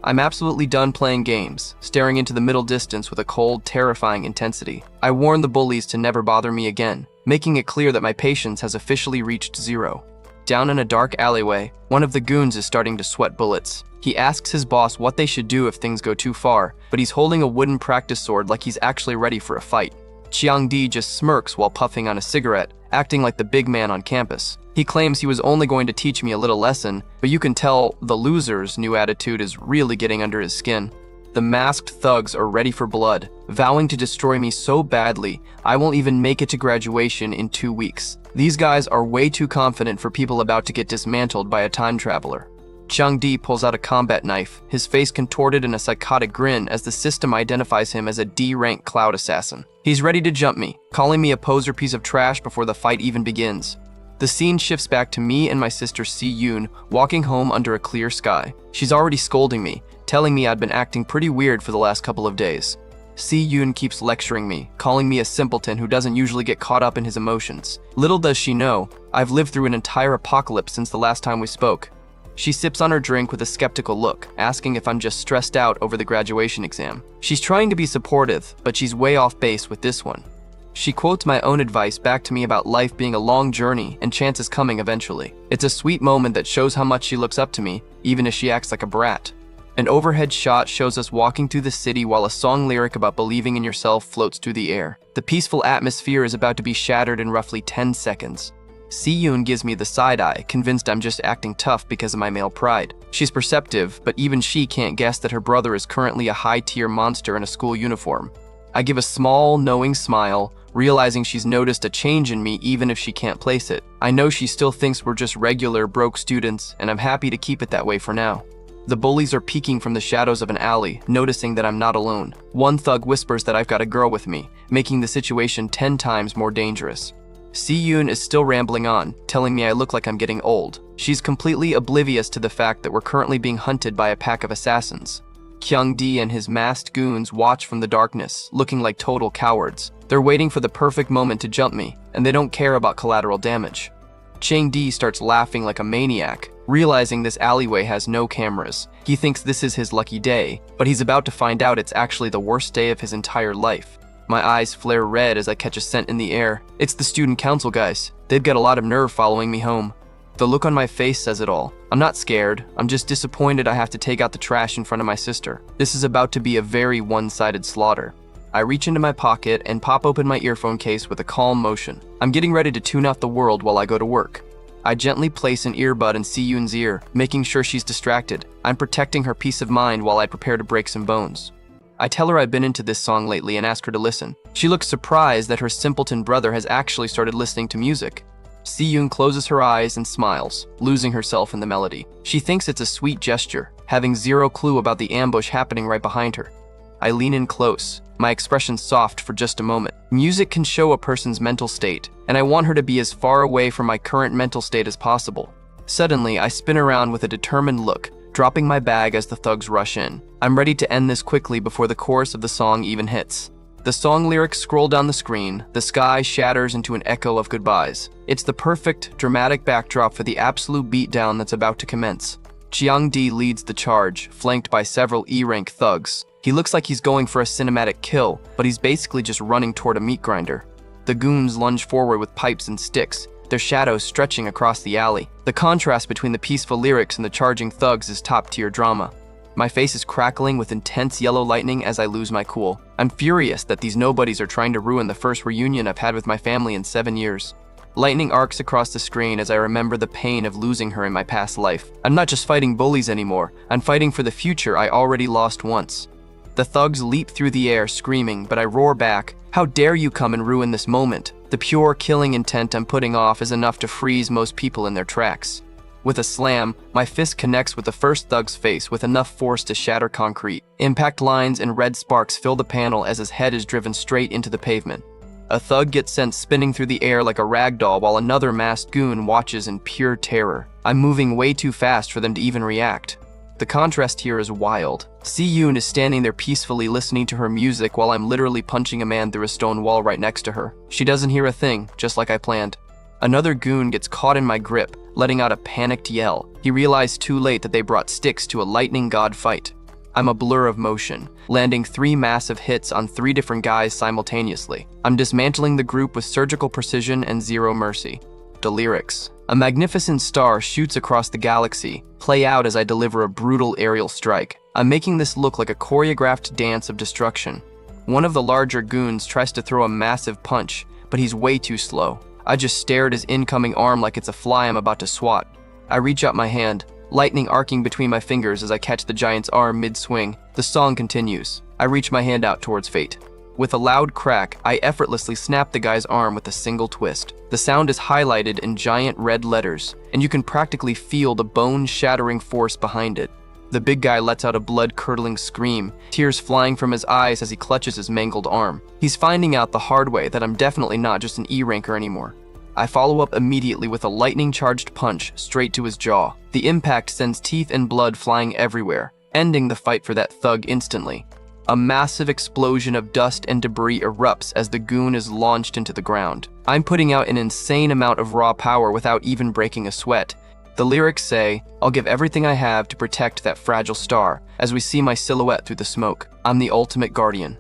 I'm absolutely done playing games, staring into the middle distance with a cold, terrifying intensity. I warn the bullies to never bother me again, making it clear that my patience has officially reached zero. Down in a dark alleyway, one of the goons is starting to sweat bullets. He asks his boss what they should do if things go too far, but he's holding a wooden practice sword like he's actually ready for a fight. Chiang-di just smirks while puffing on a cigarette, acting like the big man on campus. He claims he was only going to teach me a little lesson, but you can tell the loser's new attitude is really getting under his skin. The masked thugs are ready for blood, vowing to destroy me so badly I won't even make it to graduation in 2 weeks. These guys are way too confident for people about to get dismantled by a time traveler. Chang-di pulls out a combat knife, his face contorted in a psychotic grin as the system identifies him as a D-rank cloud assassin. He's ready to jump me, calling me a poser piece of trash before the fight even begins. The scene shifts back to me and my sister Si-yoon walking home under a clear sky. She's already scolding me, telling me I'd been acting pretty weird for the last couple of days. Si-yoon keeps lecturing me, calling me a simpleton who doesn't usually get caught up in his emotions. Little does she know, I've lived through an entire apocalypse since the last time we spoke. She sips on her drink with a skeptical look, asking if I'm just stressed out over the graduation exam. She's trying to be supportive, but she's way off base with this one. She quotes my own advice back to me about life being a long journey and chances coming eventually. It's a sweet moment that shows how much she looks up to me, even as she acts like a brat. An overhead shot shows us walking through the city while a song lyric about believing in yourself floats through the air. The peaceful atmosphere is about to be shattered in roughly 10 seconds. Si-yoon gives me the side eye, convinced I'm just acting tough because of my male pride. She's perceptive, but even she can't guess that her brother is currently a high-tier monster in a school uniform. I give a small, knowing smile, realizing she's noticed a change in me even if she can't place it. I know she still thinks we're just regular, broke students, and I'm happy to keep it that way for now. The bullies are peeking from the shadows of an alley, noticing that I'm not alone. One thug whispers that I've got a girl with me, making the situation 10 times more dangerous. Si-yoon is still rambling on, telling me I look like I'm getting old. She's completely oblivious to the fact that we're currently being hunted by a pack of assassins. Kyung-di and his masked goons watch from the darkness, looking like total cowards. They're waiting for the perfect moment to jump me, and they don't care about collateral damage. Chang-di starts laughing like a maniac, realizing this alleyway has no cameras. He thinks this is his lucky day, but he's about to find out it's actually the worst day of his entire life. My eyes flare red as I catch a scent in the air. It's the student council guys. They've got a lot of nerve following me home. The look on my face says it all. I'm not scared. I'm just disappointed I have to take out the trash in front of my sister. This is about to be a very one-sided slaughter. I reach into my pocket and pop open my earphone case with a calm motion. I'm getting ready to tune out the world while I go to work. I gently place an earbud in Si-yoon's ear, making sure she's distracted. I'm protecting her peace of mind while I prepare to break some bones. I tell her I've been into this song lately and ask her to listen. She looks surprised that her simpleton brother has actually started listening to music. Si-yoon closes her eyes and smiles, losing herself in the melody. She thinks it's a sweet gesture, having zero clue about the ambush happening right behind her. I lean in close, my expression soft for just a moment. Music can show a person's mental state, and I want her to be as far away from my current mental state as possible. Suddenly, I spin around with a determined look, dropping my bag as the thugs rush in. I'm ready to end this quickly before the chorus of the song even hits. The song lyrics scroll down the screen, the sky shatters into an echo of goodbyes. It's the perfect, dramatic backdrop for the absolute beatdown that's about to commence. Chiang-di leads the charge, flanked by several E-rank thugs. He looks like he's going for a cinematic kill, but he's basically just running toward a meat grinder. The goons lunge forward with pipes and sticks, their shadows stretching across the alley. The contrast between the peaceful lyrics and the charging thugs is top-tier drama. My face is crackling with intense yellow lightning as I lose my cool. I'm furious that these nobodies are trying to ruin the first reunion I've had with my family in 7 years. Lightning arcs across the screen as I remember the pain of losing her in my past life. I'm not just fighting bullies anymore, I'm fighting for the future I already lost once. The thugs leap through the air screaming, but I roar back, "How dare you come and ruin this moment?" The pure killing intent I'm putting off is enough to freeze most people in their tracks. With a slam, my fist connects with the first thug's face with enough force to shatter concrete. Impact lines and red sparks fill the panel as his head is driven straight into the pavement. A thug gets sent spinning through the air like a rag doll while another masked goon watches in pure terror. I'm moving way too fast for them to even react. The contrast here is wild. Si-yoon is standing there peacefully listening to her music while I'm literally punching a man through a stone wall right next to her. She doesn't hear a thing, just like I planned. Another goon gets caught in my grip, letting out a panicked yell. He realized too late that they brought sticks to a lightning god fight. I'm a blur of motion, landing 3 massive hits on 3 different guys simultaneously. I'm dismantling the group with surgical precision and zero mercy. The lyrics. A magnificent star shoots across the galaxy, play out as I deliver a brutal aerial strike. I'm making this look like a choreographed dance of destruction. One of the larger goons tries to throw a massive punch, but he's way too slow. I just stare at his incoming arm like it's a fly I'm about to swat. I reach out my hand, lightning arcing between my fingers as I catch the giant's arm mid-swing. The song continues. I reach my hand out towards fate. With a loud crack, I effortlessly snap the guy's arm with a single twist. The sound is highlighted in giant red letters, and you can practically feel the bone-shattering force behind it. The big guy lets out a blood-curdling scream, tears flying from his eyes as he clutches his mangled arm. He's finding out the hard way that I'm definitely not just an E-ranker anymore. I follow up immediately with a lightning-charged punch straight to his jaw. The impact sends teeth and blood flying everywhere, ending the fight for that thug instantly. A massive explosion of dust and debris erupts as the goon is launched into the ground. I'm putting out an insane amount of raw power without even breaking a sweat. The lyrics say, "I'll give everything I have to protect that fragile star," as we see my silhouette through the smoke. I'm the ultimate guardian.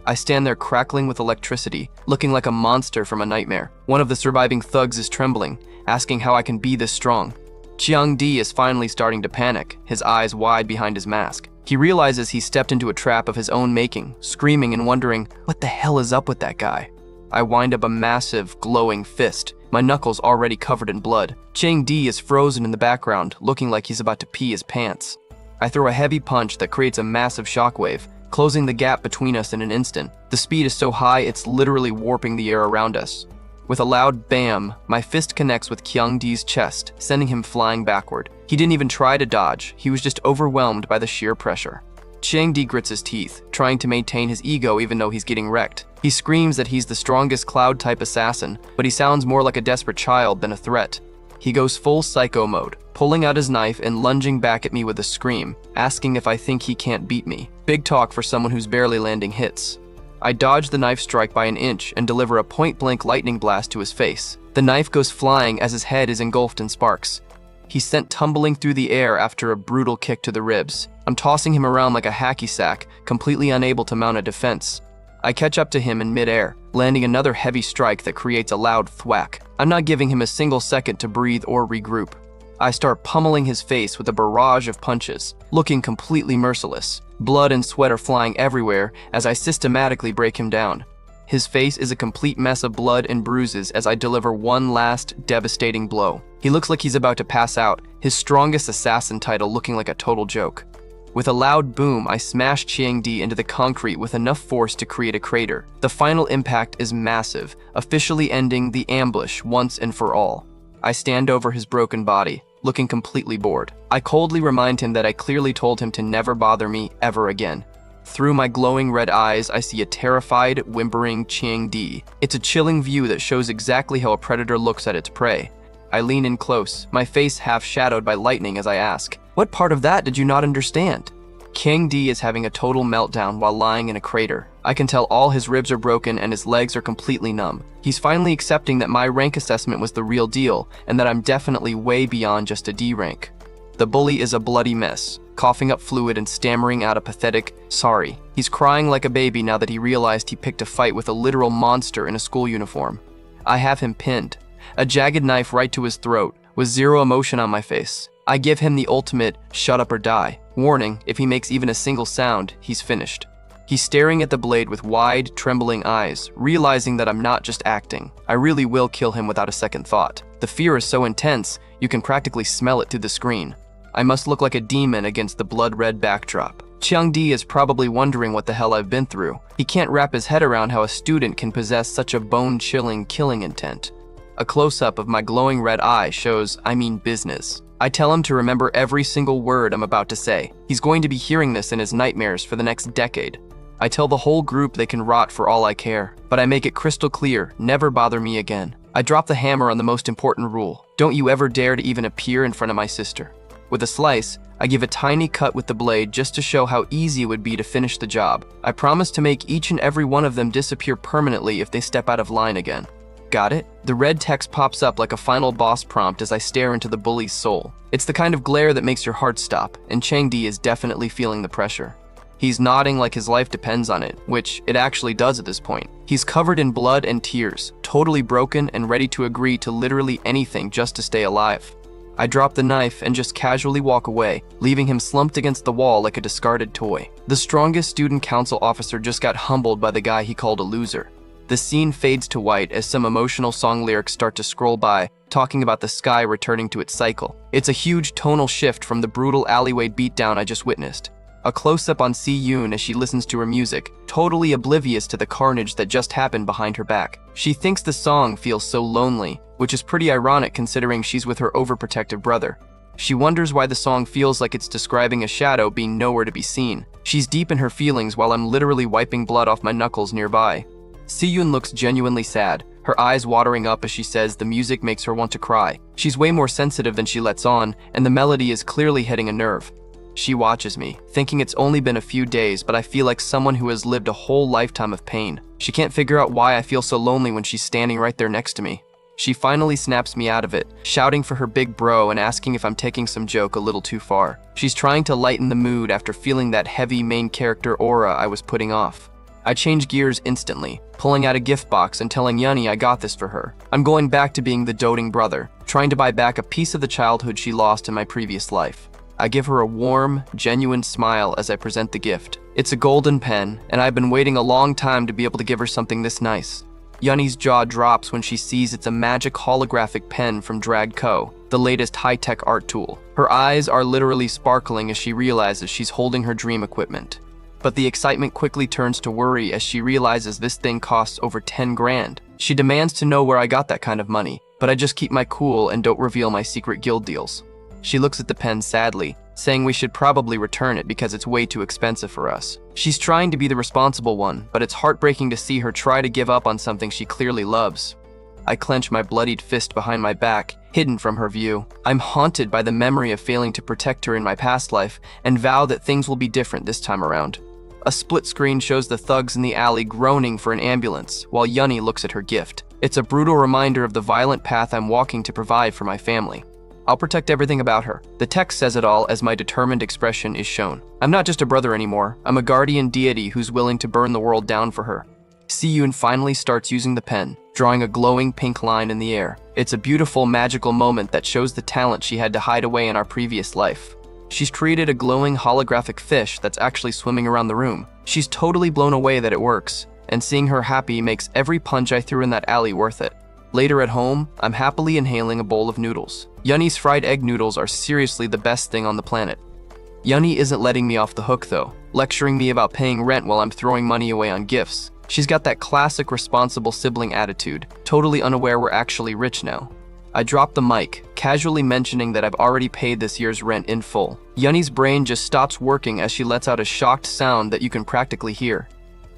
I stand there crackling with electricity, looking like a monster from a nightmare. One of the surviving thugs is trembling, asking how I can be this strong. Chiang-di is finally starting to panic, his eyes wide behind his mask. He realizes he stepped into a trap of his own making, screaming and wondering, what the hell is up with that guy? I wind up a massive, glowing fist, my knuckles already covered in blood. Chiang-di is frozen in the background, looking like he's about to pee his pants. I throw a heavy punch that creates a massive shockwave, closing the gap between us in an instant. The speed is so high it's literally warping the air around us. With a loud bam, my fist connects with Chiang-di's chest, sending him flying backward. He didn't even try to dodge, he was just overwhelmed by the sheer pressure. Chiang-di grits his teeth, trying to maintain his ego even though he's getting wrecked. He screams that he's the strongest cloud-type assassin, but he sounds more like a desperate child than a threat. He goes full psycho mode, pulling out his knife and lunging back at me with a scream, asking if I think he can't beat me. Big talk for someone who's barely landing hits. I dodge the knife strike by an inch and deliver a point-blank lightning blast to his face. The knife goes flying as his head is engulfed in sparks. He's sent tumbling through the air after a brutal kick to the ribs. I'm tossing him around like a hacky sack, completely unable to mount a defense. I catch up to him in midair, landing another heavy strike that creates a loud thwack. I'm not giving him a single second to breathe or regroup. I start pummeling his face with a barrage of punches, looking completely merciless. Blood and sweat are flying everywhere as I systematically break him down. His face is a complete mess of blood and bruises as I deliver one last devastating blow. He looks like he's about to pass out, his strongest assassin title looking like a total joke. With a loud boom, I smash Chiang-di into the concrete with enough force to create a crater. The final impact is massive, officially ending the ambush once and for all. I stand over his broken body, looking completely bored. I coldly remind him that I clearly told him to never bother me ever again. Through my glowing red eyes, I see a terrified, whimpering Chiang-di. It's a chilling view that shows exactly how a predator looks at its prey. I lean in close, my face half shadowed by lightning as I ask, "What part of that did you not understand?" Chiang-di is having a total meltdown while lying in a crater. I can tell all his ribs are broken and his legs are completely numb. He's finally accepting that my rank assessment was the real deal and that I'm definitely way beyond just a D rank. The bully is a bloody mess, coughing up fluid and stammering out a pathetic, "sorry." He's crying like a baby now that he realized he picked a fight with a literal monster in a school uniform. I have him pinned, a jagged knife right to his throat, with zero emotion on my face. I give him the ultimate, "shut up or die." Warning, if he makes even a single sound, he's finished. He's staring at the blade with wide, trembling eyes, realizing that I'm not just acting. I really will kill him without a second thought. The fear is so intense, you can practically smell it through the screen. I must look like a demon against the blood-red backdrop. Chiang-di is probably wondering what the hell I've been through. He can't wrap his head around how a student can possess such a bone-chilling killing intent. A close-up of my glowing red eye shows I mean business. I tell him to remember every single word I'm about to say. He's going to be hearing this in his nightmares for the next decade. I tell the whole group they can rot for all I care, but I make it crystal clear, never bother me again. I drop the hammer on the most important rule. Don't you ever dare to even appear in front of my sister. With a slice, I give a tiny cut with the blade just to show how easy it would be to finish the job. I promise to make each and every one of them disappear permanently if they step out of line again. Got it? The red text pops up like a final boss prompt as I stare into the bully's soul. It's the kind of glare that makes your heart stop, and Chang-di is definitely feeling the pressure. He's nodding like his life depends on it, which it actually does at this point. He's covered in blood and tears, totally broken and ready to agree to literally anything just to stay alive. I drop the knife and just casually walk away, leaving him slumped against the wall like a discarded toy. The strongest student council officer just got humbled by the guy he called a loser. The scene fades to white as some emotional song lyrics start to scroll by, talking about the sky returning to its cycle. It's a huge tonal shift from the brutal alleyway beatdown I just witnessed. A close-up on Si-yoon as she listens to her music, totally oblivious to the carnage that just happened behind her back. She thinks the song feels so lonely, which is pretty ironic considering she's with her overprotective brother. She wonders why the song feels like it's describing a shadow being nowhere to be seen. She's deep in her feelings while I'm literally wiping blood off my knuckles nearby. Si-yoon looks genuinely sad, her eyes watering up as she says the music makes her want to cry. She's way more sensitive than she lets on, and the melody is clearly hitting a nerve. She watches me, thinking it's only been a few days, but I feel like someone who has lived a whole lifetime of pain. She can't figure out why I feel so lonely when she's standing right there next to me. She finally snaps me out of it, shouting for her big bro and asking if I'm taking some joke a little too far. She's trying to lighten the mood after feeling that heavy main character aura I was putting off. I change gears instantly, pulling out a gift box and telling Yunny I got this for her. I'm going back to being the doting brother, trying to buy back a piece of the childhood she lost in my previous life. I give her a warm, genuine smile as I present the gift. It's a golden pen, and I've been waiting a long time to be able to give her something this nice. Yunny's jaw drops when she sees it's a magic holographic pen from Drag Co., the latest high-tech art tool. Her eyes are literally sparkling as she realizes she's holding her dream equipment. But the excitement quickly turns to worry as she realizes this thing costs over 10 grand. She demands to know where I got that kind of money, but I just keep my cool and don't reveal my secret guild deals. She looks at the pen sadly, saying we should probably return it because it's way too expensive for us. She's trying to be the responsible one, but it's heartbreaking to see her try to give up on something she clearly loves. I clench my bloodied fist behind my back, hidden from her view. I'm haunted by the memory of failing to protect her in my past life and vow that things will be different this time around. A split screen shows the thugs in the alley groaning for an ambulance, while Yunny looks at her gift. It's a brutal reminder of the violent path I'm walking to provide for my family. I'll protect everything about her. The text says it all as my determined expression is shown. I'm not just a brother anymore. I'm a guardian deity who's willing to burn the world down for her. Si-yoon finally starts using the pen, drawing a glowing pink line in the air. It's a beautiful, magical moment that shows the talent she had to hide away in our previous life. She's created a glowing holographic fish that's actually swimming around the room. She's totally blown away that it works, and seeing her happy makes every punch I threw in that alley worth it. Later at home, I'm happily inhaling a bowl of noodles. Yunny's fried egg noodles are seriously the best thing on the planet. Yunny isn't letting me off the hook though, lecturing me about paying rent while I'm throwing money away on gifts. She's got that classic responsible sibling attitude, totally unaware we're actually rich now. I drop the mic, casually mentioning that I've already paid this year's rent in full. Yunny's brain just stops working as she lets out a shocked sound that you can practically hear.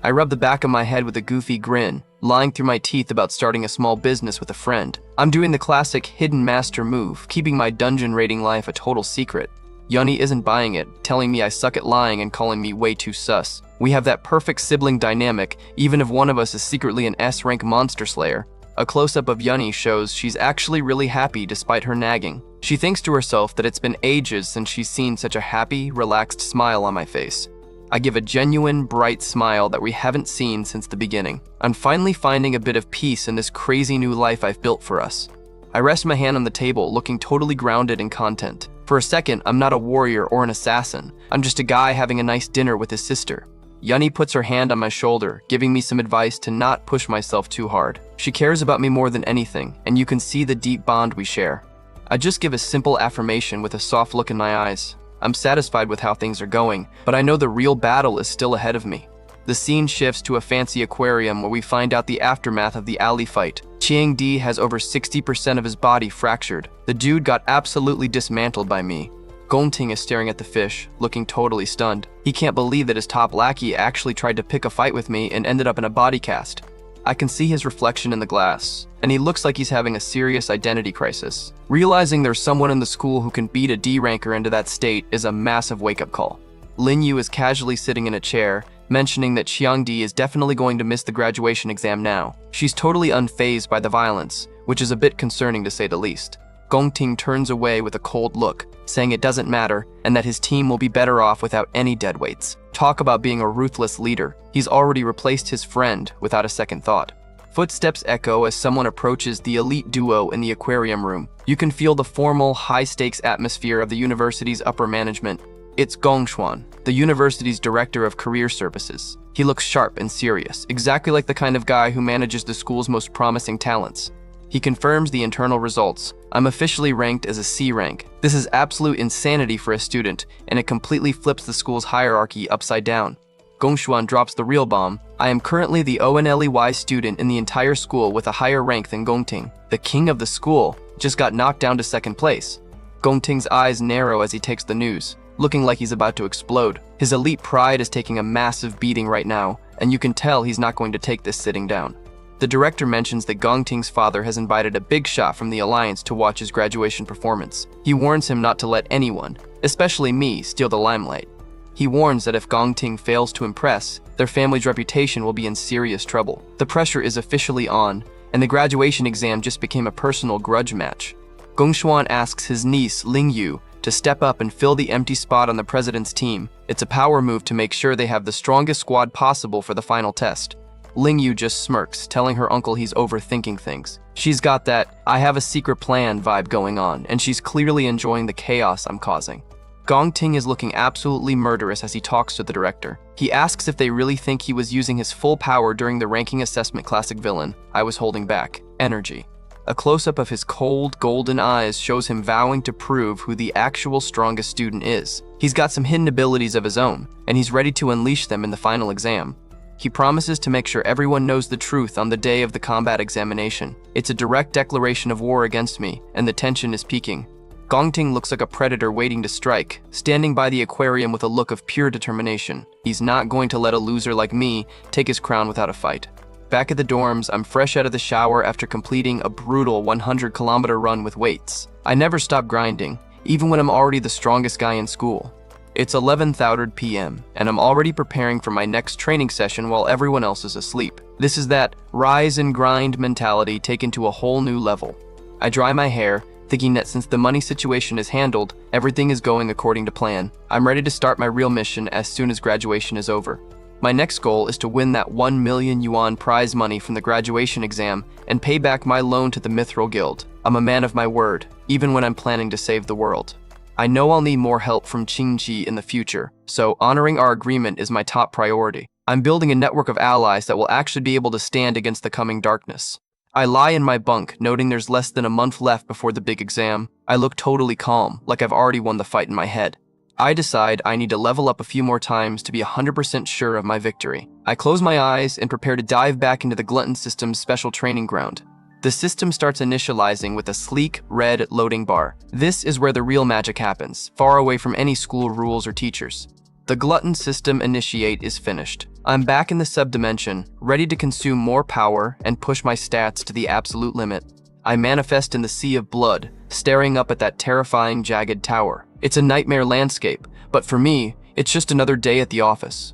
I rub the back of my head with a goofy grin, lying through my teeth about starting a small business with a friend. I'm doing the classic hidden master move, keeping my dungeon raiding life a total secret. Yunny isn't buying it, telling me I suck at lying and calling me way too sus. We have that perfect sibling dynamic, even if one of us is secretly an S-rank monster slayer. A close-up of Yuni shows she's actually really happy despite her nagging. She thinks to herself that it's been ages since she's seen such a happy, relaxed smile on my face. I give a genuine, bright smile that we haven't seen since the beginning. I'm finally finding a bit of peace in this crazy new life I've built for us. I rest my hand on the table, looking totally grounded in content. For a second, I'm not a warrior or an assassin. I'm just a guy having a nice dinner with his sister. Yuni puts her hand on my shoulder, giving me some advice to not push myself too hard. She cares about me more than anything, and you can see the deep bond we share. I just give a simple affirmation with a soft look in my eyes. I'm satisfied with how things are going, but I know the real battle is still ahead of me. The scene shifts to a fancy aquarium where we find out the aftermath of the alley fight. Chiang Di has over 60% of his body fractured. The dude got absolutely dismantled by me. Gongting is staring at the fish, looking totally stunned. He can't believe that his top lackey actually tried to pick a fight with me and ended up in a body cast. I can see his reflection in the glass, and he looks like he's having a serious identity crisis. Realizing there's someone in the school who can beat a D-ranker into that state is a massive wake-up call. Lin Yu is casually sitting in a chair, mentioning that Chiang Di is definitely going to miss the graduation exam now. She's totally unfazed by the violence, which is a bit concerning to say the least. Gongting turns away with a cold look, saying it doesn't matter and that his team will be better off without any deadweights. Talk about being a ruthless leader. He's already replaced his friend without a second thought. Footsteps echo as someone approaches the elite duo in the aquarium room. You can feel the formal, high-stakes atmosphere of the university's upper management. It's Gong Xuan, the university's director of career services. He looks sharp and serious, exactly like the kind of guy who manages the school's most promising talents. He confirms the internal results. I'm officially ranked as a C rank. This is absolute insanity for a student, and it completely flips the school's hierarchy upside down. Gongshuan drops the real bomb. I am currently the only student in the entire school with a higher rank than Gongting. The king of the school just got knocked down to second place. Gongting's eyes narrow as he takes the news, looking like he's about to explode. His elite pride is taking a massive beating right now, and you can tell he's not going to take this sitting down. The director mentions that Gongting's father has invited a big shot from the Alliance to watch his graduation performance. He warns him not to let anyone, especially me, steal the limelight. He warns that if Gongting fails to impress, their family's reputation will be in serious trouble. The pressure is officially on, and the graduation exam just became a personal grudge match. Gongshuan asks his niece, Ling Yu, to step up and fill the empty spot on the president's team. It's a power move to make sure they have the strongest squad possible for the final test. Ling Yu just smirks, telling her uncle he's overthinking things. She's got that "I have a secret plan" vibe going on, and she's clearly enjoying the chaos I'm causing. Gongting is looking absolutely murderous as he talks to the director. He asks if they really think he was using his full power during the ranking assessment classic villain. I was holding back. Energy. A close-up of his cold, golden eyes shows him vowing to prove who the actual strongest student is. He's got some hidden abilities of his own, and he's ready to unleash them in the final exam. He promises to make sure everyone knows the truth on the day of the combat examination. It's a direct declaration of war against me, and the tension is peaking. Gongting looks like a predator waiting to strike, standing by the aquarium with a look of pure determination. He's not going to let a loser like me take his crown without a fight. Back at the dorms, I'm fresh out of the shower after completing a brutal 100-kilometer run with weights. I never stop grinding, even when I'm already the strongest guy in school. It's 11:30 p.m., and I'm already preparing for my next training session while everyone else is asleep. This is that rise and grind mentality taken to a whole new level. I dry my hair, thinking that since the money situation is handled, everything is going according to plan. I'm ready to start my real mission as soon as graduation is over. My next goal is to win that 1 million yuan prize money from the graduation exam and pay back my loan to the Mithril Guild. I'm a man of my word, even when I'm planning to save the world. I know I'll need more help from Qingji in the future, so honoring our agreement is my top priority. I'm building a network of allies that will actually be able to stand against the coming darkness. I lie in my bunk, noting there's less than a month left before the big exam. I look totally calm, like I've already won the fight in my head. I decide I need to level up a few more times to be 100% sure of my victory. I close my eyes and prepare to dive back into the Glutton System's special training ground. The system starts initializing with a sleek, red loading bar. This is where the real magic happens, far away from any school rules or teachers. The Glutton System Initiate is finished. I'm back in the subdimension, ready to consume more power and push my stats to the absolute limit. I manifest in the sea of blood, staring up at that terrifying, jagged tower. It's a nightmare landscape, but for me, it's just another day at the office.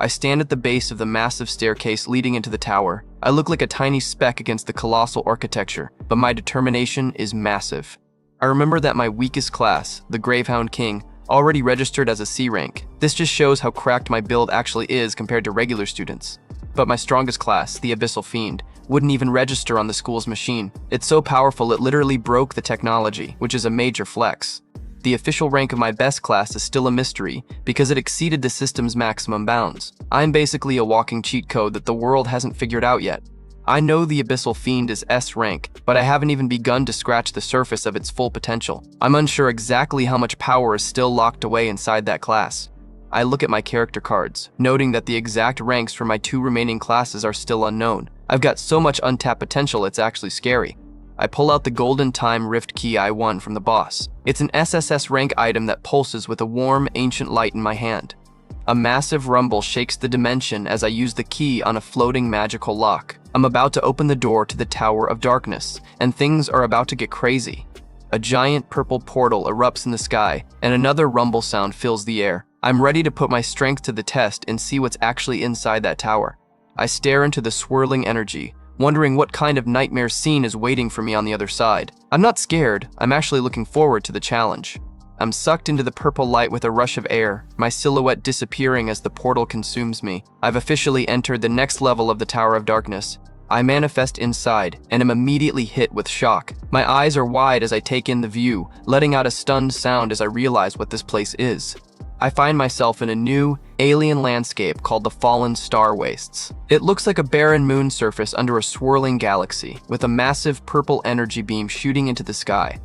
I stand at the base of the massive staircase leading into the tower. I look like a tiny speck against the colossal architecture, but my determination is massive. I remember that my weakest class, the Gravehound King, already registered as a C rank. This just shows how cracked my build actually is compared to regular students. But my strongest class, the Abyssal Fiend, wouldn't even register on the school's machine. It's so powerful it literally broke the technology, which is a major flex. The official rank of my best class is still a mystery because it exceeded the system's maximum bounds. I'm basically a walking cheat code that the world hasn't figured out yet. I know the Abyssal Fiend is S rank, but I haven't even begun to scratch the surface of its full potential. I'm unsure exactly how much power is still locked away inside that class. I look at my character cards, noting that the exact ranks for my 2 remaining classes are still unknown. I've got so much untapped potential it's actually scary. I pull out the Golden Time Rift Key I won from the boss. It's an SSS rank item that pulses with a warm, ancient light in my hand. A massive rumble shakes the dimension as I use the key on a floating magical lock. I'm about to open the door to the Tower of Darkness, and things are about to get crazy. A giant purple portal erupts in the sky, and another rumble sound fills the air. I'm ready to put my strength to the test and see what's actually inside that tower. I stare into the swirling energy, wondering what kind of nightmare scene is waiting for me on the other side. I'm not scared, I'm actually looking forward to the challenge. I'm sucked into the purple light with a rush of air, my silhouette disappearing as the portal consumes me. I've officially entered the next level of the Tower of Darkness. I manifest inside and am immediately hit with shock. My eyes are wide as I take in the view, letting out a stunned sound as I realize what this place is. I find myself in a new, alien landscape called the Fallen Star Wastes. It looks like a barren moon surface under a swirling galaxy, with a massive purple energy beam shooting into the sky.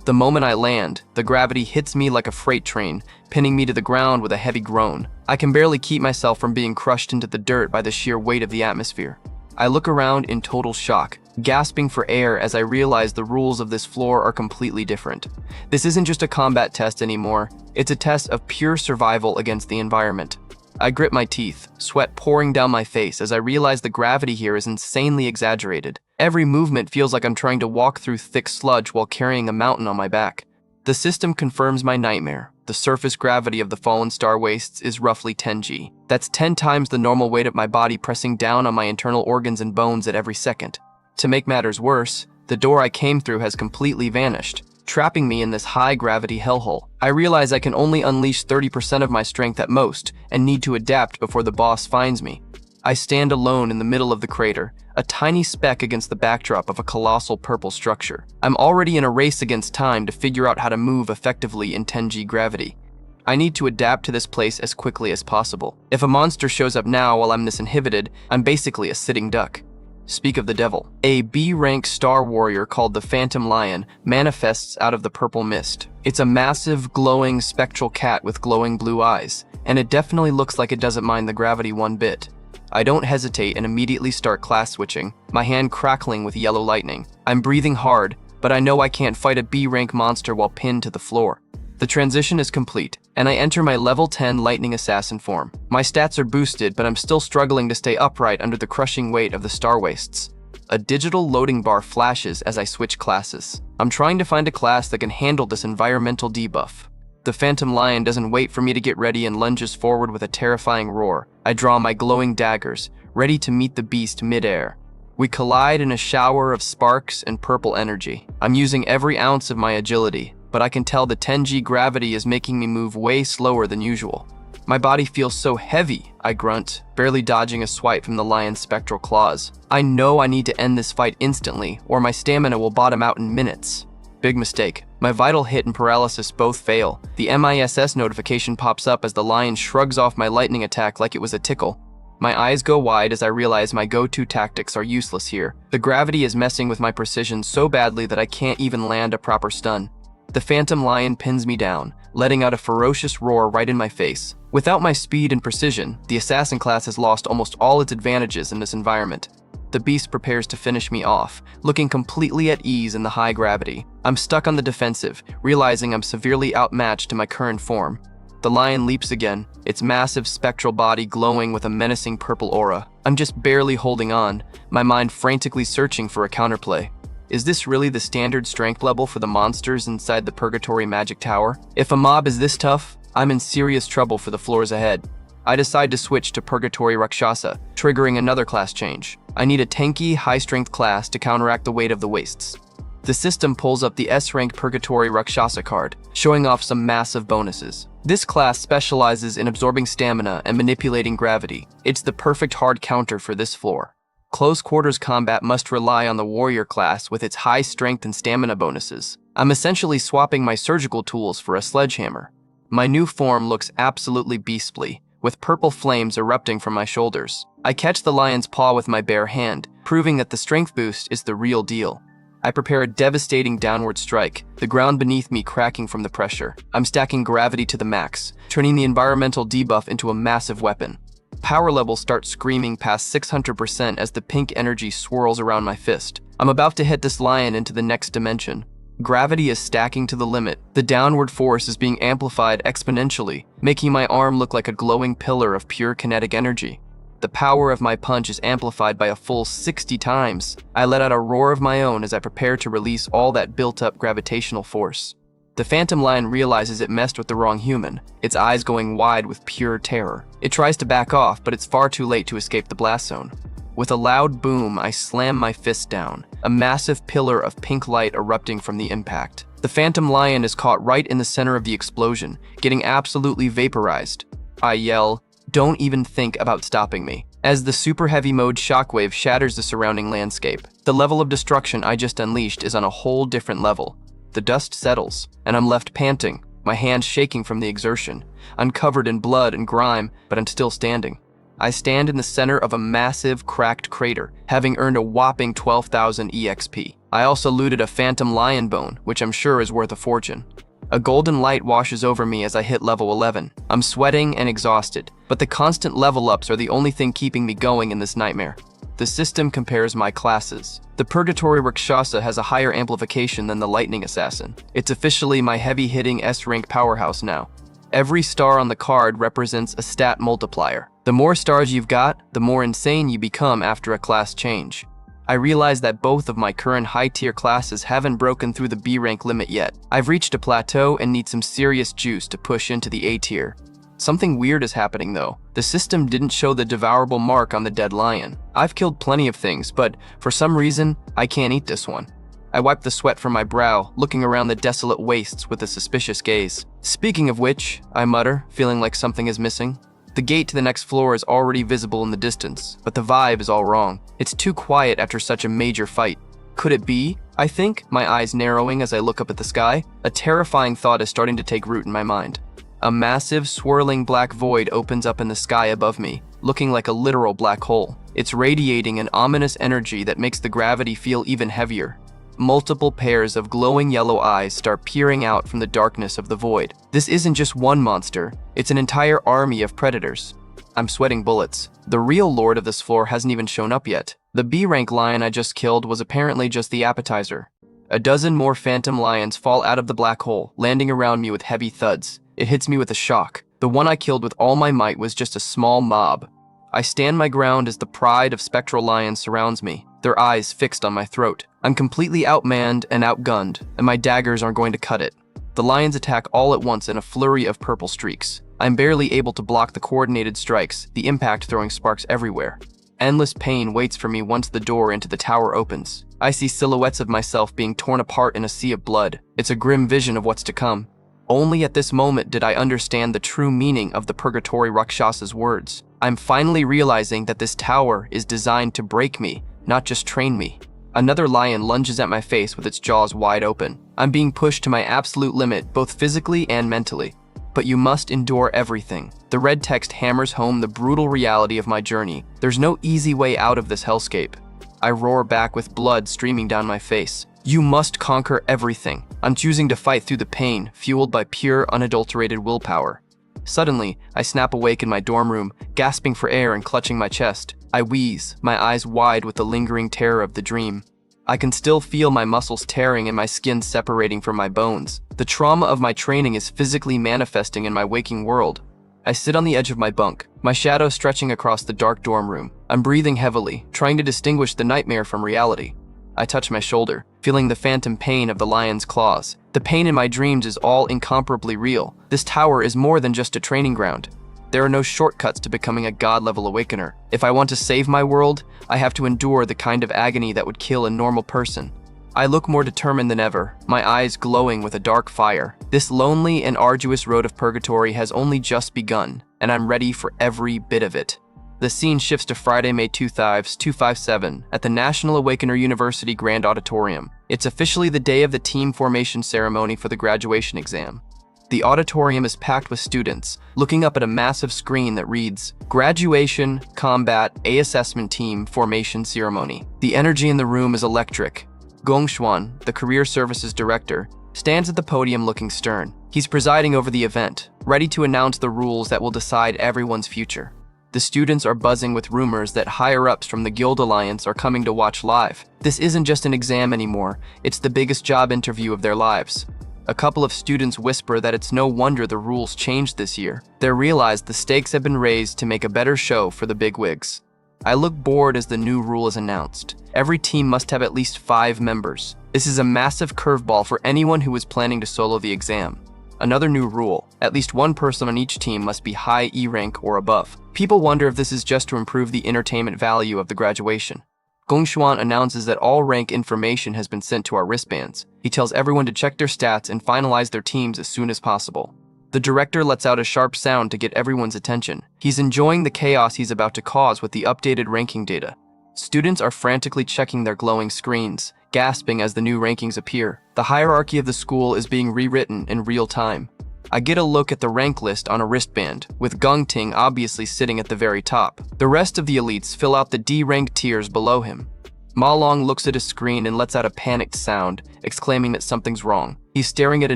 The moment I land, the gravity hits me like a freight train, pinning me to the ground with a heavy groan. I can barely keep myself from being crushed into the dirt by the sheer weight of the atmosphere. I look around in total shock, gasping for air as I realize the rules of this floor are completely different. This isn't just a combat test anymore, it's a test of pure survival against the environment. I grit my teeth, sweat pouring down my face as I realize the gravity here is insanely exaggerated. Every movement feels like I'm trying to walk through thick sludge while carrying a mountain on my back. The system confirms my nightmare. The surface gravity of the Fallen Star Wastes is roughly 10 G. That's 10 times the normal weight of my body pressing down on my internal organs and bones at every second. To make matters worse, the door I came through has completely vanished, trapping me in this high-gravity hellhole. I realize I can only unleash 30% of my strength at most, and need to adapt before the boss finds me. I stand alone in the middle of the crater, a tiny speck against the backdrop of a colossal purple structure. I'm already in a race against time to figure out how to move effectively in 10G gravity. I need to adapt to this place as quickly as possible. If a monster shows up now while I'm this inhibited, I'm basically a sitting duck. Speak of the devil. A B-rank star warrior called the Phantom Lion manifests out of the purple mist. It's a massive, glowing, spectral cat with glowing blue eyes, and it definitely looks like it doesn't mind the gravity one bit. I don't hesitate and immediately start class switching, my hand crackling with yellow lightning. I'm breathing hard, but I know I can't fight a B-rank monster while pinned to the floor. The transition is complete, and I enter my level 10 lightning assassin form. My stats are boosted, but I'm still struggling to stay upright under the crushing weight of the Star Wastes. A digital loading bar flashes as I switch classes. I'm trying to find a class that can handle this environmental debuff. The Phantom Lion doesn't wait for me to get ready and lunges forward with a terrifying roar. I draw my glowing daggers, ready to meet the beast mid-air. We collide in a shower of sparks and purple energy. I'm using every ounce of my agility, but I can tell the 10G gravity is making me move way slower than usual. My body feels so heavy, I grunt, barely dodging a swipe from the lion's spectral claws. I know I need to end this fight instantly, or my stamina will bottom out in minutes. Big mistake. My vital hit and paralysis both fail. The MISS notification pops up as the lion shrugs off my lightning attack like it was a tickle. My eyes go wide as I realize my go-to tactics are useless here. The gravity is messing with my precision so badly that I can't even land a proper stun. The Phantom Lion pins me down, letting out a ferocious roar right in my face. Without my speed and precision, the assassin class has lost almost all its advantages in this environment. The beast prepares to finish me off, looking completely at ease in the high gravity. I'm stuck on the defensive, realizing I'm severely outmatched to my current form. The lion leaps again, its massive spectral body glowing with a menacing purple aura. I'm just barely holding on, my mind frantically searching for a counterplay. Is this really the standard strength level for the monsters inside the Purgatory Magic Tower? If a mob is this tough, I'm in serious trouble for the floors ahead. I decide to switch to Purgatory Rakshasa, triggering another class change. I need a tanky, high-strength class to counteract the weight of the wastes. The system pulls up the S-Rank Purgatory Rakshasa card, showing off some massive bonuses. This class specializes in absorbing stamina and manipulating gravity. It's the perfect hard counter for this floor. Close quarters combat must rely on the warrior class with its high strength and stamina bonuses. I'm essentially swapping my surgical tools for a sledgehammer. My new form looks absolutely beastly, with purple flames erupting from my shoulders. I catch the lion's paw with my bare hand, proving that the strength boost is the real deal. I prepare a devastating downward strike, the ground beneath me cracking from the pressure. I'm stacking gravity to the max, turning the environmental debuff into a massive weapon. Power levels start screaming past 600% as the pink energy swirls around my fist. I'm about to hit this lion into the next dimension. Gravity is stacking to the limit. The downward force is being amplified exponentially, making my arm look like a glowing pillar of pure kinetic energy. The power of my punch is amplified by a full 60 times. I let out a roar of my own as I prepare to release all that built-up gravitational force. The phantom lion realizes it messed with the wrong human, its eyes going wide with pure terror. It tries to back off, but it's far too late to escape the blast zone. With a loud boom, I slam my fist down, a massive pillar of pink light erupting from the impact. The phantom lion is caught right in the center of the explosion, getting absolutely vaporized. I yell, "Don't even think about stopping me," as the super heavy mode shockwave shatters the surrounding landscape. The level of destruction I just unleashed is on a whole different level. The dust settles, and I'm left panting, my hands shaking from the exertion. I'm covered in blood and grime, but I'm still standing. I stand in the center of a massive, cracked crater, having earned a whopping 12,000 EXP. I also looted a phantom lion bone, which I'm sure is worth a fortune. A golden light washes over me as I hit level 11. I'm sweating and exhausted, but the constant level ups are the only thing keeping me going in this nightmare. The system compares my classes. The Purgatory Rakshasa has a higher amplification than the Lightning Assassin. It's officially my heavy-hitting S-Rank powerhouse now. Every star on the card represents a stat multiplier. The more stars you've got, the more insane you become after a class change. I realize that both of my current high-tier classes haven't broken through the B-rank limit yet. I've reached a plateau and need some serious juice to push into the A-tier. Something weird is happening though. The system didn't show the devourable mark on the dead lion. I've killed plenty of things, but for some reason, I can't eat this one. I wipe the sweat from my brow, looking around the desolate wastes with a suspicious gaze. Speaking of which, I mutter, feeling like something is missing. The gate to the next floor is already visible in the distance, but the vibe is all wrong. It's too quiet after such a major fight. Could it be? I think, my eyes narrowing as I look up at the sky. A terrifying thought is starting to take root in my mind. A massive, swirling black void opens up in the sky above me, looking like a literal black hole. It's radiating an ominous energy that makes the gravity feel even heavier. Multiple pairs of glowing yellow eyes start peering out from the darkness of the void. This isn't just one monster, it's an entire army of predators. I'm sweating bullets. The real lord of this floor hasn't even shown up yet. The B-rank lion I just killed was apparently just the appetizer. A dozen more phantom lions fall out of the black hole, landing around me with heavy thuds. It hits me with a shock. The one I killed with all my might was just a small mob. I stand my ground as the pride of spectral lions surrounds me, their eyes fixed on my throat. I'm completely outmanned and outgunned, and my daggers aren't going to cut it. The lions attack all at once in a flurry of purple streaks. I'm barely able to block the coordinated strikes, the impact throwing sparks everywhere. Endless pain waits for me once the door into the tower opens. I see silhouettes of myself being torn apart in a sea of blood. It's a grim vision of what's to come. Only at this moment did I understand the true meaning of the Purgatory Rakshasa's words. I'm finally realizing that this tower is designed to break me, not just train me. Another lion lunges at my face with its jaws wide open. I'm being pushed to my absolute limit, both physically and mentally. But you must endure everything. The red text hammers home the brutal reality of my journey. There's no easy way out of this hellscape. I roar back with blood streaming down my face. You must conquer everything. I'm choosing to fight through the pain, fueled by pure, unadulterated willpower. Suddenly, I snap awake in my dorm room, gasping for air and clutching my chest. I wheeze, my eyes wide with the lingering terror of the dream. I can still feel my muscles tearing and my skin separating from my bones. The trauma of my training is physically manifesting in my waking world. I sit on the edge of my bunk, my shadow stretching across the dark dorm room. I'm breathing heavily, trying to distinguish the nightmare from reality. I touch my shoulder, feeling the phantom pain of the lion's claws. The pain in my dreams is all incomparably real. This tower is more than just a training ground. There are no shortcuts to becoming a god-level awakener. If I want to save my world, I have to endure the kind of agony that would kill a normal person. I look more determined than ever, my eyes glowing with a dark fire. This lonely and arduous road of purgatory has only just begun, and I'm ready for every bit of it. The scene shifts to Friday, May 257 at the National Awakener University Grand Auditorium. It's officially the day of the team formation ceremony for the graduation exam. The auditorium is packed with students, looking up at a massive screen that reads, Graduation, Combat, A Assessment Team Formation Ceremony. The energy in the room is electric. Gong Xuan, the Career Services Director, stands at the podium looking stern. He's presiding over the event, ready to announce the rules that will decide everyone's future. The students are buzzing with rumors that higher-ups from the Guild Alliance are coming to watch live. This isn't just an exam anymore, it's the biggest job interview of their lives. A couple of students whisper that it's no wonder the rules changed this year. They realize the stakes have been raised to make a better show for the bigwigs. I look bored as the new rule is announced. Every team must have at least 5 members. This is a massive curveball for anyone who is planning to solo the exam. Another new rule, at least one person on each team must be high E rank or above. People wonder if this is just to improve the entertainment value of the graduation. Gong Xuan announces that all rank information has been sent to our wristbands. He tells everyone to check their stats and finalize their teams as soon as possible. The director lets out a sharp sound to get everyone's attention. He's enjoying the chaos he's about to cause with the updated ranking data. Students are frantically checking their glowing screens, gasping as the new rankings appear. The hierarchy of the school is being rewritten in real time. I get a look at the rank list on a wristband, with Gongting obviously sitting at the very top. The rest of the elites fill out the D-rank tiers below him. Ma Long looks at his screen and lets out a panicked sound, exclaiming that something's wrong. He's staring at a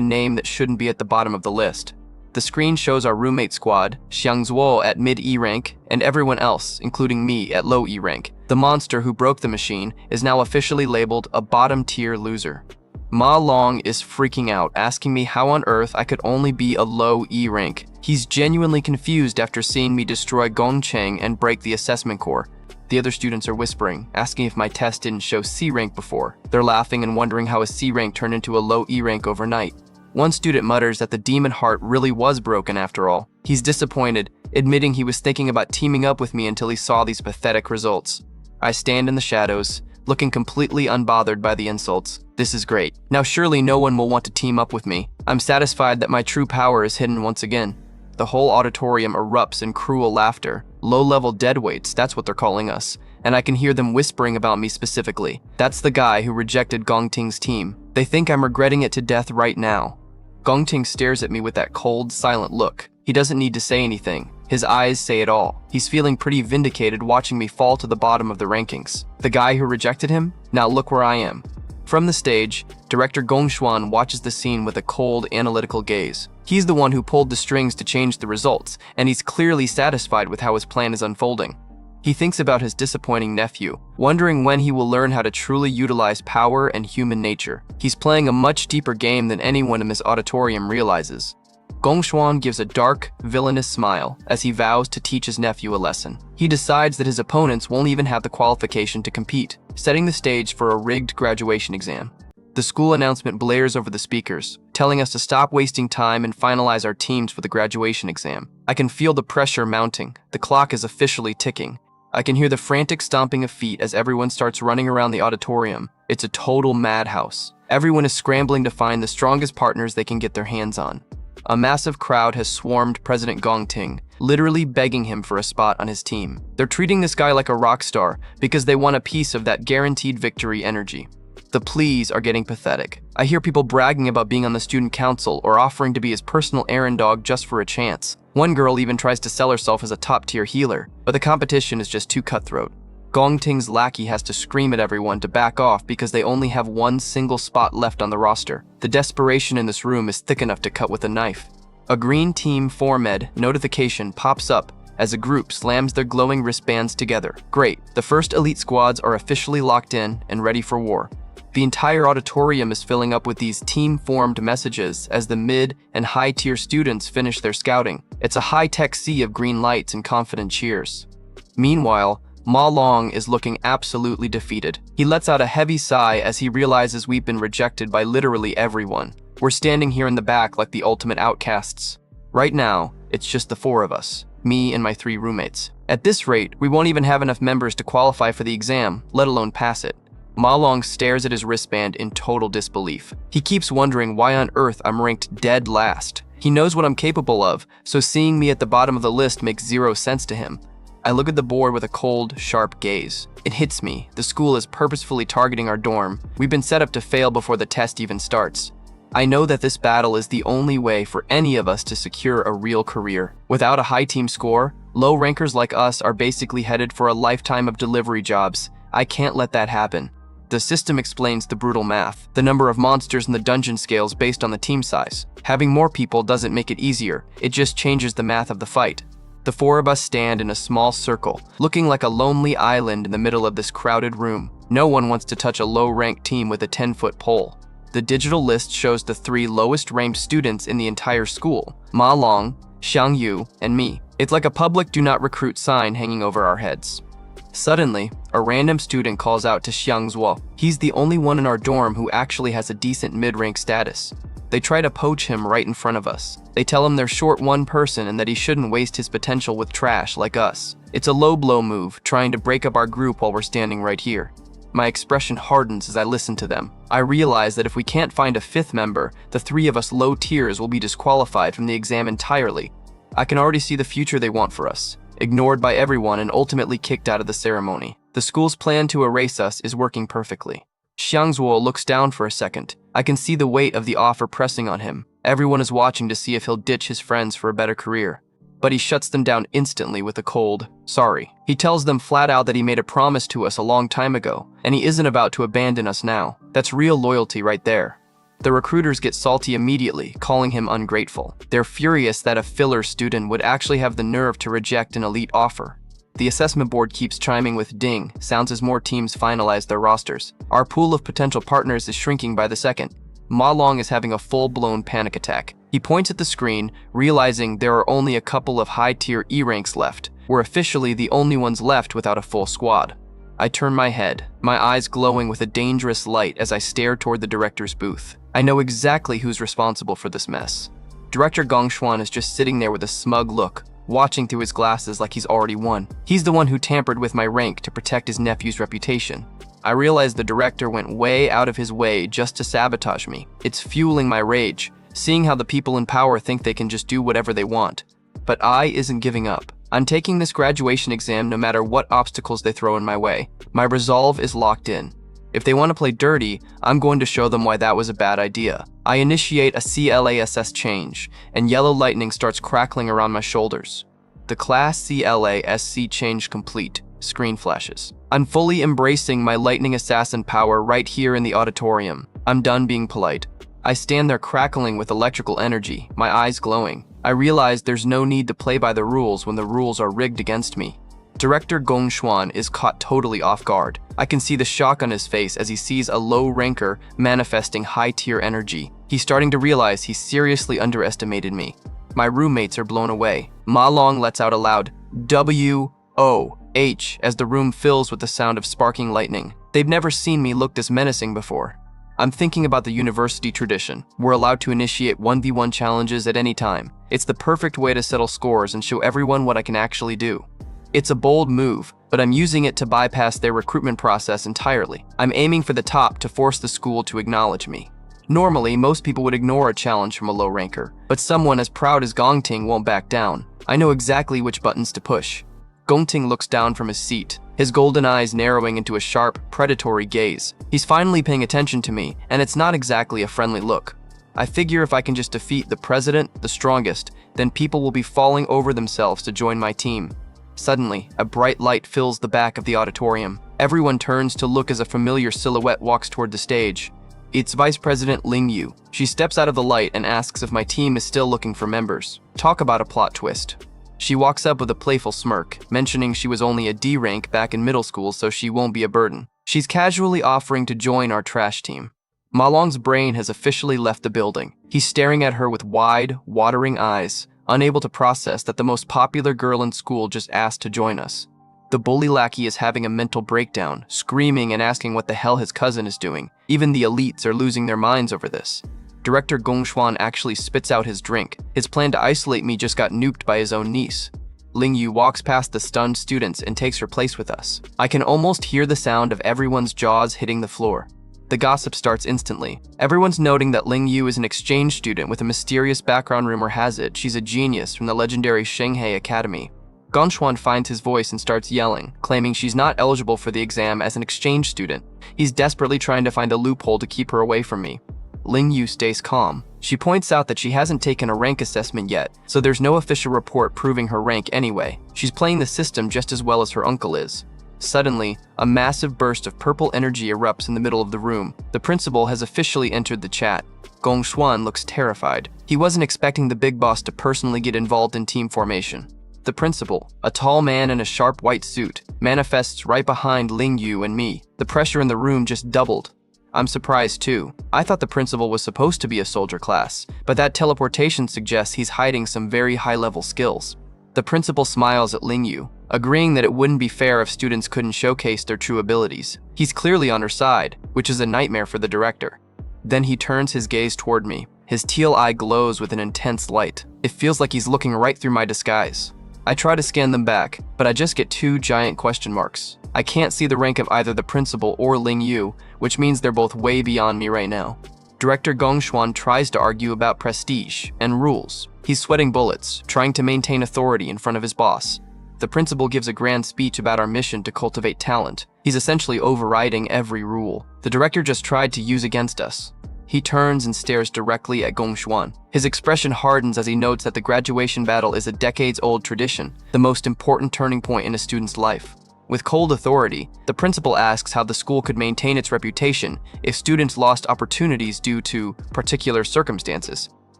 name that shouldn't be at the bottom of the list. The screen shows our roommate squad, Xiang Zuo at mid-E rank, and everyone else, including me, at low E rank. The monster who broke the machine is now officially labeled a bottom-tier loser. Ma Long is freaking out, asking me how on earth I could only be a low E rank. He's genuinely confused after seeing me destroy Gong Cheng and break the assessment core. The other students are whispering, asking if my test didn't show C rank before. They're laughing and wondering how a C rank turned into a low E rank overnight. One student mutters that the demon heart really was broken after all. He's disappointed, admitting he was thinking about teaming up with me until he saw these pathetic results. I stand in the shadows, looking completely unbothered by the insults. This is great. Now surely no one will want to team up with me. I'm satisfied that my true power is hidden once again. The whole auditorium erupts in cruel laughter. Low-level deadweights, that's what they're calling us. And I can hear them whispering about me specifically. That's the guy who rejected Gongting's team. They think I'm regretting it to death right now. Gongting stares at me with that cold, silent look. He doesn't need to say anything. His eyes say it all. He's feeling pretty vindicated watching me fall to the bottom of the rankings. The guy who rejected him? Now look where I am. From the stage, director Gong Xuan watches the scene with a cold, analytical gaze. He's the one who pulled the strings to change the results, and he's clearly satisfied with how his plan is unfolding. He thinks about his disappointing nephew, wondering when he will learn how to truly utilize power and human nature. He's playing a much deeper game than anyone in this auditorium realizes. Gong Xuan gives a dark, villainous smile as he vows to teach his nephew a lesson. He decides that his opponents won't even have the qualification to compete, setting the stage for a rigged graduation exam. The school announcement blares over the speakers, telling us to stop wasting time and finalize our teams for the graduation exam. I can feel the pressure mounting. The clock is officially ticking. I can hear the frantic stomping of feet as everyone starts running around the auditorium. It's a total madhouse. Everyone is scrambling to find the strongest partners they can get their hands on. A massive crowd has swarmed President Gongting, literally begging him for a spot on his team. They're treating this guy like a rock star because they want a piece of that guaranteed victory energy. The pleas are getting pathetic. I hear people bragging about being on the student council or offering to be his personal errand dog just for a chance. One girl even tries to sell herself as a top-tier healer, but the competition is just too cutthroat. Gongting's lackey has to scream at everyone to back off because they only have one single spot left on the roster. The desperation in this room is thick enough to cut with a knife. A green team Formed notification pops up as a group slams their glowing wristbands together. Great, the first elite squads are officially locked in and ready for war. The entire auditorium is filling up with these team-formed messages as the mid- and high-tier students finish their scouting. It's a high-tech sea of green lights and confident cheers. Meanwhile, Ma Long is looking absolutely defeated. He lets out a heavy sigh as he realizes we've been rejected by literally everyone. We're standing here in the back like the ultimate outcasts. Right now, it's just the 4 of us. me and my 3 roommates. At this rate, we won't even have enough members to qualify for the exam, let alone pass it. Ma Long stares at his wristband in total disbelief. He keeps wondering why on earth I'm ranked dead last. He knows what I'm capable of, so seeing me at the bottom of the list makes zero sense to him. I look at the board with a cold, sharp gaze. It hits me. The school is purposefully targeting our dorm. We've been set up to fail before the test even starts. I know that this battle is the only way for any of us to secure a real career. Without a high team score, low rankers like us are basically headed for a lifetime of delivery jobs. I can't let that happen. The system explains the brutal math. The number of monsters in the dungeon scales based on the team size. Having more people doesn't make it easier. It just changes the math of the fight. The 4 of us stand in a small circle, looking like a lonely island in the middle of this crowded room. No one wants to touch a low-ranked team with a 10-foot pole. The digital list shows the 3 lowest-ranked students in the entire school: Ma Long, Xiang Yu, and me. It's like a public do not recruit sign hanging over our heads. Suddenly, a random student calls out to Xiang Zuo. He's the only one in our dorm who actually has a decent mid-rank status. They try to poach him right in front of us. They tell him they're short one person and that he shouldn't waste his potential with trash like us. It's a low blow move, trying to break up our group while we're standing right here. My expression hardens as I listen to them. I realize that if we can't find a 5th member, the 3 of us low tiers will be disqualified from the exam entirely. I can already see the future they want for us. Ignored by everyone and ultimately kicked out of the ceremony. The school's plan to erase us is working perfectly. Xiang Zuo looks down for a second. I can see the weight of the offer pressing on him. Everyone is watching to see if he'll ditch his friends for a better career. But he shuts them down instantly with a cold, sorry. He tells them flat out that he made a promise to us a long time ago, and he isn't about to abandon us now. That's real loyalty right there. The recruiters get salty immediately, calling him ungrateful. They're furious that a filler student would actually have the nerve to reject an elite offer. The assessment board keeps chiming with ding sounds as more teams finalize their rosters. Our pool of potential partners is shrinking by the second. Ma Long is having a full-blown panic attack. He points at the screen, realizing there are only a couple of high-tier E ranks left. We're officially the only ones left without a full squad. I turn my head, my eyes glowing with a dangerous light as I stare toward the director's booth. I know exactly who's responsible for this mess. Director Gong Xuan is just sitting there with a smug look, watching through his glasses like he's already won. He's the one who tampered with my rank to protect his nephew's reputation. I realize the director went way out of his way just to sabotage me. It's fueling my rage, seeing how the people in power think they can just do whatever they want. But I isn't giving up. I'm taking this graduation exam no matter what obstacles they throw in my way. My resolve is locked in. If they want to play dirty, I'm going to show them why that was a bad idea. I initiate a CLASS change, and yellow lightning starts crackling around my shoulders. The class CLASC change complete. Screen flashes. I'm fully embracing my lightning assassin power right here in the auditorium. I'm done being polite. I stand there crackling with electrical energy, my eyes glowing. I realize there's no need to play by the rules when the rules are rigged against me. Director Gong Xuan is caught totally off guard. I can see the shock on his face as he sees a low ranker manifesting high-tier energy. He's starting to realize he seriously underestimated me. My roommates are blown away. Ma Long lets out a loud W-O-H as the room fills with the sound of sparking lightning. They've never seen me look this menacing before. I'm thinking about the university tradition. We're allowed to initiate 1v1 challenges at any time. It's the perfect way to settle scores and show everyone what I can actually do. It's a bold move, but I'm using it to bypass their recruitment process entirely. I'm aiming for the top to force the school to acknowledge me. Normally, most people would ignore a challenge from a low ranker, but someone as proud as Gongting won't back down. I know exactly which buttons to push. Gongting looks down from his seat, his golden eyes narrowing into a sharp, predatory gaze. He's finally paying attention to me, and it's not exactly a friendly look. I figure if I can just defeat the president, the strongest, then people will be falling over themselves to join my team. Suddenly, a bright light fills the back of the auditorium. Everyone turns to look as a familiar silhouette walks toward the stage. It's Vice President Ling Yu. She steps out of the light and asks if my team is still looking for members. Talk about a plot twist. She walks up with a playful smirk, mentioning she was only a D rank back in middle school, so she won't be a burden. She's casually offering to join our trash team. Ma Long's brain has officially left the building. He's staring at her with wide, watering eyes, unable to process that the most popular girl in school just asked to join us. The bully lackey is having a mental breakdown, screaming and asking what the hell his cousin is doing. Even the elites are losing their minds over this. Director Gong Xuan actually spits out his drink. His plan to isolate me just got nuked by his own niece. Ling Yu walks past the stunned students and takes her place with us. I can almost hear the sound of everyone's jaws hitting the floor. The gossip starts instantly. Everyone's noting that Ling Yu is an exchange student with a mysterious background. Rumor has it she's a genius from the legendary Shanghai Academy. Gongxuan finds his voice and starts yelling, claiming she's not eligible for the exam as an exchange student. He's desperately trying to find a loophole to keep her away from me. Ling Yu stays calm. She points out that she hasn't taken a rank assessment yet, so there's no official report proving her rank anyway. She's playing the system just as well as her uncle is. Suddenly, a massive burst of purple energy erupts in the middle of the room. The principal has officially entered the chat. Gongxuan looks terrified. He wasn't expecting the big boss to personally get involved in team formation. The principal, a tall man in a sharp white suit, manifests right behind Ling Yu and me. The pressure in the room just doubled. I'm surprised too. I thought the principal was supposed to be a soldier class, but that teleportation suggests he's hiding some very high-level skills. The principal smiles at Ling Yu, agreeing that it wouldn't be fair if students couldn't showcase their true abilities. He's clearly on her side, which is a nightmare for the director. Then he turns his gaze toward me. His teal eye glows with an intense light. It feels like he's looking right through my disguise. I try to scan them back, but I just get two giant question marks. I can't see the rank of either the principal or Ling Yu, which means they're both way beyond me right now. Director Gongxuan tries to argue about prestige and rules. He's sweating bullets, trying to maintain authority in front of his boss. The principal gives a grand speech about our mission to cultivate talent. He's essentially overriding every rule the director just tried to use against us. He turns and stares directly at Gongxuan. His expression hardens as he notes that the graduation battle is a decades-old tradition, the most important turning point in a student's life. With cold authority, the principal asks how the school could maintain its reputation if students lost opportunities due to particular circumstances.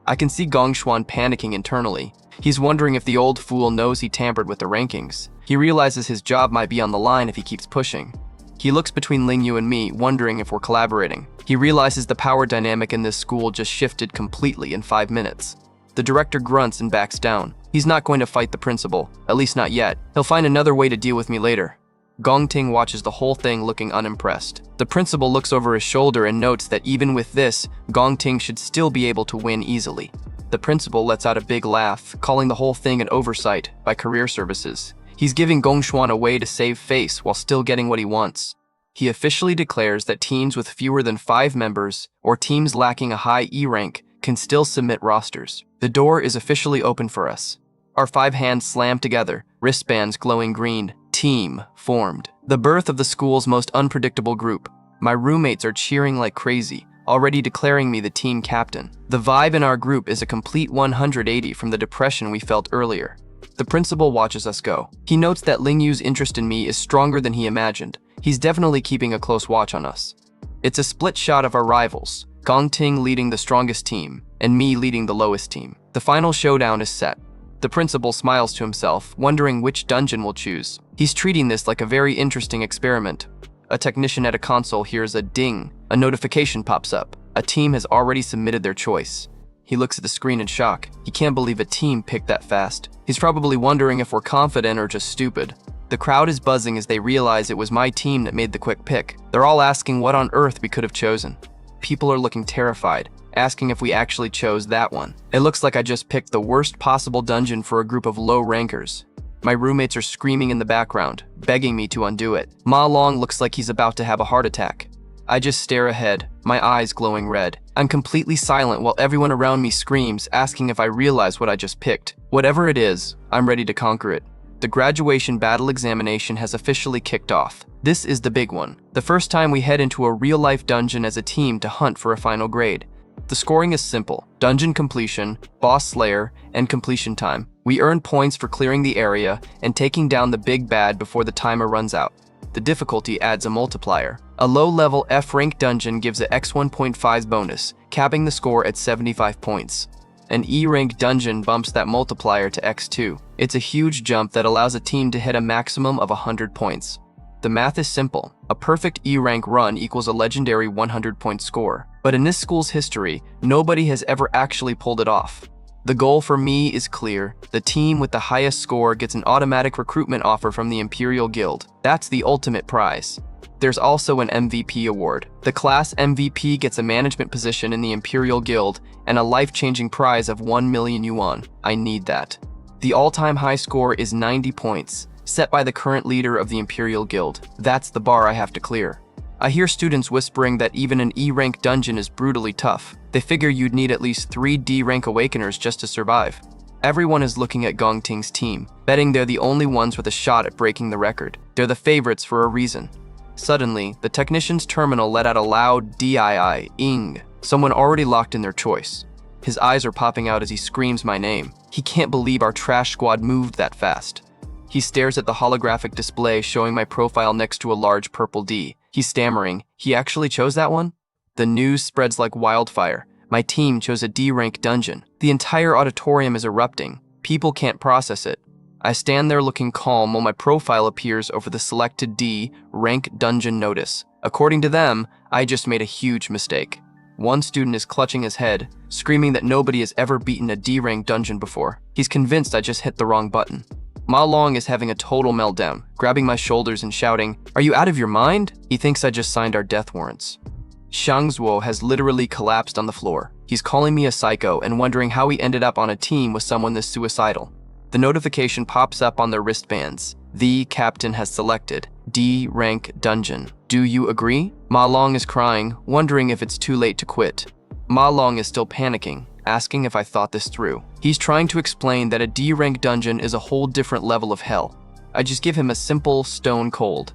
I can see Gongxuan panicking internally. He's wondering if the old fool knows he tampered with the rankings. He realizes his job might be on the line if he keeps pushing. He looks between Ling Yu and me, wondering if we're collaborating. He realizes the power dynamic in this school just shifted completely in 5 minutes. The director grunts and backs down. He's not going to fight the principal, at least not yet. He'll find another way to deal with me later. Gongting watches the whole thing looking unimpressed. The principal looks over his shoulder and notes that even with this, Gongting should still be able to win easily. The principal lets out a big laugh, calling the whole thing an oversight by career services. He's giving Gongxuan a way to save face while still getting what he wants. He officially declares that teams with fewer than 5 members, or teams lacking a high E rank, can still submit rosters. The door is officially open for us. Our 5 hands slam together, wristbands glowing green. Team formed. The birth of the school's most unpredictable group. My roommates are cheering like crazy, already declaring me the team captain. The vibe in our group is a complete 180 from the depression we felt earlier. The principal watches us go. He notes that Ling Yu's interest in me is stronger than he imagined. He's definitely keeping a close watch on us. It's a split shot of our rivals, Gongting leading the strongest team, and me leading the lowest team. The final showdown is set. The principal smiles to himself, wondering which dungeon we'll choose. He's treating this like a very interesting experiment. A technician at a console hears a ding. A notification pops up. A team has already submitted their choice. He looks at the screen in shock. He can't believe a team picked that fast. He's probably wondering if we're confident or just stupid. The crowd is buzzing as they realize it was my team that made the quick pick. They're all asking what on earth we could have chosen. People are looking terrified, asking if we actually chose that one. It looks like I just picked the worst possible dungeon for a group of low rankers. My roommates are screaming in the background, begging me to undo it. Ma Long looks like he's about to have a heart attack. I just stare ahead, my eyes glowing red. I'm completely silent while everyone around me screams, asking if I realize what I just picked. Whatever it is, I'm ready to conquer it. The graduation battle examination has officially kicked off. This is the big one. The first time we head into a real-life dungeon as a team to hunt for a final grade. The scoring is simple: dungeon completion, boss slayer, and completion time. We earn points for clearing the area and taking down the big bad before the timer runs out. The difficulty adds a multiplier. A low-level F-rank dungeon gives a X1.5 bonus, capping the score at 75 points. An E-rank dungeon bumps that multiplier to X2. It's a huge jump that allows a team to hit a maximum of 100 points. The math is simple. A perfect E-rank run equals a legendary 100-point score. But in this school's history, nobody has ever actually pulled it off. The goal for me is clear. The team with the highest score gets an automatic recruitment offer from the Imperial Guild. That's the ultimate prize. There's also an MVP award. The class MVP gets a management position in the Imperial Guild and a life-changing prize of 1 million yuan. I need that. The all-time high score is 90 points, set by the current leader of the Imperial Guild. That's the bar I have to clear. I hear students whispering that even an E-rank dungeon is brutally tough. They figure you'd need at least 3 D-rank awakeners just to survive. Everyone is looking at Gongting's team, betting they're the only ones with a shot at breaking the record. They're the favorites for a reason. Suddenly, the technician's terminal let out a loud "ing." Someone already locked in their choice. His eyes are popping out as he screams my name. He can't believe our trash squad moved that fast. He stares at the holographic display showing my profile next to a large purple D. He's stammering. He actually chose that one? The news spreads like wildfire. My team chose a D-rank dungeon. The entire auditorium is erupting. People can't process it. I stand there looking calm while my profile appears over the selected D-rank dungeon notice. According to them, I just made a huge mistake. One student is clutching his head, screaming that nobody has ever beaten a D-rank dungeon before. He's convinced I just hit the wrong button. Ma Long is having a total meltdown, grabbing my shoulders and shouting, "Are you out of your mind?" He thinks I just signed our death warrants. Xiang Zuo has literally collapsed on the floor. He's calling me a psycho and wondering how he ended up on a team with someone this suicidal. The notification pops up on their wristbands. The captain has selected D-rank dungeon. Do you agree? Ma Long is crying, wondering if it's too late to quit. Ma Long is still panicking, asking if I thought this through. He's trying to explain that a D-rank dungeon is a whole different level of hell. I just give him a simple stone cold.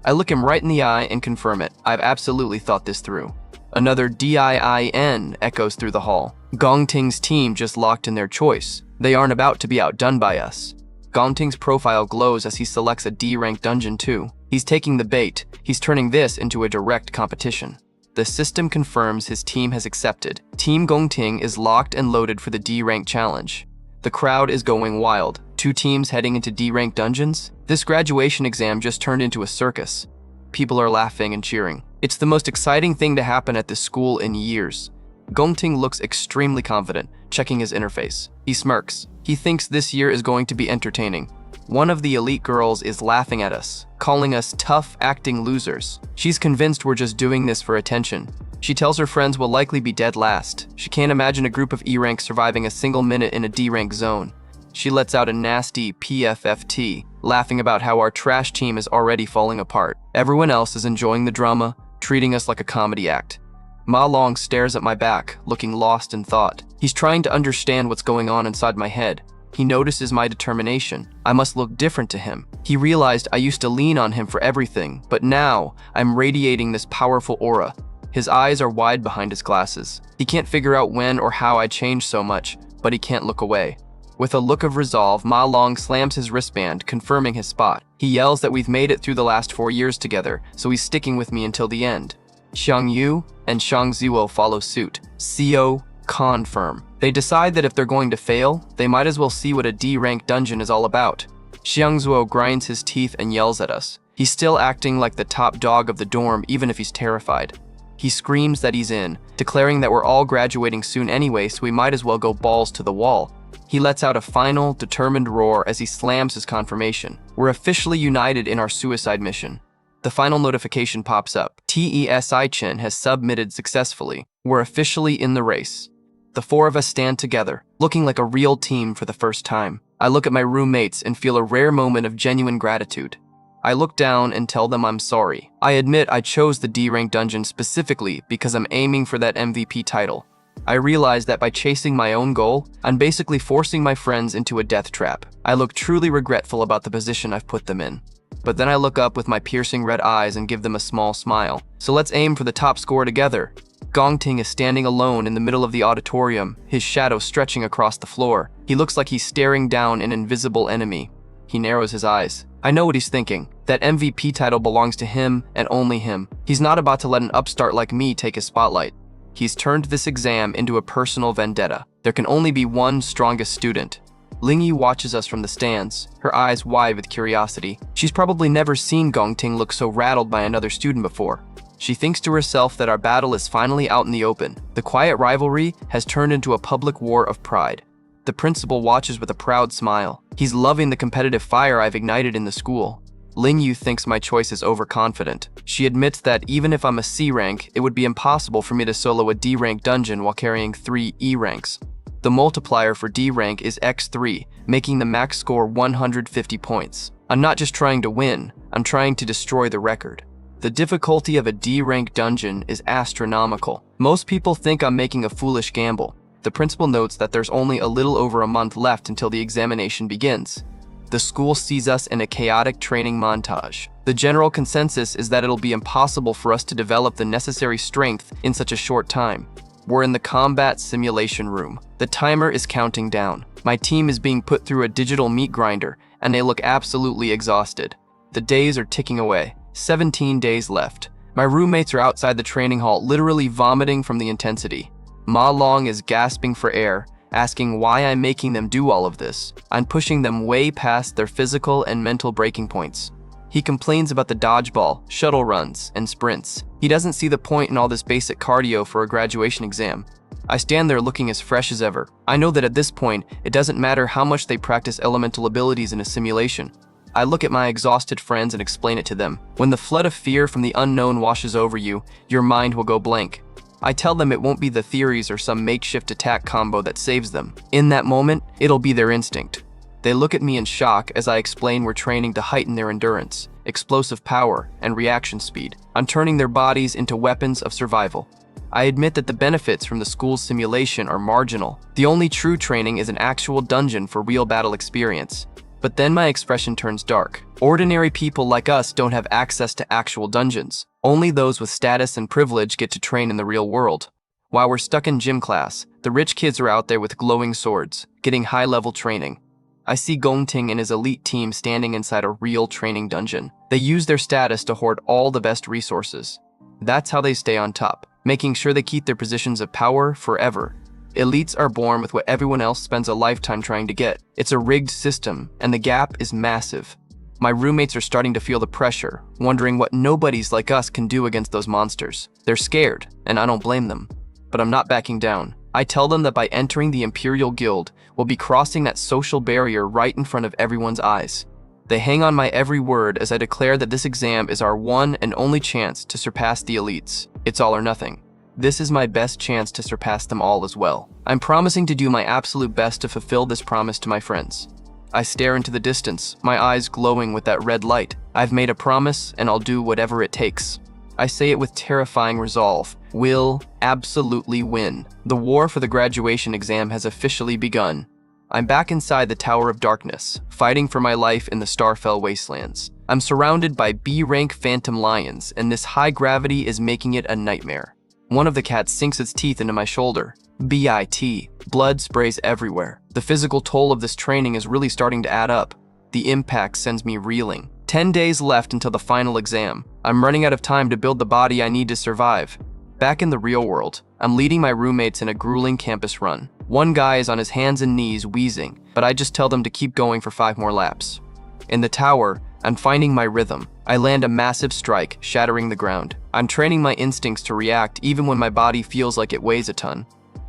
I look him right in the eye and confirm it. I've absolutely thought this through. Another DIIN echoes through the hall. Gongting's team just locked in their choice. They aren't about to be outdone by us. Gongting's profile glows as he selects a D-rank dungeon too. He's taking the bait. He's turning this into a direct competition. The system confirms his team has accepted. Team Gongting is locked and loaded for the D-rank challenge. The crowd is going wild. 2 teams heading into D-rank dungeons? This graduation exam just turned into a circus. People are laughing and cheering. It's the most exciting thing to happen at this school in years. Gongting looks extremely confident, checking his interface. He smirks. He thinks this year is going to be entertaining. One of the elite girls is laughing at us, calling us tough acting losers. She's convinced we're just doing this for attention. She tells her friends we'll likely be dead last. She can't imagine a group of E-rank surviving a single minute in a D-rank zone. She lets out a nasty PFFT, laughing about how our trash team is already falling apart. Everyone else is enjoying the drama, treating us like a comedy act. Ma Long stares at my back, looking lost in thought. He's trying to understand what's going on inside my head. He notices my determination. I must look different to him. He realized I used to lean on him for everything, but now I'm radiating this powerful aura. His eyes are wide behind his glasses. He can't figure out when or how I changed so much, but he can't look away. With a look of resolve, Ma Long slams his wristband, confirming his spot. He yells that we've made it through the last 4 years together, so he's sticking with me until the end. Xiang Yu and Xiang Ziwo follow suit. CO confirm. They decide that if they're going to fail, they might as well see what a D-rank dungeon is all about. Xiang Zuo grinds his teeth and yells at us. He's still acting like the top dog of the dorm even if he's terrified. He screams that he's in, declaring that we're all graduating soon anyway, so we might as well go balls to the wall. He lets out a final, determined roar as he slams his confirmation. We're officially united in our suicide mission. The final notification pops up. TESI Chen has submitted successfully. We're officially in the race. The 4 of us stand together, looking like a real team for the first time. I look at my roommates and feel a rare moment of genuine gratitude. I look down and tell them I'm sorry. I admit I chose the D-rank dungeon specifically because I'm aiming for that MVP title. I realize that by chasing my own goal, I'm basically forcing my friends into a death trap. I look truly regretful about the position I've put them in. But then I look up with my piercing red eyes and give them a small smile. So let's aim for the top score together. Gongting is standing alone in the middle of the auditorium, his shadow stretching across the floor. He looks like he's staring down an invisible enemy. He narrows his eyes. I know what he's thinking. That MVP title belongs to him and only him. He's not about to let an upstart like me take his spotlight. He's turned this exam into a personal vendetta. There can only be one strongest student. Lingyi watches us from the stands, her eyes wide with curiosity. She's probably never seen Gongting look so rattled by another student before. She thinks to herself that our battle is finally out in the open. The quiet rivalry has turned into a public war of pride. The principal watches with a proud smile. He's loving the competitive fire I've ignited in the school. Lingyu thinks my choice is overconfident. She admits that even if I'm a C rank, it would be impossible for me to solo a D rank dungeon while carrying 3 E ranks. The multiplier for D rank is x3, making the max score 150 points. I'm not just trying to win, I'm trying to destroy the record. The difficulty of a D rank dungeon is astronomical. Most people think I'm making a foolish gamble. The principal notes that there's only a little over a month left until the examination begins. The school sees us in a chaotic training montage. The general consensus is that it'll be impossible for us to develop the necessary strength in such a short time. We're in the combat simulation room. The timer is counting down. My team is being put through a digital meat grinder, and they look absolutely exhausted. The days are ticking away. 17 days left. My roommates are outside the training hall, literally vomiting from the intensity. Ma Long is gasping for air, asking why I'm making them do all of this. I'm pushing them way past their physical and mental breaking points. He complains about the dodgeball, shuttle runs, and sprints. He doesn't see the point in all this basic cardio for a graduation exam. I stand there looking as fresh as ever. I know that at this point, it doesn't matter how much they practice elemental abilities in a simulation. I look at my exhausted friends and explain it to them. When the flood of fear from the unknown washes over you, your mind will go blank. I tell them it won't be the theories or some makeshift attack combo that saves them. In that moment, it'll be their instinct. They look at me in shock as I explain we're training to heighten their endurance, explosive power, and reaction speed. I'm turning their bodies into weapons of survival. I admit that the benefits from the school's simulation are marginal. The only true training is an actual dungeon for real battle experience. But then my expression turns dark. Ordinary people like us don't have access to actual dungeons. Only those with status and privilege get to train in the real world. While we're stuck in gym class, the rich kids are out there with glowing swords, getting high-level training. I see Gongting and his elite team standing inside a real training dungeon. They use their status to hoard all the best resources. That's how they stay on top, making sure they keep their positions of power forever. Elites are born with what everyone else spends a lifetime trying to get. It's a rigged system, and the gap is massive. My roommates are starting to feel the pressure, wondering what nobodies like us can do against those monsters. They're scared, and I don't blame them. But I'm not backing down. I tell them that by entering the Imperial Guild, we'll be crossing that social barrier right in front of everyone's eyes. They hang on my every word as I declare that this exam is our one and only chance to surpass the elites. It's all or nothing. This is my best chance to surpass them all as well. I'm promising to do my absolute best to fulfill this promise to my friends. I stare into the distance, my eyes glowing with that red light. I've made a promise, and I'll do whatever it takes. I say it with terrifying resolve. We'll absolutely win. The war for the graduation exam has officially begun. I'm back inside the Tower of Darkness, fighting for my life in the Starfell Wastelands. I'm surrounded by B-rank phantom lions, and this high gravity is making it a nightmare. One of the cats sinks its teeth into my shoulder. BIT. Blood sprays everywhere. The physical toll of this training is really starting to add up. The impact sends me reeling. 10 days left until the final exam. I'm running out of time to build the body I need to survive. Back in the real world, I'm leading my roommates in a grueling campus run. One guy is on his hands and knees wheezing, but I just tell them to keep going for 5 more laps. In the tower, I'm finding my rhythm. I land a massive strike, shattering the ground. I'm training my instincts to react even when my body feels like it weighs a ton.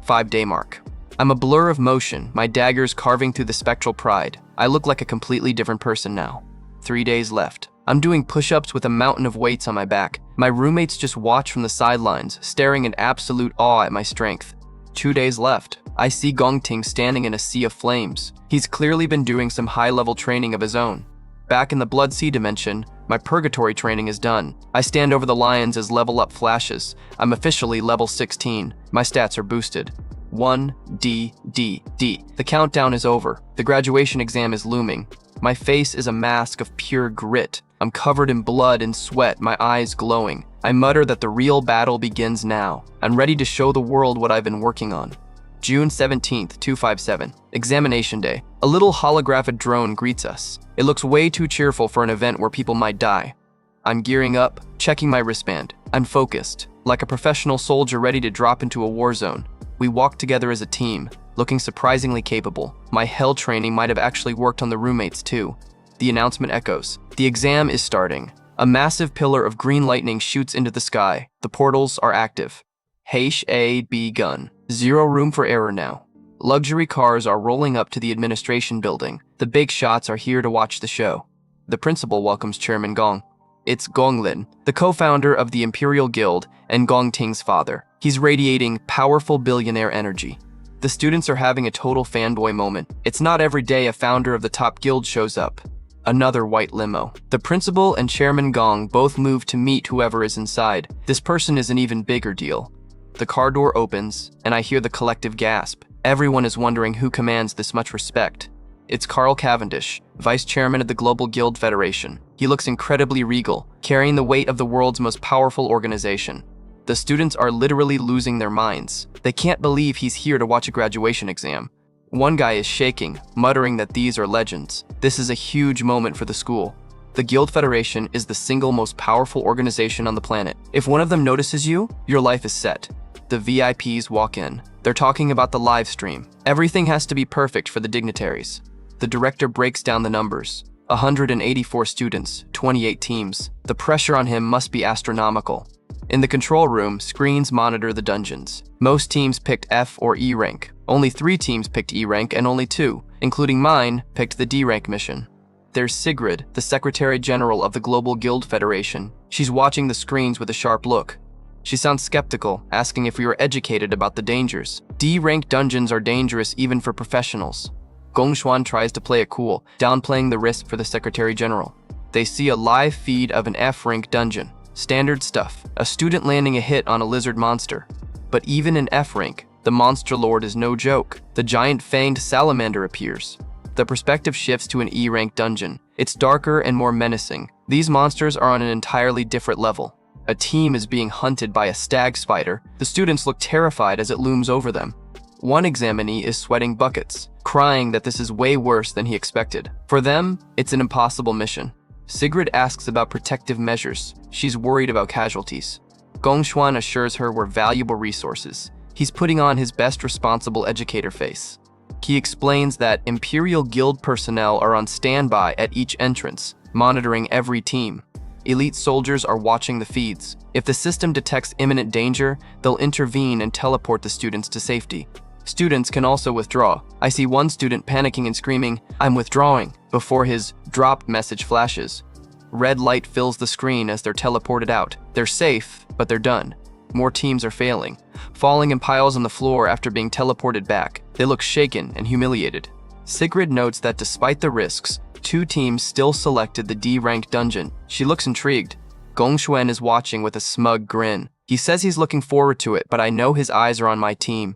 5-day mark. I'm a blur of motion, my daggers carving through the spectral pride. I look like a completely different person now. 3 days left. I'm doing push-ups with a mountain of weights on my back. My roommates just watch from the sidelines, staring in absolute awe at my strength. 2 days left. I see Gongting standing in a sea of flames. He's clearly been doing some high-level training of his own. Back in the Blood Sea dimension, my purgatory training is done. I stand over the lions as level up flashes. I'm officially level 16. My stats are boosted. 1, D, D, D. The countdown is over. The graduation exam is looming. My face is a mask of pure grit. I'm covered in blood and sweat, my eyes glowing. I mutter that the real battle begins now. I'm ready to show the world what I've been working on. June 17th, 257. Examination day. A little holographic drone greets us. It looks way too cheerful for an event where people might die. I'm gearing up, checking my wristband. I'm focused, like a professional soldier ready to drop into a war zone. We walk together as a team, looking surprisingly capable. My hell training might have actually worked on the roommates too. The announcement echoes. The exam is starting. A massive pillar of green lightning shoots into the sky. The portals are active. H.A. begun. Zero room for error now. Luxury cars are rolling up to the administration building. The big shots are here to watch the show. The principal welcomes Chairman Gong. It's Gonglin, the co-founder of the Imperial Guild and Gongting's father. He's radiating powerful billionaire energy. The students are having a total fanboy moment. It's not every day a founder of the top guild shows up. Another white limo. The principal and Chairman Gong both move to meet whoever is inside. This person is an even bigger deal. The car door opens, and I hear the collective gasp. Everyone is wondering who commands this much respect. It's Carl Cavendish, Vice Chairman of the Global Guild Federation. He looks incredibly regal, carrying the weight of the world's most powerful organization. The students are literally losing their minds. They can't believe he's here to watch a graduation exam. One guy is shaking, muttering that these are legends. This is a huge moment for the school. The Guild Federation is the single most powerful organization on the planet. If one of them notices you, your life is set. The VIPs walk in. They're talking about the live stream. Everything has to be perfect for the dignitaries. The director breaks down the numbers. 184 students, 28 teams. The pressure on him must be astronomical. In the control room, screens monitor the dungeons. Most teams picked F or E rank. Only 3 teams picked E rank and only 2, including mine, picked the D rank mission. There's Sigrid, the Secretary General of the Global Guild Federation. She's watching the screens with a sharp look. She sounds skeptical, asking if we were educated about the dangers. D-rank dungeons are dangerous even for professionals. Gongshuan tries to play it cool, downplaying the risk for the Secretary General. They see a live feed of an F-rank dungeon. Standard stuff, a student landing a hit on a lizard monster. But even in F-rank, the monster lord is no joke. The giant fanged salamander appears. The perspective shifts to an E-rank dungeon. It's darker and more menacing. These monsters are on an entirely different level. A team is being hunted by a stag spider. The students look terrified as it looms over them. One examinee is sweating buckets, crying that this is way worse than he expected. For them, it's an impossible mission. Sigrid asks about protective measures. She's worried about casualties. Gongshuan assures her we're valuable resources. He's putting on his best responsible educator face. He explains that Imperial Guild personnel are on standby at each entrance, monitoring every team. Elite soldiers are watching the feeds. If the system detects imminent danger, they'll intervene and teleport the students to safety. Students can also withdraw. I see one student panicking and screaming, "I'm withdrawing," before his dropped message flashes. Red light fills the screen as they're teleported out. They're safe, but they're done. More teams are failing, falling in piles on the floor after being teleported back. They look shaken and humiliated. Sigrid notes that despite the risks, 2 teams still selected the D-rank dungeon. She looks intrigued. Gongshuan is watching with a smug grin. He says he's looking forward to it, but I know his eyes are on my team.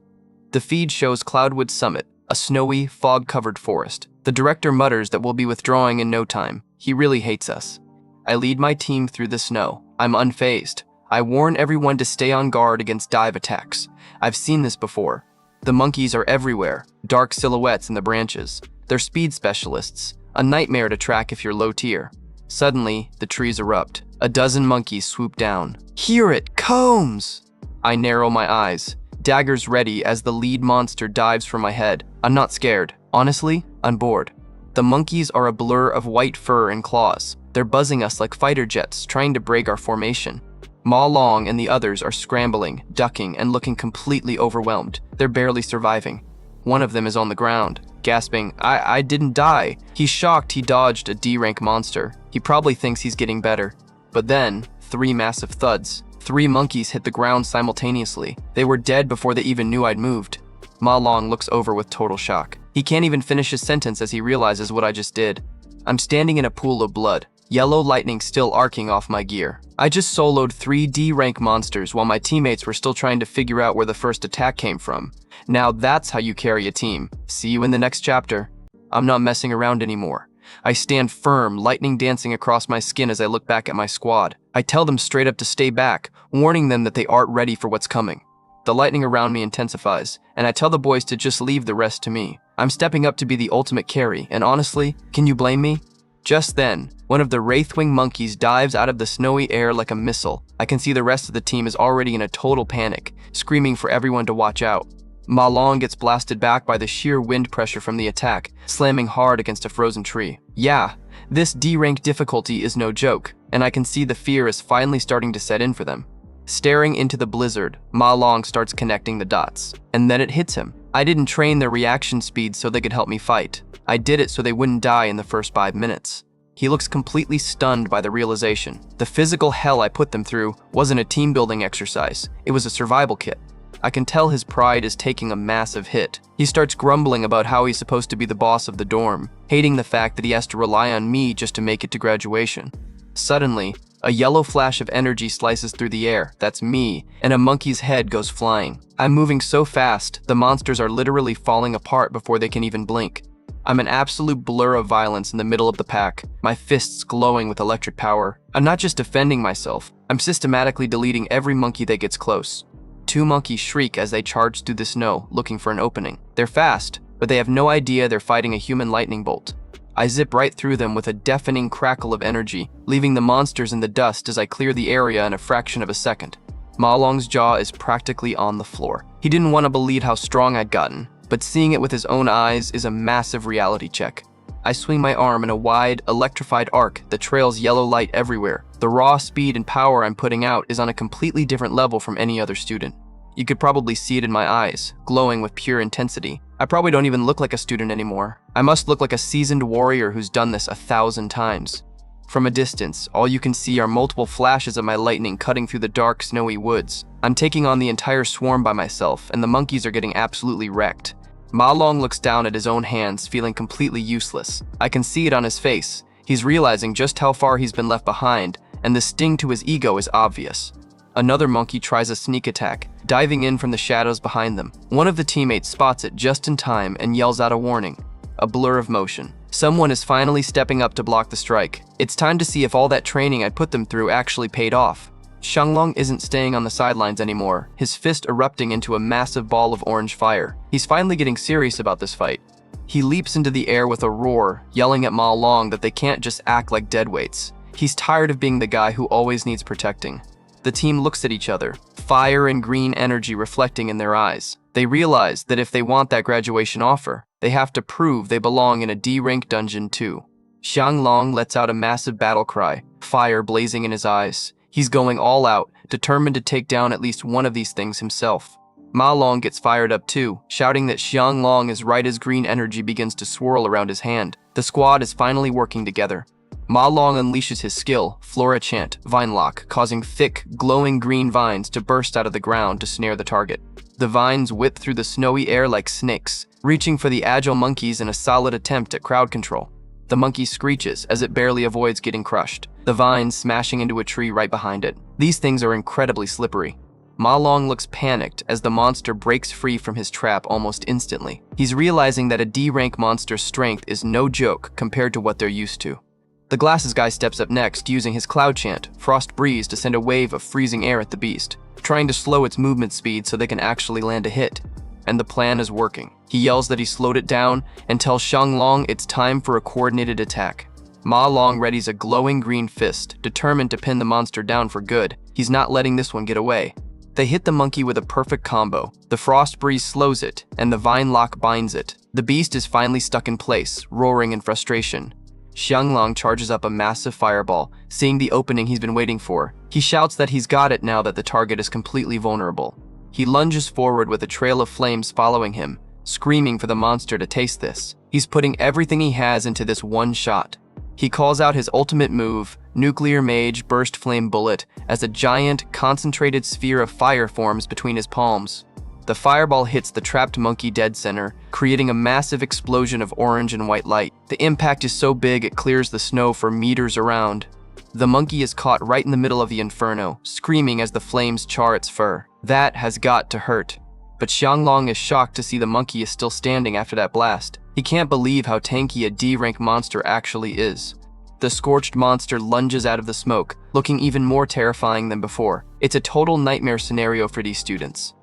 The feed shows Cloudwood Summit, a snowy, fog-covered forest. The director mutters that we'll be withdrawing in no time. He really hates us. I lead my team through the snow. I'm unfazed. I warn everyone to stay on guard against dive attacks. I've seen this before. The monkeys are everywhere, dark silhouettes in the branches. They're speed specialists. A nightmare to track if you're low tier. Suddenly, the trees erupt. A dozen monkeys swoop down. Here it comes! I narrow my eyes, daggers ready as the lead monster dives for my head. I'm not scared. Honestly, I'm bored. The monkeys are a blur of white fur and claws. They're buzzing us like fighter jets, trying to break our formation. Ma Long and the others are scrambling, ducking, and looking completely overwhelmed. They're barely surviving. One of them is on the ground, gasping, I didn't die. He's shocked he dodged a D-rank monster. He probably thinks he's getting better. But then, 3 massive thuds. 3 monkeys hit the ground simultaneously. They were dead before they even knew I'd moved. Ma Long looks over with total shock. He can't even finish his sentence as he realizes what I just did. I'm standing in a pool of blood, yellow lightning still arcing off my gear. I just soloed 3 D-rank monsters while my teammates were still trying to figure out where the first attack came from. Now that's how you carry a team. See you in the next chapter. I'm not messing around anymore. I stand firm, lightning dancing across my skin as I look back at my squad. I tell them straight up to stay back, warning them that they aren't ready for what's coming. The lightning around me intensifies, and I tell the boys to just leave the rest to me. I'm stepping up to be the ultimate carry, and honestly, can you blame me? Just then, one of the Wraithwing monkeys dives out of the snowy air like a missile. I can see the rest of the team is already in a total panic, screaming for everyone to watch out. Ma Long gets blasted back by the sheer wind pressure from the attack, slamming hard against a frozen tree. Yeah, this D-rank difficulty is no joke, and I can see the fear is finally starting to set in for them. Staring into the blizzard, Ma Long starts connecting the dots, and then it hits him. I didn't train their reaction speed so they could help me fight. I did it so they wouldn't die in the first 5 minutes. He looks completely stunned by the realization. The physical hell I put them through wasn't a team-building exercise, it was a survival kit. I can tell his pride is taking a massive hit. He starts grumbling about how he's supposed to be the boss of the dorm, hating the fact that he has to rely on me just to make it to graduation. Suddenly, a yellow flash of energy slices through the air, that's me, and a monkey's head goes flying. I'm moving so fast, the monsters are literally falling apart before they can even blink. I'm an absolute blur of violence in the middle of the pack, my fists glowing with electric power. I'm not just defending myself, I'm systematically deleting every monkey that gets close. 2 monkeys shriek as they charge through the snow, looking for an opening. They're fast, but they have no idea they're fighting a human lightning bolt. I zip right through them with a deafening crackle of energy, leaving the monsters in the dust as I clear the area in a fraction of a second. Ma Long's jaw is practically on the floor. He didn't want to believe how strong I'd gotten, but seeing it with his own eyes is a massive reality check. I swing my arm in a wide, electrified arc that trails yellow light everywhere. The raw speed and power I'm putting out is on a completely different level from any other student. You could probably see it in my eyes, glowing with pure intensity. I probably don't even look like a student anymore. I must look like a seasoned warrior who's done this 1,000 times. From a distance, all you can see are multiple flashes of my lightning cutting through the dark, snowy woods. I'm taking on the entire swarm by myself, and the monkeys are getting absolutely wrecked. Ma Long looks down at his own hands, feeling completely useless. I can see it on his face. He's realizing just how far he's been left behind, and the sting to his ego is obvious. Another monkey tries a sneak attack, diving in from the shadows behind them. One of the teammates spots it just in time and yells out a warning. A blur of motion. Someone is finally stepping up to block the strike. It's time to see if all that training I put them through actually paid off. Xianglong isn't staying on the sidelines anymore, his fist erupting into a massive ball of orange fire. He's finally getting serious about this fight. He leaps into the air with a roar, yelling at Ma Long that they can't just act like deadweights. He's tired of being the guy who always needs protecting. The team looks at each other, fire and green energy reflecting in their eyes. They realize that if they want that graduation offer, they have to prove they belong in a D-rank dungeon too. Xianglong lets out a massive battle cry, fire blazing in his eyes. He's going all out, determined to take down at least one of these things himself. Ma Long gets fired up too, shouting that Xianglong is right as green energy begins to swirl around his hand. The squad is finally working together. Ma Long unleashes his skill, Flora Chant, Vine Lock, causing thick, glowing green vines to burst out of the ground to snare the target. The vines whip through the snowy air like snakes, reaching for the agile monkeys in a solid attempt at crowd control. The monkey screeches as it barely avoids getting crushed, the vines smashing into a tree right behind it. These things are incredibly slippery. Ma Long looks panicked as the monster breaks free from his trap almost instantly. He's realizing that a D-rank monster's strength is no joke compared to what they're used to. The glasses guy steps up next, using his cloud chant, Frost Breeze, to send a wave of freezing air at the beast, trying to slow its movement speed so they can actually land a hit. And the plan is working. He yells that he slowed it down and tells Xianglong it's time for a coordinated attack. Ma Long readies a glowing green fist, determined to pin the monster down for good. He's not letting this one get away. They hit the monkey with a perfect combo. The Frost Breeze slows it, and the Vine Lock binds it. The beast is finally stuck in place, roaring in frustration. Xianglong charges up a massive fireball, seeing the opening he's been waiting for. He shouts that he's got it now that the target is completely vulnerable. He lunges forward with a trail of flames following him, screaming for the monster to taste this. He's putting everything he has into this one shot. He calls out his ultimate move, Nuclear Mage Burst Flame Bullet, as a giant, concentrated sphere of fire forms between his palms. The fireball hits the trapped monkey dead center, creating a massive explosion of orange and white light. The impact is so big it clears the snow for meters around. The monkey is caught right in the middle of the inferno, screaming as the flames char its fur. That has got to hurt. But Xianglong is shocked to see the monkey is still standing after that blast. He can't believe how tanky a D-rank monster actually is. The scorched monster lunges out of the smoke, looking even more terrifying than before. It's a total nightmare scenario for these students.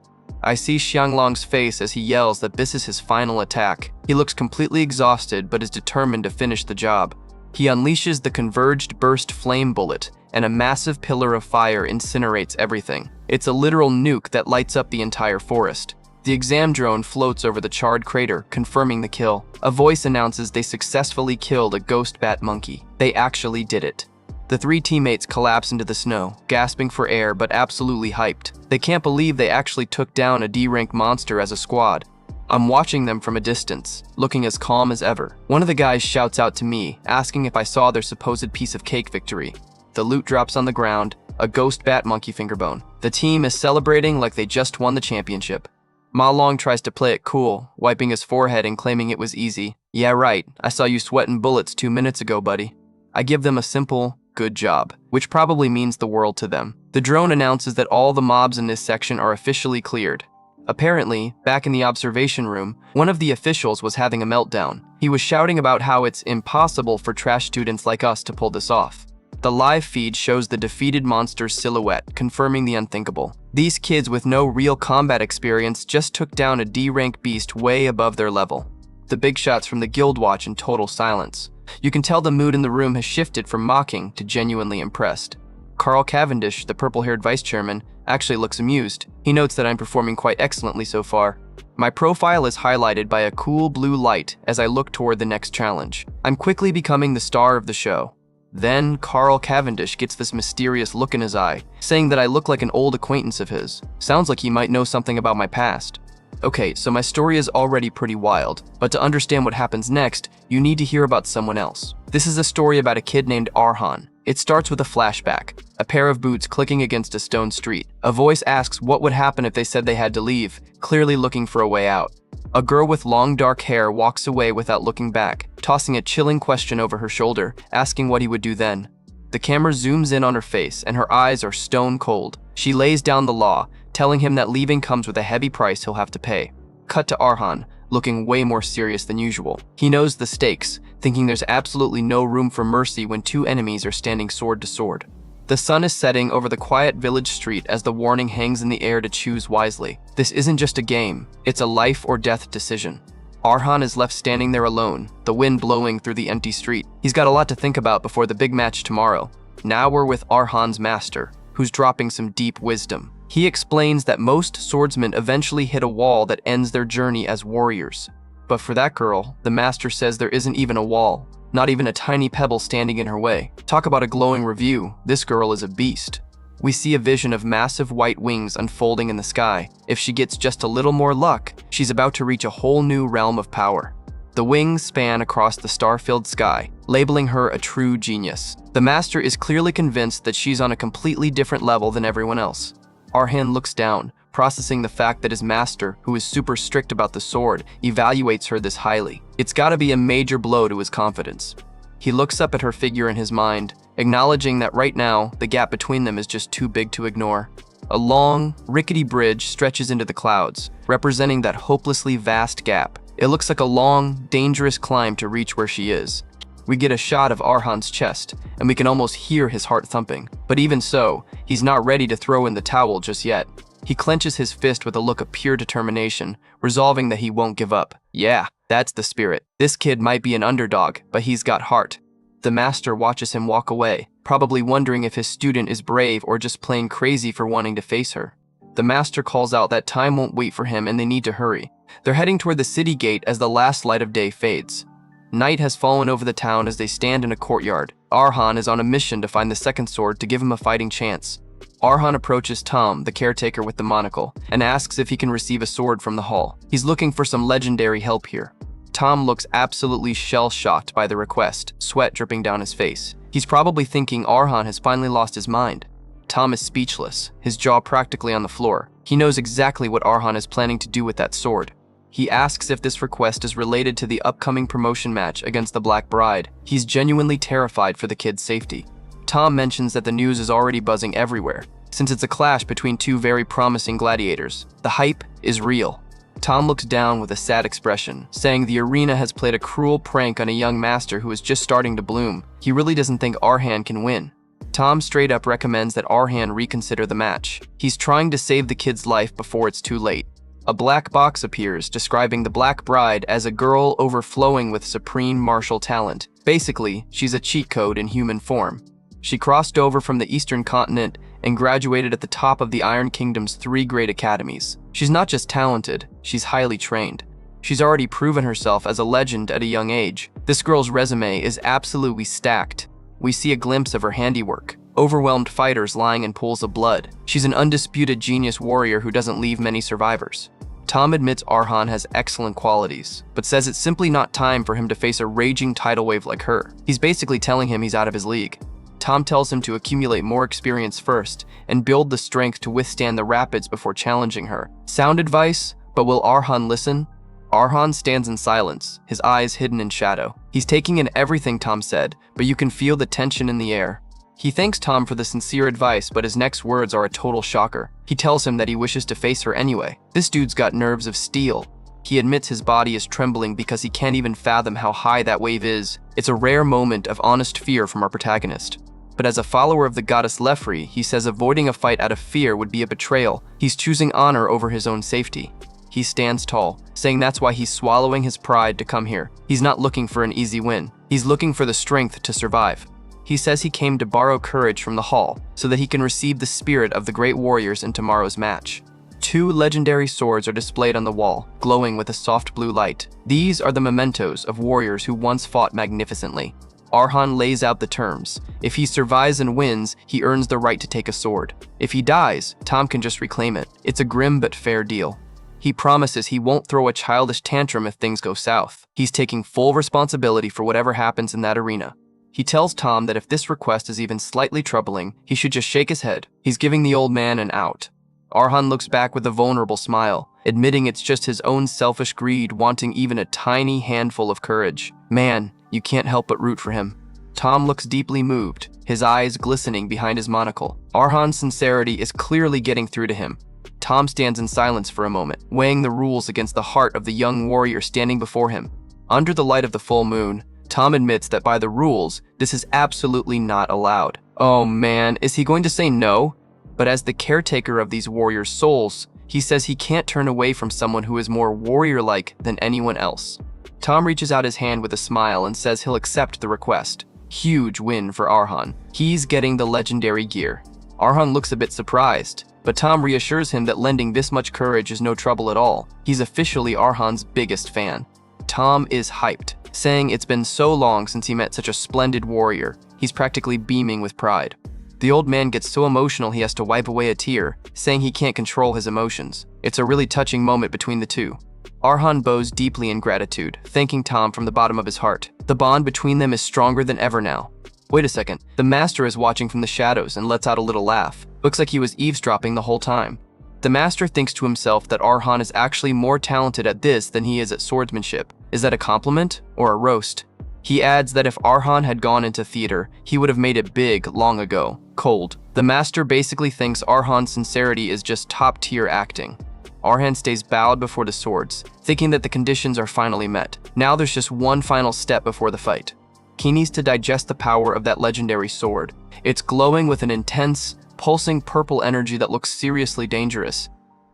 I see Xianglong's face as he yells that this is his final attack. He looks completely exhausted but is determined to finish the job. He unleashes the Converged Burst Flame Bullet, and a massive pillar of fire incinerates everything. It's a literal nuke that lights up the entire forest. The exam drone floats over the charred crater, confirming the kill. A voice announces they successfully killed a ghost bat monkey. They actually did it. The 3 teammates collapse into the snow, gasping for air but absolutely hyped. They can't believe they actually took down a D-rank monster as a squad. I'm watching them from a distance, looking as calm as ever. One of the guys shouts out to me, asking if I saw their supposed piece of cake victory. The loot drops on the ground, a ghost bat monkey fingerbone. The team is celebrating like they just won the championship. Ma Long tries to play it cool, wiping his forehead and claiming it was easy. Yeah right, I saw you sweating bullets 2 minutes ago, buddy. I give them a simple, good job, which probably means the world to them. The drone announces that all the mobs in this section are officially cleared. Apparently, back in the observation room, one of the officials was having a meltdown. He was shouting about how it's impossible for trash students like us to pull this off. The live feed shows the defeated monster's silhouette, confirming the unthinkable. These kids with no real combat experience just took down a D-rank beast way above their level. The big shots from the guild watch in total silence. You can tell the mood in the room has shifted from mocking to genuinely impressed. Carl Cavendish, the purple-haired vice chairman, actually looks amused. He notes that I'm performing quite excellently so far. My profile is highlighted by a cool blue light as I look toward the next challenge. I'm quickly becoming the star of the show. Then Carl Cavendish gets this mysterious look in his eye, saying that I look like an old acquaintance of his. Sounds like he might know something about my past. Okay, so my story is already pretty wild, but to understand what happens next, you need to hear about someone else. This is a story about a kid named Arhan. It starts with a flashback, a pair of boots clicking against a stone street. A voice asks what would happen if they said they had to leave, clearly looking for a way out. A girl with long dark hair walks away without looking back, tossing a chilling question over her shoulder, asking what he would do then. The camera zooms in on her face, and her eyes are stone cold. She lays down the law, telling him that leaving comes with a heavy price he'll have to pay. Cut to Arhan, looking way more serious than usual. He knows the stakes, thinking there's absolutely no room for mercy when two enemies are standing sword to sword. The sun is setting over the quiet village street as the warning hangs in the air to choose wisely. This isn't just a game, it's a life or death decision. Arhan is left standing there alone, the wind blowing through the empty street. He's got a lot to think about before the big match tomorrow. Now we're with Arhan's master, who's dropping some deep wisdom. He explains that most swordsmen eventually hit a wall that ends their journey as warriors. But for that girl, the master says there isn't even a wall, not even a tiny pebble standing in her way. Talk about a glowing review, this girl is a beast. We see a vision of massive white wings unfolding in the sky. If she gets just a little more luck, she's about to reach a whole new realm of power. The wings span across the star-filled sky, labeling her a true genius. The master is clearly convinced that she's on a completely different level than everyone else. Arhan looks down, processing the fact that his master, who is super strict about the sword, evaluates her this highly. It's gotta be a major blow to his confidence. He looks up at her figure in his mind, acknowledging that right now, the gap between them is just too big to ignore. A long, rickety bridge stretches into the clouds, representing that hopelessly vast gap. It looks like a long, dangerous climb to reach where she is. We get a shot of Arhan's chest, and we can almost hear his heart thumping. But even so, he's not ready to throw in the towel just yet. He clenches his fist with a look of pure determination, resolving that he won't give up. Yeah, that's the spirit. This kid might be an underdog, but he's got heart. The master watches him walk away, probably wondering if his student is brave or just plain crazy for wanting to face her. The master calls out that time won't wait for him and they need to hurry. They're heading toward the city gate as the last light of day fades. Night has fallen over the town as they stand in a courtyard. Arhan is on a mission to find the second sword to give him a fighting chance. Arhan approaches Tom, the caretaker with the monocle, and asks if he can receive a sword from the hall. He's looking for some legendary help here. Tom looks absolutely shell-shocked by the request, sweat dripping down his face. He's probably thinking Arhan has finally lost his mind. Tom is speechless, his jaw practically on the floor. He knows exactly what Arhan is planning to do with that sword. He asks if this request is related to the upcoming promotion match against the Black Bride. He's genuinely terrified for the kid's safety. Tom mentions that the news is already buzzing everywhere, since it's a clash between two very promising gladiators. The hype is real. Tom looks down with a sad expression, saying the arena has played a cruel prank on a young master who is just starting to bloom. He really doesn't think Arhan can win. Tom straight up recommends that Arhan reconsider the match. He's trying to save the kid's life before it's too late. A black box appears, describing the Black Bride as a girl overflowing with supreme martial talent. Basically, she's a cheat code in human form. She crossed over from the Eastern continent and graduated at the top of the Iron Kingdom's 3 great academies. She's not just talented, she's highly trained. She's already proven herself as a legend at a young age. This girl's resume is absolutely stacked. We see a glimpse of her handiwork. Overwhelmed fighters lying in pools of blood. She's an undisputed genius warrior who doesn't leave many survivors. Tom admits Arhan has excellent qualities, but says it's simply not time for him to face a raging tidal wave like her. He's basically telling him he's out of his league. Tom tells him to accumulate more experience first and build the strength to withstand the rapids before challenging her. Sound advice, but will Arhan listen? Arhan stands in silence, his eyes hidden in shadow. He's taking in everything Tom said, but you can feel the tension in the air. He thanks Tom for the sincere advice, but his next words are a total shocker. He tells him that he wishes to face her anyway. This dude's got nerves of steel. He admits his body is trembling because he can't even fathom how high that wave is. It's a rare moment of honest fear from our protagonist. But as a follower of the goddess Lefri, he says avoiding a fight out of fear would be a betrayal. He's choosing honor over his own safety. He stands tall, saying that's why he's swallowing his pride to come here. He's not looking for an easy win. He's looking for the strength to survive. He says he came to borrow courage from the hall so that he can receive the spirit of the great warriors in tomorrow's match. 2 legendary swords are displayed on the wall, glowing with a soft blue light. These are the mementos of warriors who once fought magnificently. Arhan lays out the terms. If he survives and wins, he earns the right to take a sword. If he dies, Tom can just reclaim it. It's a grim but fair deal. He promises he won't throw a childish tantrum if things go south. He's taking full responsibility for whatever happens in that arena. He tells Tom that if this request is even slightly troubling, he should just shake his head. He's giving the old man an out. Arhan looks back with a vulnerable smile, admitting it's just his own selfish greed wanting even a tiny handful of courage. Man, you can't help but root for him. Tom looks deeply moved, his eyes glistening behind his monocle. Arhan's sincerity is clearly getting through to him. Tom stands in silence for a moment, weighing the rules against the heart of the young warrior standing before him. Under the light of the full moon, Tom admits that by the rules, this is absolutely not allowed. Oh man, is he going to say no? But as the caretaker of these warriors' souls, he says he can't turn away from someone who is more warrior-like than anyone else. Tom reaches out his hand with a smile and says he'll accept the request. Huge win for Arhan. He's getting the legendary gear. Arhan looks a bit surprised, but Tom reassures him that lending this much courage is no trouble at all. He's officially Arhan's biggest fan. Tom is hyped, saying it's been so long since he met such a splendid warrior. He's practically beaming with pride. The old man gets so emotional he has to wipe away a tear, saying he can't control his emotions. It's a really touching moment between the two. Arhan bows deeply in gratitude, thanking Tom from the bottom of his heart. The bond between them is stronger than ever now. Wait a second, the master is watching from the shadows and lets out a little laugh. Looks like he was eavesdropping the whole time. The master thinks to himself that Arhan is actually more talented at this than he is at swordsmanship. Is that a compliment or a roast? He adds that if Arhan had gone into theater, he would have made it big long ago. Cold. The master basically thinks Arhan's sincerity is just top-tier acting. Arhan stays bowed before the swords, thinking that the conditions are finally met. Now there's just one final step before the fight. He needs to digest the power of that legendary sword. It's glowing with an intense, pulsing purple energy that looks seriously dangerous.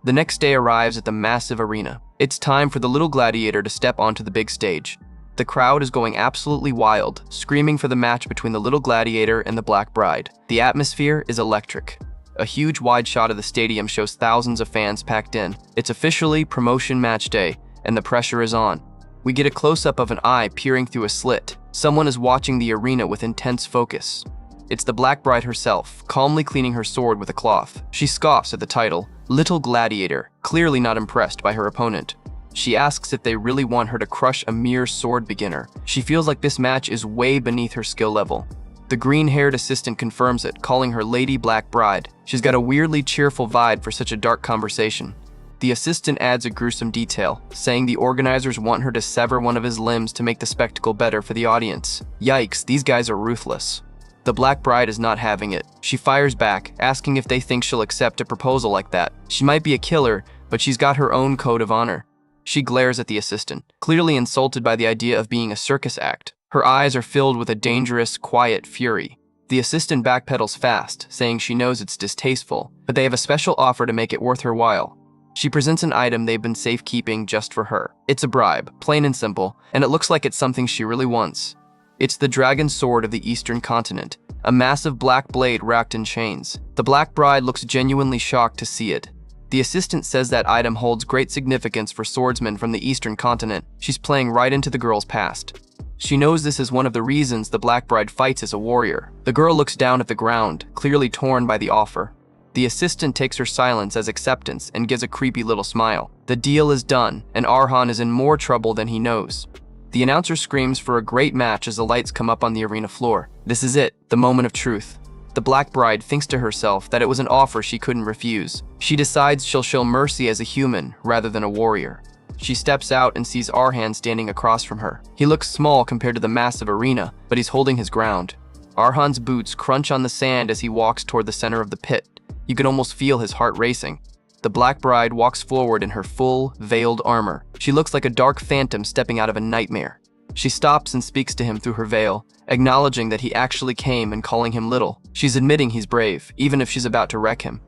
The next day arrives at the massive arena. It's time for the little gladiator to step onto the big stage. The crowd is going absolutely wild, screaming for the match between the little gladiator and the Black Bride. The atmosphere is electric. A huge wide shot of the stadium shows thousands of fans packed in. It's officially promotion match day, and the pressure is on. We get a close-up of an eye peering through a slit. Someone is watching the arena with intense focus. It's the Black Bride herself, calmly cleaning her sword with a cloth. She scoffs at the title, Little Gladiator, clearly not impressed by her opponent. She asks if they really want her to crush a mere sword beginner. She feels like this match is way beneath her skill level. The green-haired assistant confirms it, calling her Lady Black Bride. She's got a weirdly cheerful vibe for such a dark conversation. The assistant adds a gruesome detail, saying the organizers want her to sever one of his limbs to make the spectacle better for the audience. Yikes, these guys are ruthless. The Black Bride is not having it. She fires back, asking if they think she'll accept a proposal like that. She might be a killer, but she's got her own code of honor. She glares at the assistant, clearly insulted by the idea of being a circus act. Her eyes are filled with a dangerous, quiet fury. The assistant backpedals fast, saying she knows it's distasteful, but they have a special offer to make it worth her while. She presents an item they've been safekeeping just for her. It's a bribe, plain and simple, and it looks like it's something she really wants. It's the dragon sword of the Eastern continent, a massive black blade wrapped in chains. The Black Bride looks genuinely shocked to see it. The assistant says that item holds great significance for swordsmen from the Eastern continent. She's playing right into the girl's past. She knows this is one of the reasons the Black Bride fights as a warrior. The girl looks down at the ground, clearly torn by the offer. The assistant takes her silence as acceptance and gives a creepy little smile. The deal is done, and Arhan is in more trouble than he knows. The announcer screams for a great match as the lights come up on the arena floor. This is it, the moment of truth. The Black Bride thinks to herself that it was an offer she couldn't refuse. She decides she'll show mercy as a human rather than a warrior. She steps out and sees Arhan standing across from her. He looks small compared to the massive arena, but he's holding his ground. Arhan's boots crunch on the sand as he walks toward the center of the pit. You can almost feel his heart racing. The Black Bride walks forward in her full, veiled armor. She looks like a dark phantom stepping out of a nightmare. She stops and speaks to him through her veil, acknowledging that he actually came and calling him little. She's admitting he's brave, even if she's about to wreck him.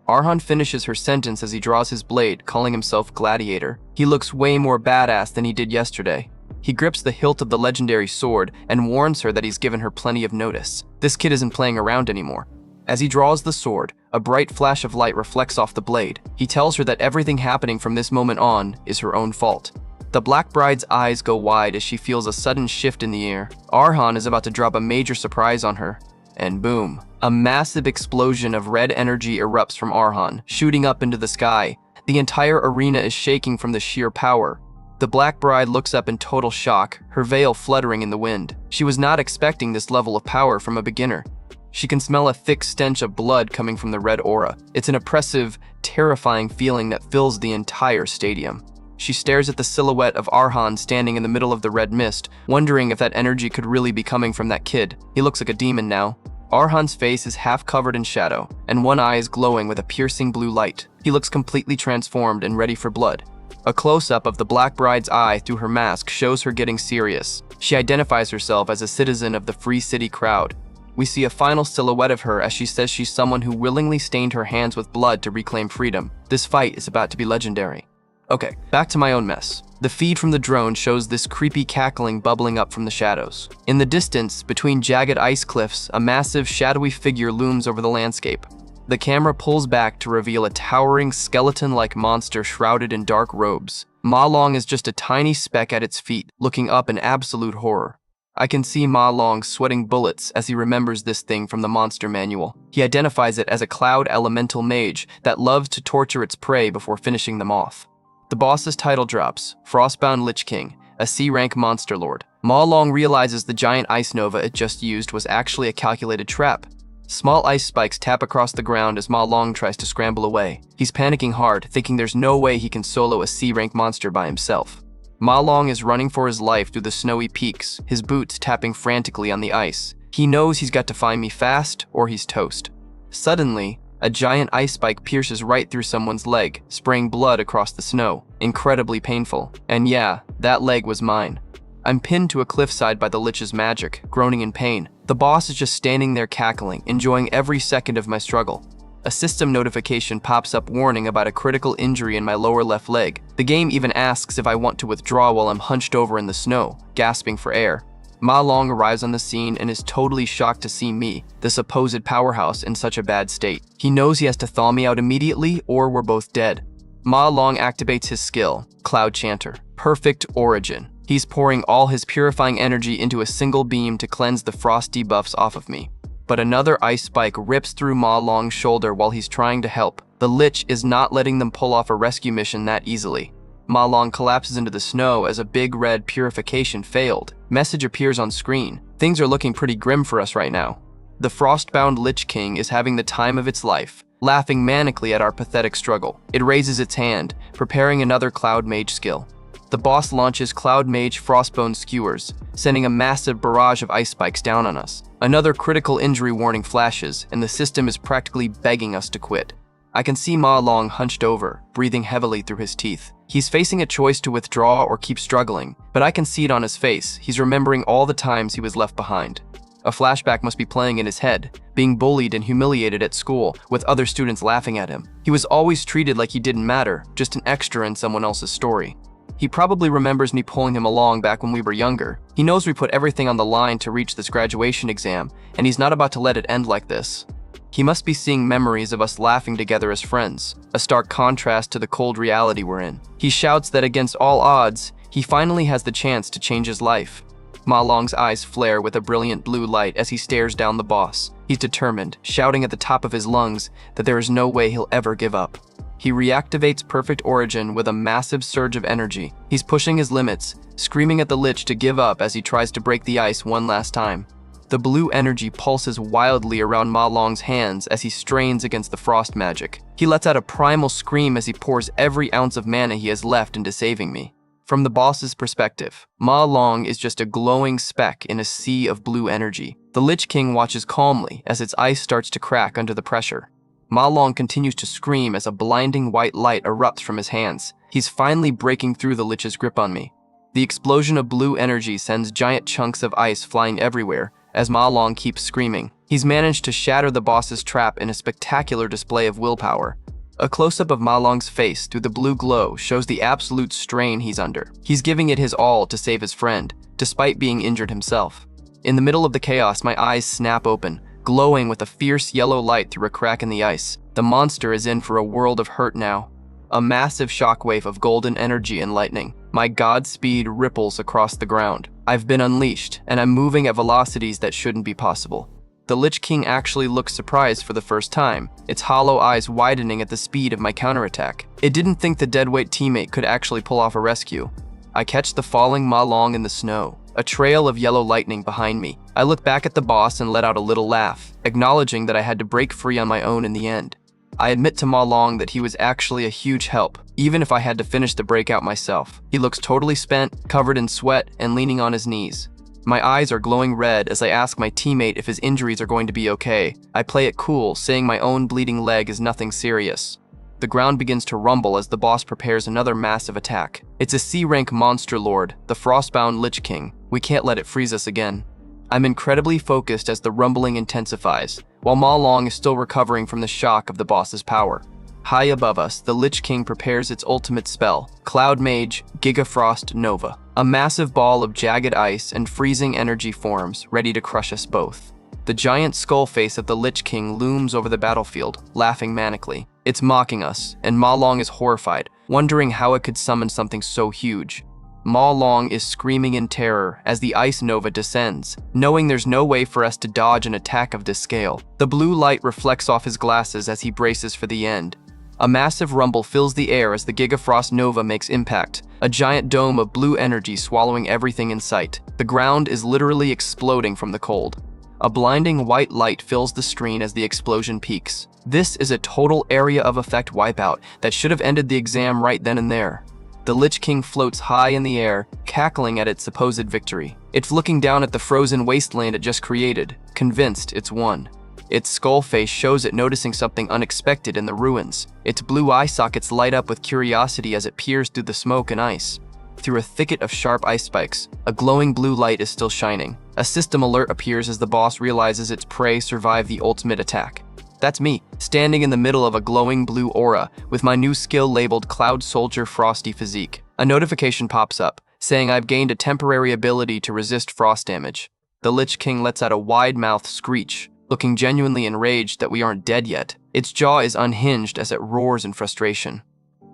Arhan finishes her sentence as he draws his blade, calling himself Gladiator. He looks way more badass than he did yesterday. He grips the hilt of the legendary sword and warns her that he's given her plenty of notice. This kid isn't playing around anymore. As he draws the sword, a bright flash of light reflects off the blade. He tells her that everything happening from this moment on is her own fault. The Black Bride's eyes go wide as she feels a sudden shift in the air. Arhan is about to drop a major surprise on her. And boom, a massive explosion of red energy erupts from Arhan, shooting up into the sky. The entire arena is shaking from the sheer power. The Black Bride looks up in total shock, her veil fluttering in the wind. She was not expecting this level of power from a beginner. She can smell a thick stench of blood coming from the red aura. It's an oppressive, terrifying feeling that fills the entire stadium. She stares at the silhouette of Arhan standing in the middle of the red mist, wondering if that energy could really be coming from that kid. He looks like a demon now. Arhan's face is half covered in shadow, and one eye is glowing with a piercing blue light. He looks completely transformed and ready for blood. A close-up of the Black Bride's eye through her mask shows her getting serious. She identifies herself as a citizen of the Free City crowd. We see a final silhouette of her as she says she's someone who willingly stained her hands with blood to reclaim freedom. This fight is about to be legendary. Okay, back to my own mess. The feed from the drone shows this creepy cackling bubbling up from the shadows. In the distance, between jagged ice cliffs, a massive, shadowy figure looms over the landscape. The camera pulls back to reveal a towering, skeleton-like monster shrouded in dark robes. Ma Long is just a tiny speck at its feet, looking up in absolute horror. I can see Ma Long sweating bullets as he remembers this thing from the monster manual. He identifies it as a cloud elemental mage that loves to torture its prey before finishing them off. The boss's title drops, Frostbound Lich King, a C-rank monster lord. Ma Long realizes the giant ice nova it just used was actually a calculated trap. Small ice spikes tap across the ground as Ma Long tries to scramble away. He's panicking hard, thinking there's no way he can solo a C-rank monster by himself. Ma Long is running for his life through the snowy peaks, his boots tapping frantically on the ice. He knows he's got to find me fast, or he's toast. Suddenly, a giant ice spike pierces right through someone's leg, spraying blood across the snow. Incredibly painful. And yeah, that leg was mine. I'm pinned to a cliffside by the Lich's magic, groaning in pain. The boss is just standing there cackling, enjoying every second of my struggle. A system notification pops up warning about a critical injury in my lower left leg. The game even asks if I want to withdraw while I'm hunched over in the snow, gasping for air. Ma Long arrives on the scene and is totally shocked to see me, the supposed powerhouse, in such a bad state. He knows he has to thaw me out immediately or we're both dead. Ma Long activates his skill, Cloud Chanter, Perfect Origin. He's pouring all his purifying energy into a single beam to cleanse the frost debuffs off of me. But another ice spike rips through Ma Long's shoulder while he's trying to help. The Lich is not letting them pull off a rescue mission that easily. Ma Long collapses into the snow as a big red purification failed. Message appears on screen. Things are looking pretty grim for us right now. The Frostbound Lich King is having the time of its life, laughing manically at our pathetic struggle. It raises its hand, preparing another Cloud Mage skill. The boss launches Cloud Mage Frostbone Skewers, sending a massive barrage of ice spikes down on us. Another critical injury warning flashes, and the system is practically begging us to quit. I can see Ma Long hunched over, breathing heavily through his teeth. He's facing a choice to withdraw or keep struggling, but I can see it on his face. He's remembering all the times he was left behind. A flashback must be playing in his head, being bullied and humiliated at school, with other students laughing at him. He was always treated like he didn't matter, just an extra in someone else's story. He probably remembers me pulling him along back when we were younger. He knows we put everything on the line to reach this graduation exam, and he's not about to let it end like this. He must be seeing memories of us laughing together as friends, a stark contrast to the cold reality we're in. He shouts that against all odds, he finally has the chance to change his life. Ma Long's eyes flare with a brilliant blue light as he stares down the boss. He's determined, shouting at the top of his lungs that there is no way he'll ever give up. He reactivates Perfect Origin with a massive surge of energy. He's pushing his limits, screaming at the Lich to give up as he tries to break the ice one last time. The blue energy pulses wildly around Ma Long's hands as he strains against the frost magic. He lets out a primal scream as he pours every ounce of mana he has left into saving me. From the boss's perspective, Ma Long is just a glowing speck in a sea of blue energy. The Lich King watches calmly as its ice starts to crack under the pressure. Ma Long continues to scream as a blinding white light erupts from his hands. He's finally breaking through the Lich's grip on me. The explosion of blue energy sends giant chunks of ice flying everywhere as Ma Long keeps screaming. He's managed to shatter the boss's trap in a spectacular display of willpower. A close-up of Ma Long's face through the blue glow shows the absolute strain he's under. He's giving it his all to save his friend, despite being injured himself. In the middle of the chaos, my eyes snap open, glowing with a fierce yellow light through a crack in the ice. The monster is in for a world of hurt now. A massive shockwave of golden energy and lightning. My Godspeed ripples across the ground. I've been unleashed, and I'm moving at velocities that shouldn't be possible. The Lich King actually looks surprised for the first time, its hollow eyes widening at the speed of my counterattack. It didn't think the deadweight teammate could actually pull off a rescue. I catch the falling Ma Long in the snow, a trail of yellow lightning behind me. I look back at the boss and let out a little laugh, acknowledging that I had to break free on my own in the end. I admit to Ma Long that he was actually a huge help, even if I had to finish the breakout myself. He looks totally spent, covered in sweat, and leaning on his knees. My eyes are glowing red as I ask my teammate if his injuries are going to be okay. I play it cool, saying my own bleeding leg is nothing serious. The ground begins to rumble as the boss prepares another massive attack. It's a C-rank monster lord, the Frostbound Lich King. We can't let it freeze us again. I'm incredibly focused as the rumbling intensifies, while Ma Long is still recovering from the shock of the boss's power. High above us, the Lich King prepares its ultimate spell, Cloud Mage Gigafrost Nova. A massive ball of jagged ice and freezing energy forms, ready to crush us both. The giant skull face of the Lich King looms over the battlefield, laughing manically. It's mocking us, and Ma Long is horrified, wondering how it could summon something so huge. Ma Long is screaming in terror as the ice nova descends, knowing there's no way for us to dodge an attack of this scale. The blue light reflects off his glasses as he braces for the end. A massive rumble fills the air as the Gigafrost Nova makes impact, a giant dome of blue energy swallowing everything in sight. The ground is literally exploding from the cold. A blinding white light fills the screen as the explosion peaks. This is a total area of effect wipeout that should have ended the exam right then and there. The Lich King floats high in the air, cackling at its supposed victory. It's looking down at the frozen wasteland it just created, convinced it's won. Its skull face shows it noticing something unexpected in the ruins. Its blue eye sockets light up with curiosity as it peers through the smoke and ice. Through a thicket of sharp ice spikes, a glowing blue light is still shining. A system alert appears as the boss realizes its prey survived the ultimate attack. That's me, standing in the middle of a glowing blue aura with my new skill labeled Cloud Soldier Frosty Physique. A notification pops up, saying I've gained a temporary ability to resist frost damage. The Lich King lets out a wide-mouthed screech, looking genuinely enraged that we aren't dead yet. Its jaw is unhinged as it roars in frustration.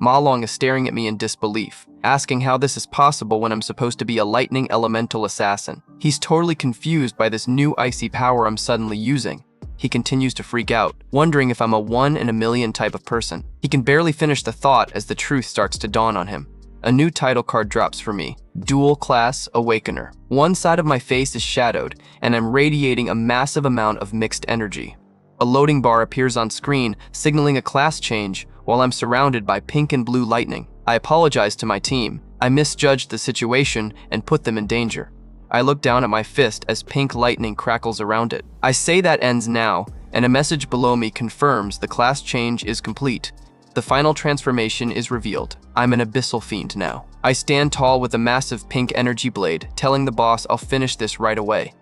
Ma Long is staring at me in disbelief, asking how this is possible when I'm supposed to be a lightning elemental assassin. He's totally confused by this new icy power I'm suddenly using. He continues to freak out, wondering if I'm a 1 in a million type of person. He can barely finish the thought as the truth starts to dawn on him. A new title card drops for me, Dual Class Awakener. One side of my face is shadowed, and I'm radiating a massive amount of mixed energy. A loading bar appears on screen, signaling a class change, while I'm surrounded by pink and blue lightning. I apologize to my team. I misjudged the situation and put them in danger. I look down at my fist as pink lightning crackles around it. I say that ends now, and a message below me confirms the class change is complete. The final transformation is revealed. I'm an abyssal fiend now. I stand tall with a massive pink energy blade, telling the boss I'll finish this right away.